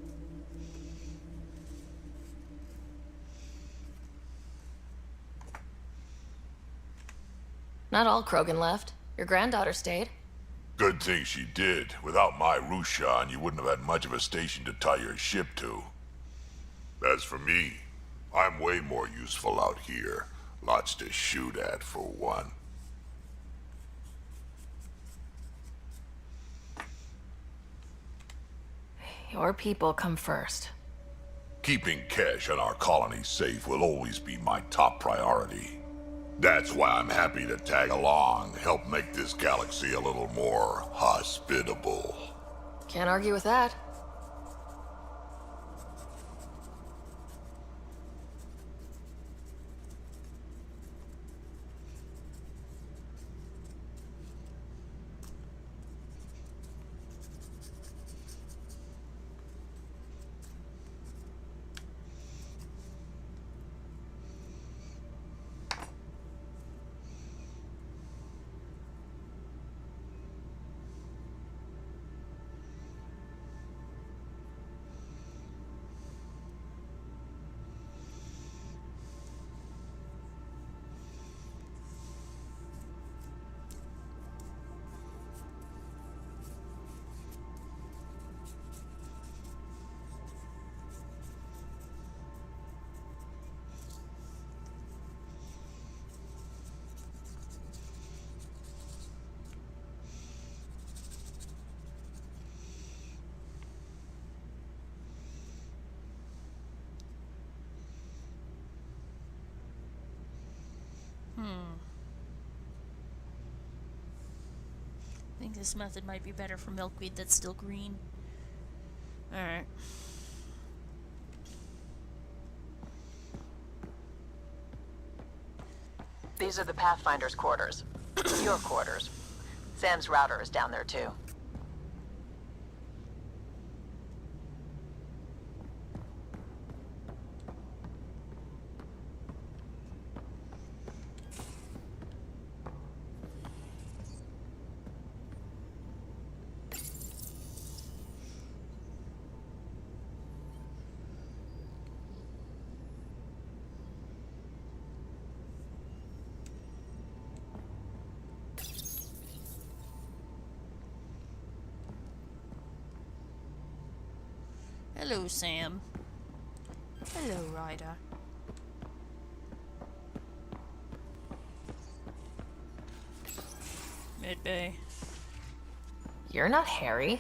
Not all Krogan left. Your granddaughter stayed. Good thing she did. Without my Rushan, you wouldn't have had much of a station to tie your ship to. As for me, I'm way more useful out here. Lots to shoot at, for one. Your people come first. Keeping Kesh and our colony safe will always be my top priority. That's why I'm happy to tag along, help make this galaxy a little more hospitable. Can't argue with that. I think this method might be better for milkweed that's still green. Alright. These are the Pathfinder's quarters. Your quarters. Sam's router is down there too. Hello, Sam. Hello, Ryder. Mid-bay. You're not Harry.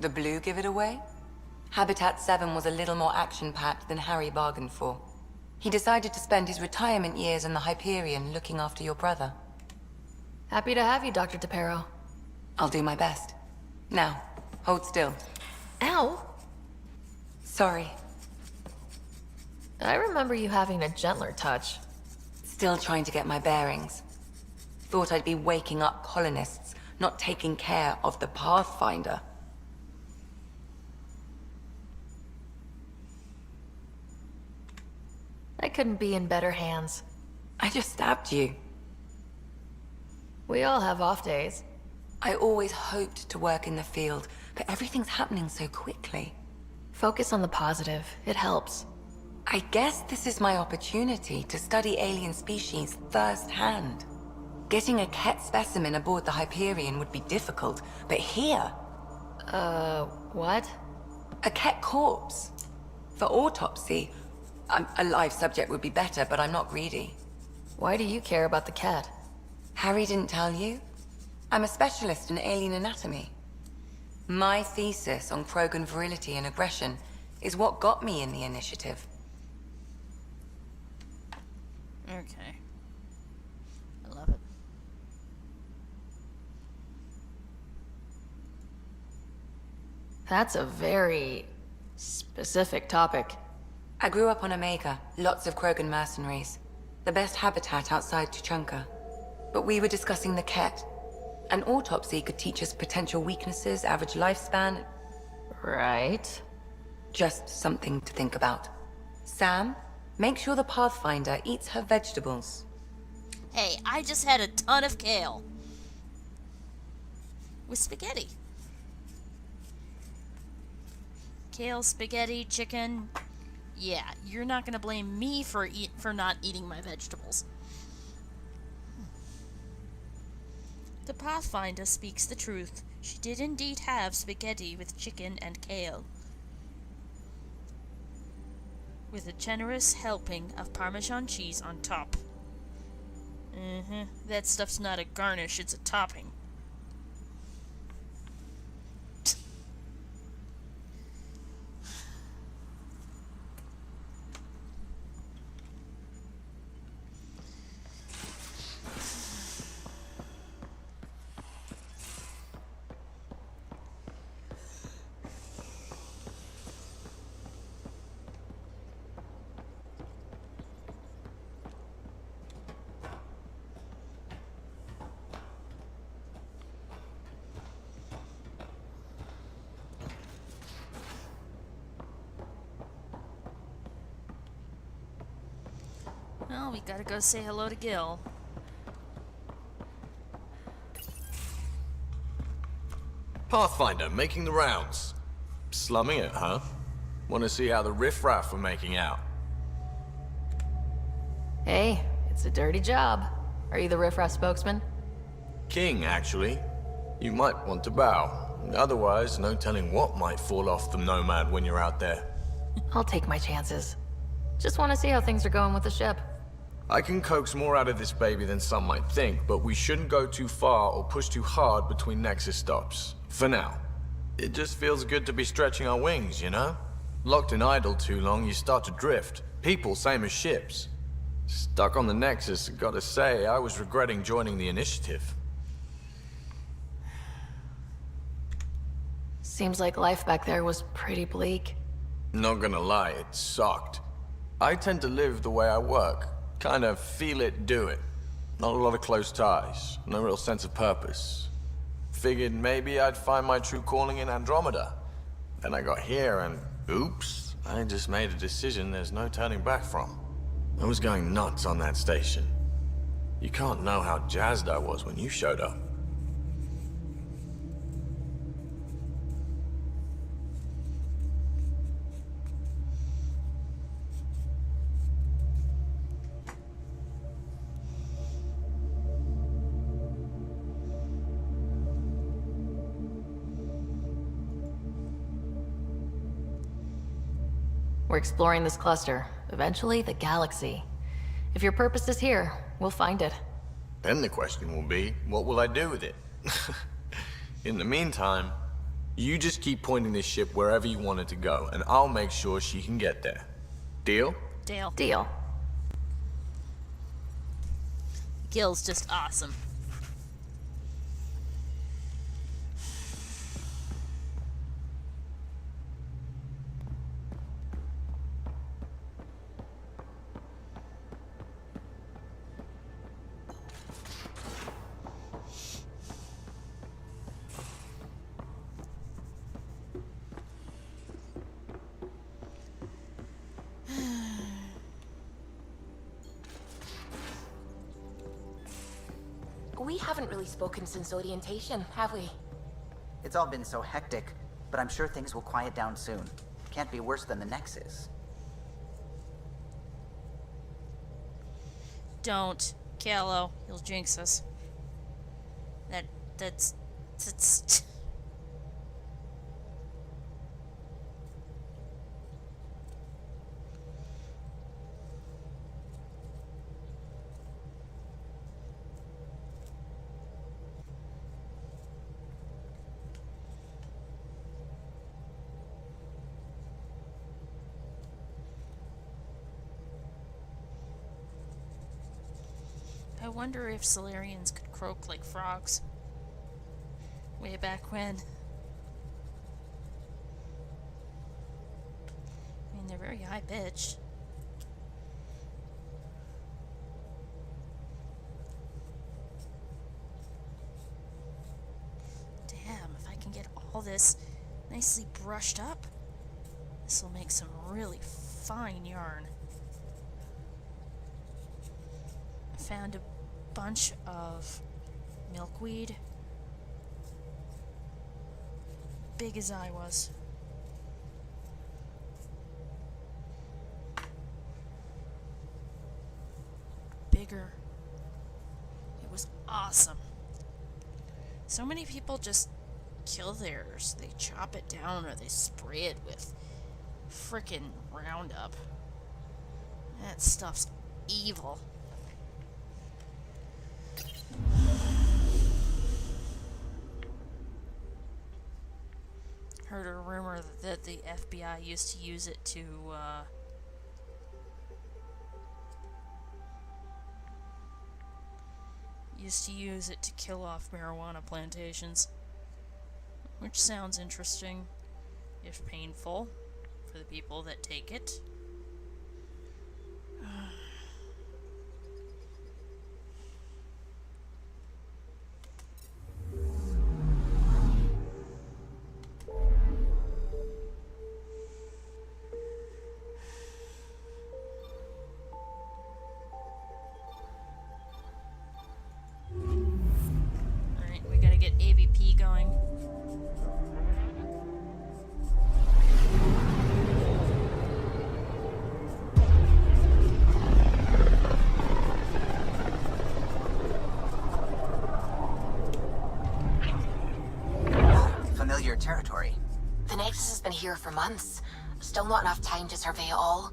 The blue give it away? Habitat 7 was a little more action-packed than Harry bargained for. He decided to spend his retirement years in the Hyperion looking after your brother. Happy to have you, Dr. DePero. I'll do my best. Now, hold still. Ow! Sorry. I remember you having a gentler touch. Still trying to get my bearings. Thought I'd be waking up colonists, not taking care of the Pathfinder. I couldn't be in better hands. I just stabbed you. We all have off days. I always hoped to work in the field, but everything's happening so quickly. Focus on the positive. It helps. I guess this is my opportunity to study alien species firsthand. Getting a Ket specimen aboard the Hyperion would be difficult, but here... what? A Ket corpse. For autopsy, a live subject would be better, but I'm not greedy. Why do you care about the cat? Harry didn't tell you? I'm a specialist in alien anatomy. My thesis on Krogan virility and aggression is what got me in the initiative. Okay. I love it. That's a very specific topic. I grew up on Omega, lots of Krogan mercenaries. The best habitat outside Tuchanka. But we were discussing the Ket. An autopsy could teach us potential weaknesses, average lifespan. Right. Just something to think about. Sam, make sure the Pathfinder eats her vegetables. Hey, I just had a ton of kale. With spaghetti. Kale, spaghetti, chicken. Yeah, you're not gonna blame me for not eating my vegetables. The Pathfinder speaks the truth. She did indeed have spaghetti with chicken and kale. With a generous helping of Parmesan cheese on top. That stuff's not a garnish, it's a topping. Well, we gotta go say hello to Gil. Pathfinder, making the rounds. Slumming it, huh? Want to see how the riffraff are making out? Hey, it's a dirty job. Are you the riffraff spokesman? King, actually. You might want to bow. Otherwise, no telling what might fall off the Nomad when you're out there. I'll take my chances. Just want to see how things are going with the ship. I can coax more out of this baby than some might think, but we shouldn't go too far or push too hard between Nexus stops. For now. It just feels good to be stretching our wings, you know? Locked in idle too long, you start to drift. People, same as ships. Stuck on the Nexus, gotta say, I was regretting joining the Initiative. Seems like life back there was pretty bleak. Not gonna lie, it sucked. I tend to live the way I work. Kind of feel it, do it. Not a lot of close ties, no real sense of purpose. Figured maybe I'd find my true calling in Andromeda. Then I got here and, oops, I just made a decision there's no turning back from. I was going nuts on that station. You can't know how jazzed I was when you showed up. We're exploring this cluster, eventually the galaxy. If your purpose is here, we'll find it. Then the question will be, what will I do with it? In the meantime, you just keep pointing this ship wherever you want it to go, and I'll make sure she can get there. Deal? Deal. Deal. Gil's just awesome. We haven't really spoken since orientation, have we? It's all been so hectic, but I'm sure things will quiet down soon. Can't be worse than the Nexus. Don't. Calo. He'll jinx us. That's... I wonder if Solarians could croak like frogs. Way back when. I mean, they're very high-pitched. Damn, if I can get all this nicely brushed up, this will make some really fine yarn. I found a bunch of milkweed. Big as I was. Bigger. It was awesome. So many people just kill theirs. They chop it down or they spray it with frickin' Roundup. That stuff's evil. Heard a rumor that the FBI used to use it to, kill off marijuana plantations. Which sounds interesting, if painful, for the people that take it. been here for months. Still not enough time to survey it all.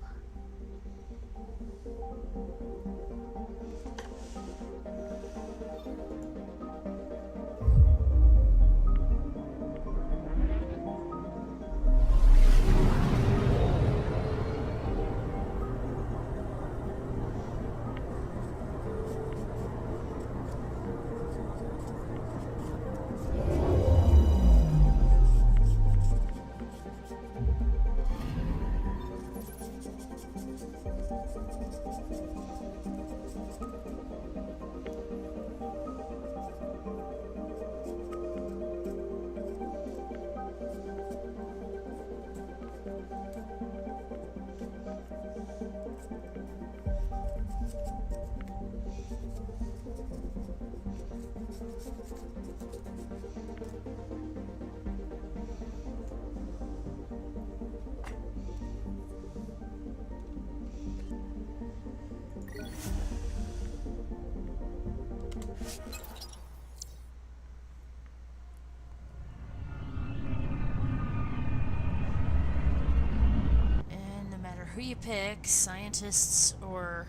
Who you pick, scientists or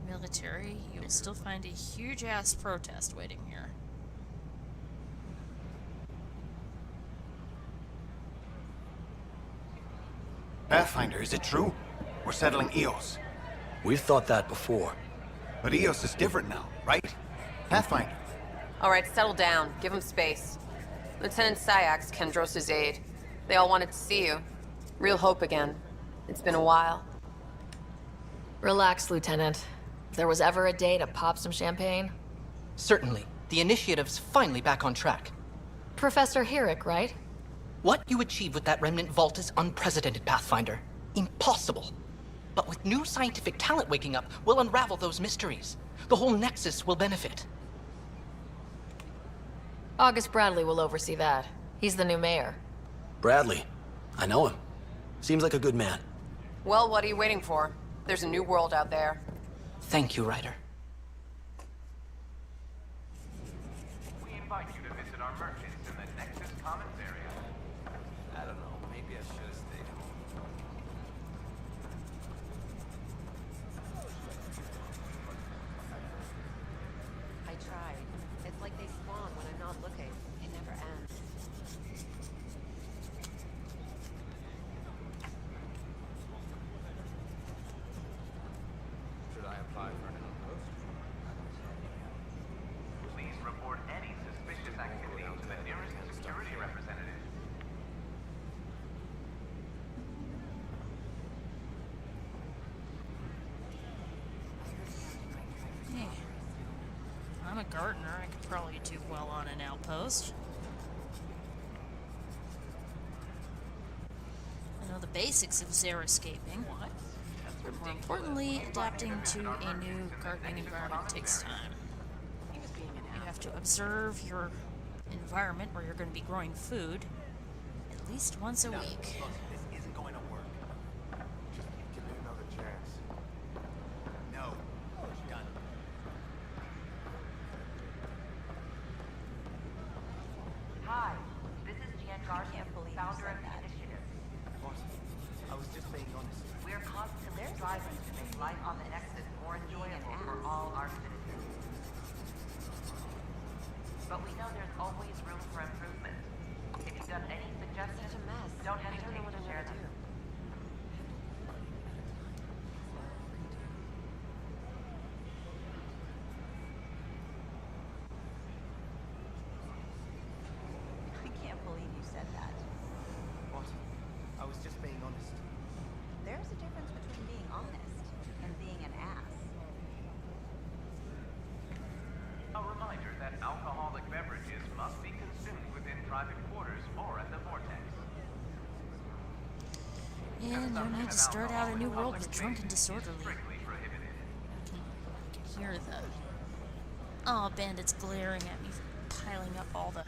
military, you will still find a huge-ass protest waiting here. Pathfinder, is it true? We're settling Eos. We've thought that before. But Eos is different now, right? Pathfinder. All right, settle down. Give him space. Lieutenant Syax, Kendros' aide. They all wanted to see you. Real hope again. It's been a while. Relax, Lieutenant. If there was ever a day to pop some champagne... Certainly. The initiative's finally back on track. Professor Herrick, right? What you achieved with that remnant vault is unprecedented, Pathfinder. Impossible. But with new scientific talent waking up, we'll unravel those mysteries. The whole Nexus will benefit. August Bradley will oversee that. He's the new mayor. Bradley. I know him. Seems like a good man. Well, what are you waiting for? There's a new world out there. Thank you, Ryder. We invite you to visit our merchants in the Nexus Commons area. I don't know, maybe I should have stayed home. I tried. It's like they spawn when I'm not looking. It never ends. Should I apply for an outpost? Please report any suspicious activity to the nearest security representative. Hey, I'm a gardener. I could probably do well on an outpost. I know the basics of xeriscaping. But more importantly, adapting to a new gardening environment takes time. You have to observe your environment where you're going to be growing food at least once a week. Look, this isn't going to work. Just give it another chance. No. Done. Hi, this is Jan Garcia, founder of the initiative. I was just being honest. We're constantly striving to make life on the Nexus more enjoyable for all our citizens. But we know there's always room for improvement. If you've got any suggestions, don't hesitate to share them. I can't believe you said that. What? I was just being honest. There's a difference between being honest and being an ass. A reminder that alcoholic beverages must be consumed within private quarters or at the vortex. Yeah, no need to start out a new world with drunk and disorderly. I can hear the bandits glaring at me, piling up all the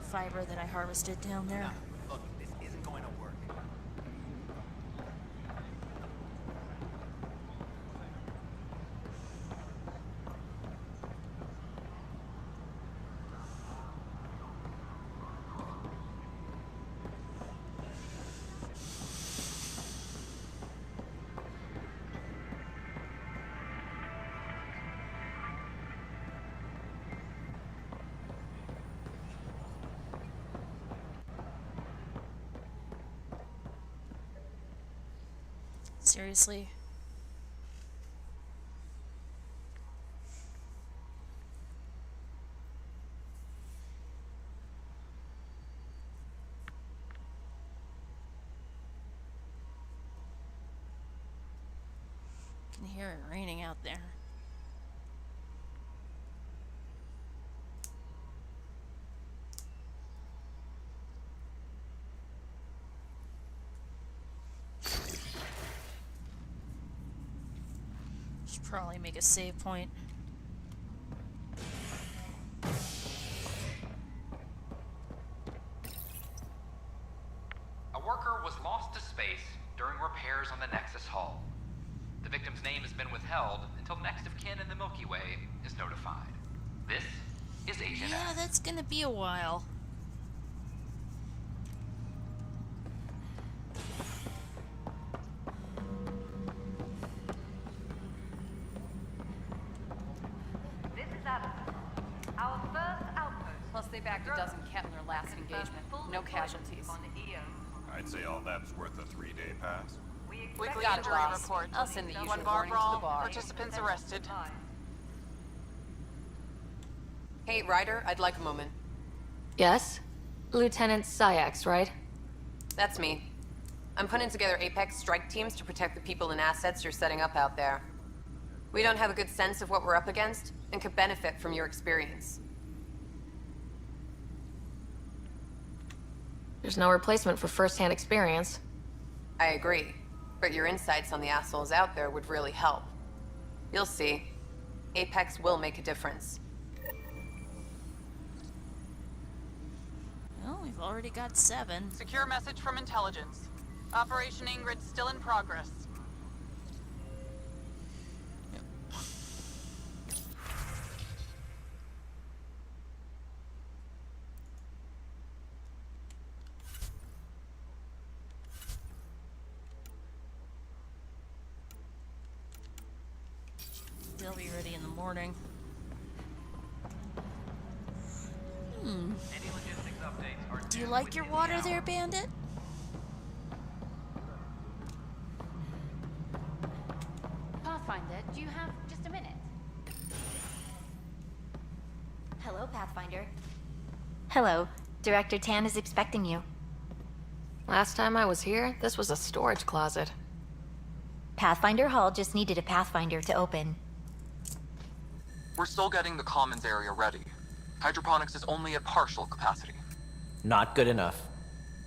fiber that I harvested down there. Look, this isn't going to work. Seriously? I can hear it raining out there. Should probably make a save point. A worker was lost to space during repairs on the Nexus hull. The victim's name has been withheld until next of kin in the Milky Way is notified. This is Agent Yeah, X. that's gonna be a while. This is Adam. Our first outpost. Plus, they bagged a dozen cat in their last engagement. No casualties. I'd say all that's worth a 3-day pass. Weekly Got it, injury boss. report. I'll send the usual One bar warning to the brawl. bar. Participants arrested. Hey, Ryder, I'd like a moment. Yes? Lieutenant Syax, right? That's me. I'm putting together Apex strike teams to protect the people and assets you're setting up out there. We don't have a good sense of what we're up against, and could benefit from your experience. There's no replacement for first-hand experience. I agree, but your insights on the assholes out there would really help. You'll see. Apex will make a difference. Well, we've already got 7. Secure message from intelligence. Operation Ingrid still in progress. They'll be ready in the morning. Any logistics updates are Do you like your water there, Bandit? Pathfinder, do you have just a minute? Hello, Pathfinder. Hello. Director Tan is expecting you. Last time I was here, this was a storage closet. Pathfinder Hall just needed a Pathfinder to open. We're still getting the commons area ready. Hydroponics is only at partial capacity. Not good enough.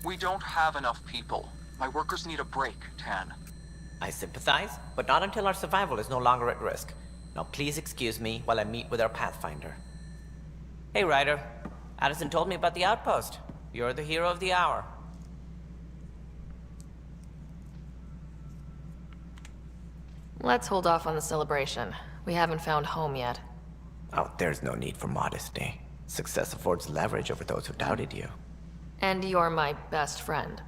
We don't have enough people. My workers need a break, Tan. I sympathize, but not until our survival is no longer at risk. Now please excuse me while I meet with our Pathfinder. Hey, Ryder. Addison told me about the outpost. You're the hero of the hour. Let's hold off on the celebration. We haven't found home yet. Oh, there's no need for modesty. Success affords leverage over those who doubted you. And you're my best friend.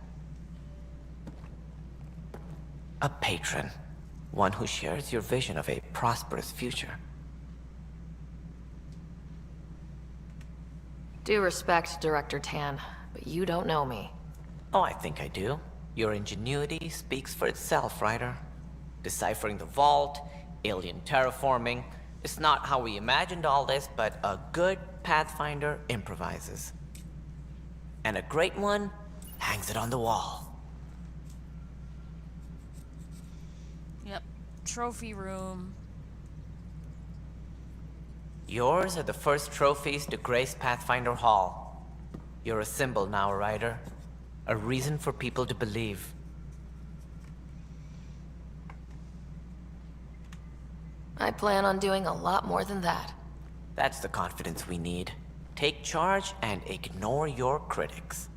A patron. One who shares your vision of a prosperous future. Due respect, Director Tan, but you don't know me. Oh, I think I do. Your ingenuity speaks for itself, Ryder. Deciphering the vault, alien terraforming. It's not how we imagined all this, but a good Pathfinder improvises. And a great one hangs it on the wall. Yep. Trophy room. Yours are the first trophies to grace Pathfinder Hall. You're a symbol now, Ryder. A reason for people to believe. I plan on doing a lot more than that. That's the confidence we need. Take charge and ignore your critics.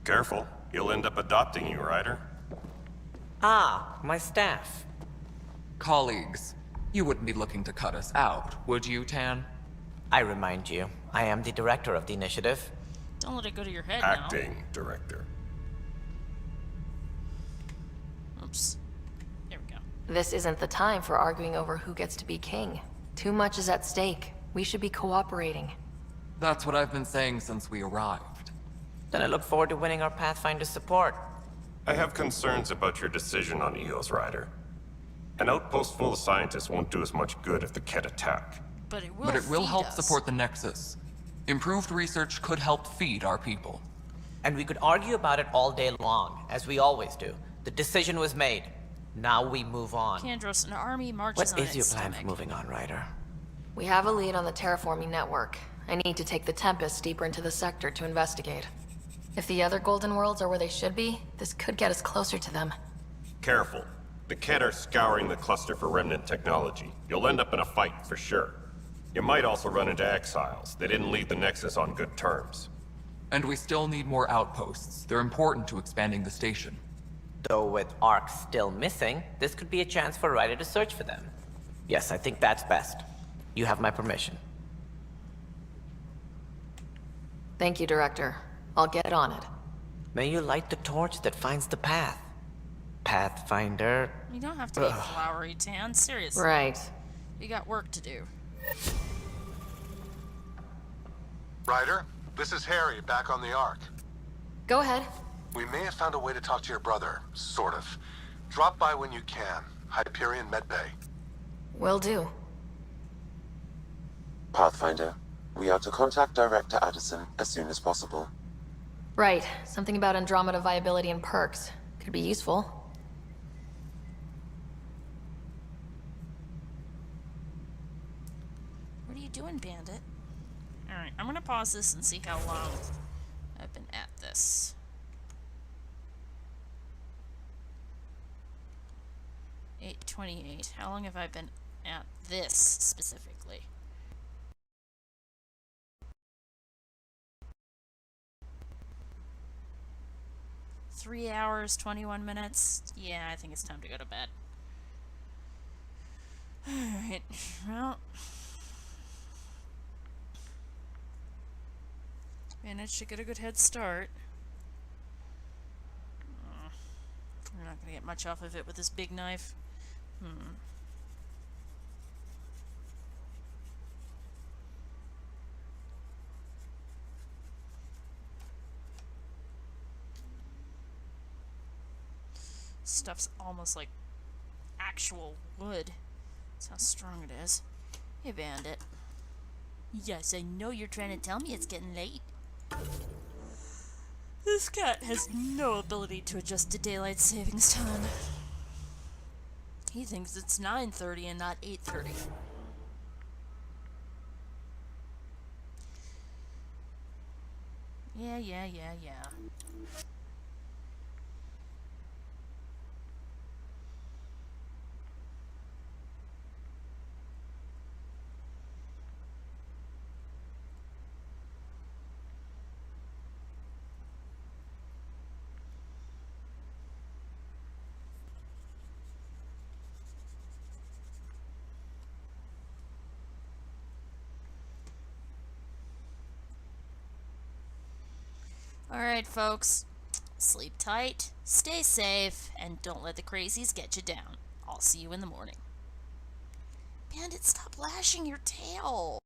Careful, he'll end up adopting you, Ryder. Ah, my staff. Colleagues, you wouldn't be looking to cut us out, would you, Tan? I remind you, I am the director of the initiative. Don't let it go to your head Acting director. now. Oops. There we go. This isn't the time for arguing over who gets to be king. Too much is at stake. We should be cooperating. That's what I've been saying since we arrived. Then I look forward to winning our Pathfinder's support. I have concerns about your decision on EOS, Ryder. An outpost full of scientists won't do us much good if the Kett attack. But it will help support the Nexus. Improved research could help feed our people. And we could argue about it all day long, as we always do. The decision was made. Now we move on. Kandros, an army marches on What is your its plan stomach. for moving on, Ryder? We have a lead on the terraforming network. I need to take the Tempest deeper into the sector to investigate. If the other Golden Worlds are where they should be, this could get us closer to them. Careful. The Kett are scouring the cluster for remnant technology. You'll end up in a fight, for sure. You might also run into exiles. They didn't leave the Nexus on good terms. And we still need more outposts. They're important to expanding the station. Though with Ark still missing, this could be a chance for Ryder to search for them. Yes, I think that's best. You have my permission. Thank you, Director. I'll get on it. May you light the torch that finds the path. Pathfinder. You don't have to be flowery, Tan. Seriously. Right. We got work to do. Ryder, this is Harry, back on the Ark. Go ahead. We may have found a way to talk to your brother, sort of. Drop by when you can. Hyperion Medbay. Will do. Pathfinder, we are to contact Director Addison as soon as possible. Right. Something about Andromeda viability and perks. Could be useful. What are you doing, Bandit? Alright, I'm gonna pause this and see how long I've been at this. $8:28. How long have I been at this specifically? Three hours, 21 minutes. Yeah, I think it's time to go to bed. Alright, well. Managed to get a good head start. We're not gonna get much off of it with this big knife. Stuff's almost like actual wood. That's how strong it is. Hey, Bandit. Yes, I know you're trying to tell me it's getting late. This cat has no ability to adjust to daylight savings time. He thinks it's 9:30 and not 8:30. Yeah. Alright, folks. Sleep tight, stay safe, and don't let the crazies get you down. I'll see you in the morning. Bandit, stop lashing your tail.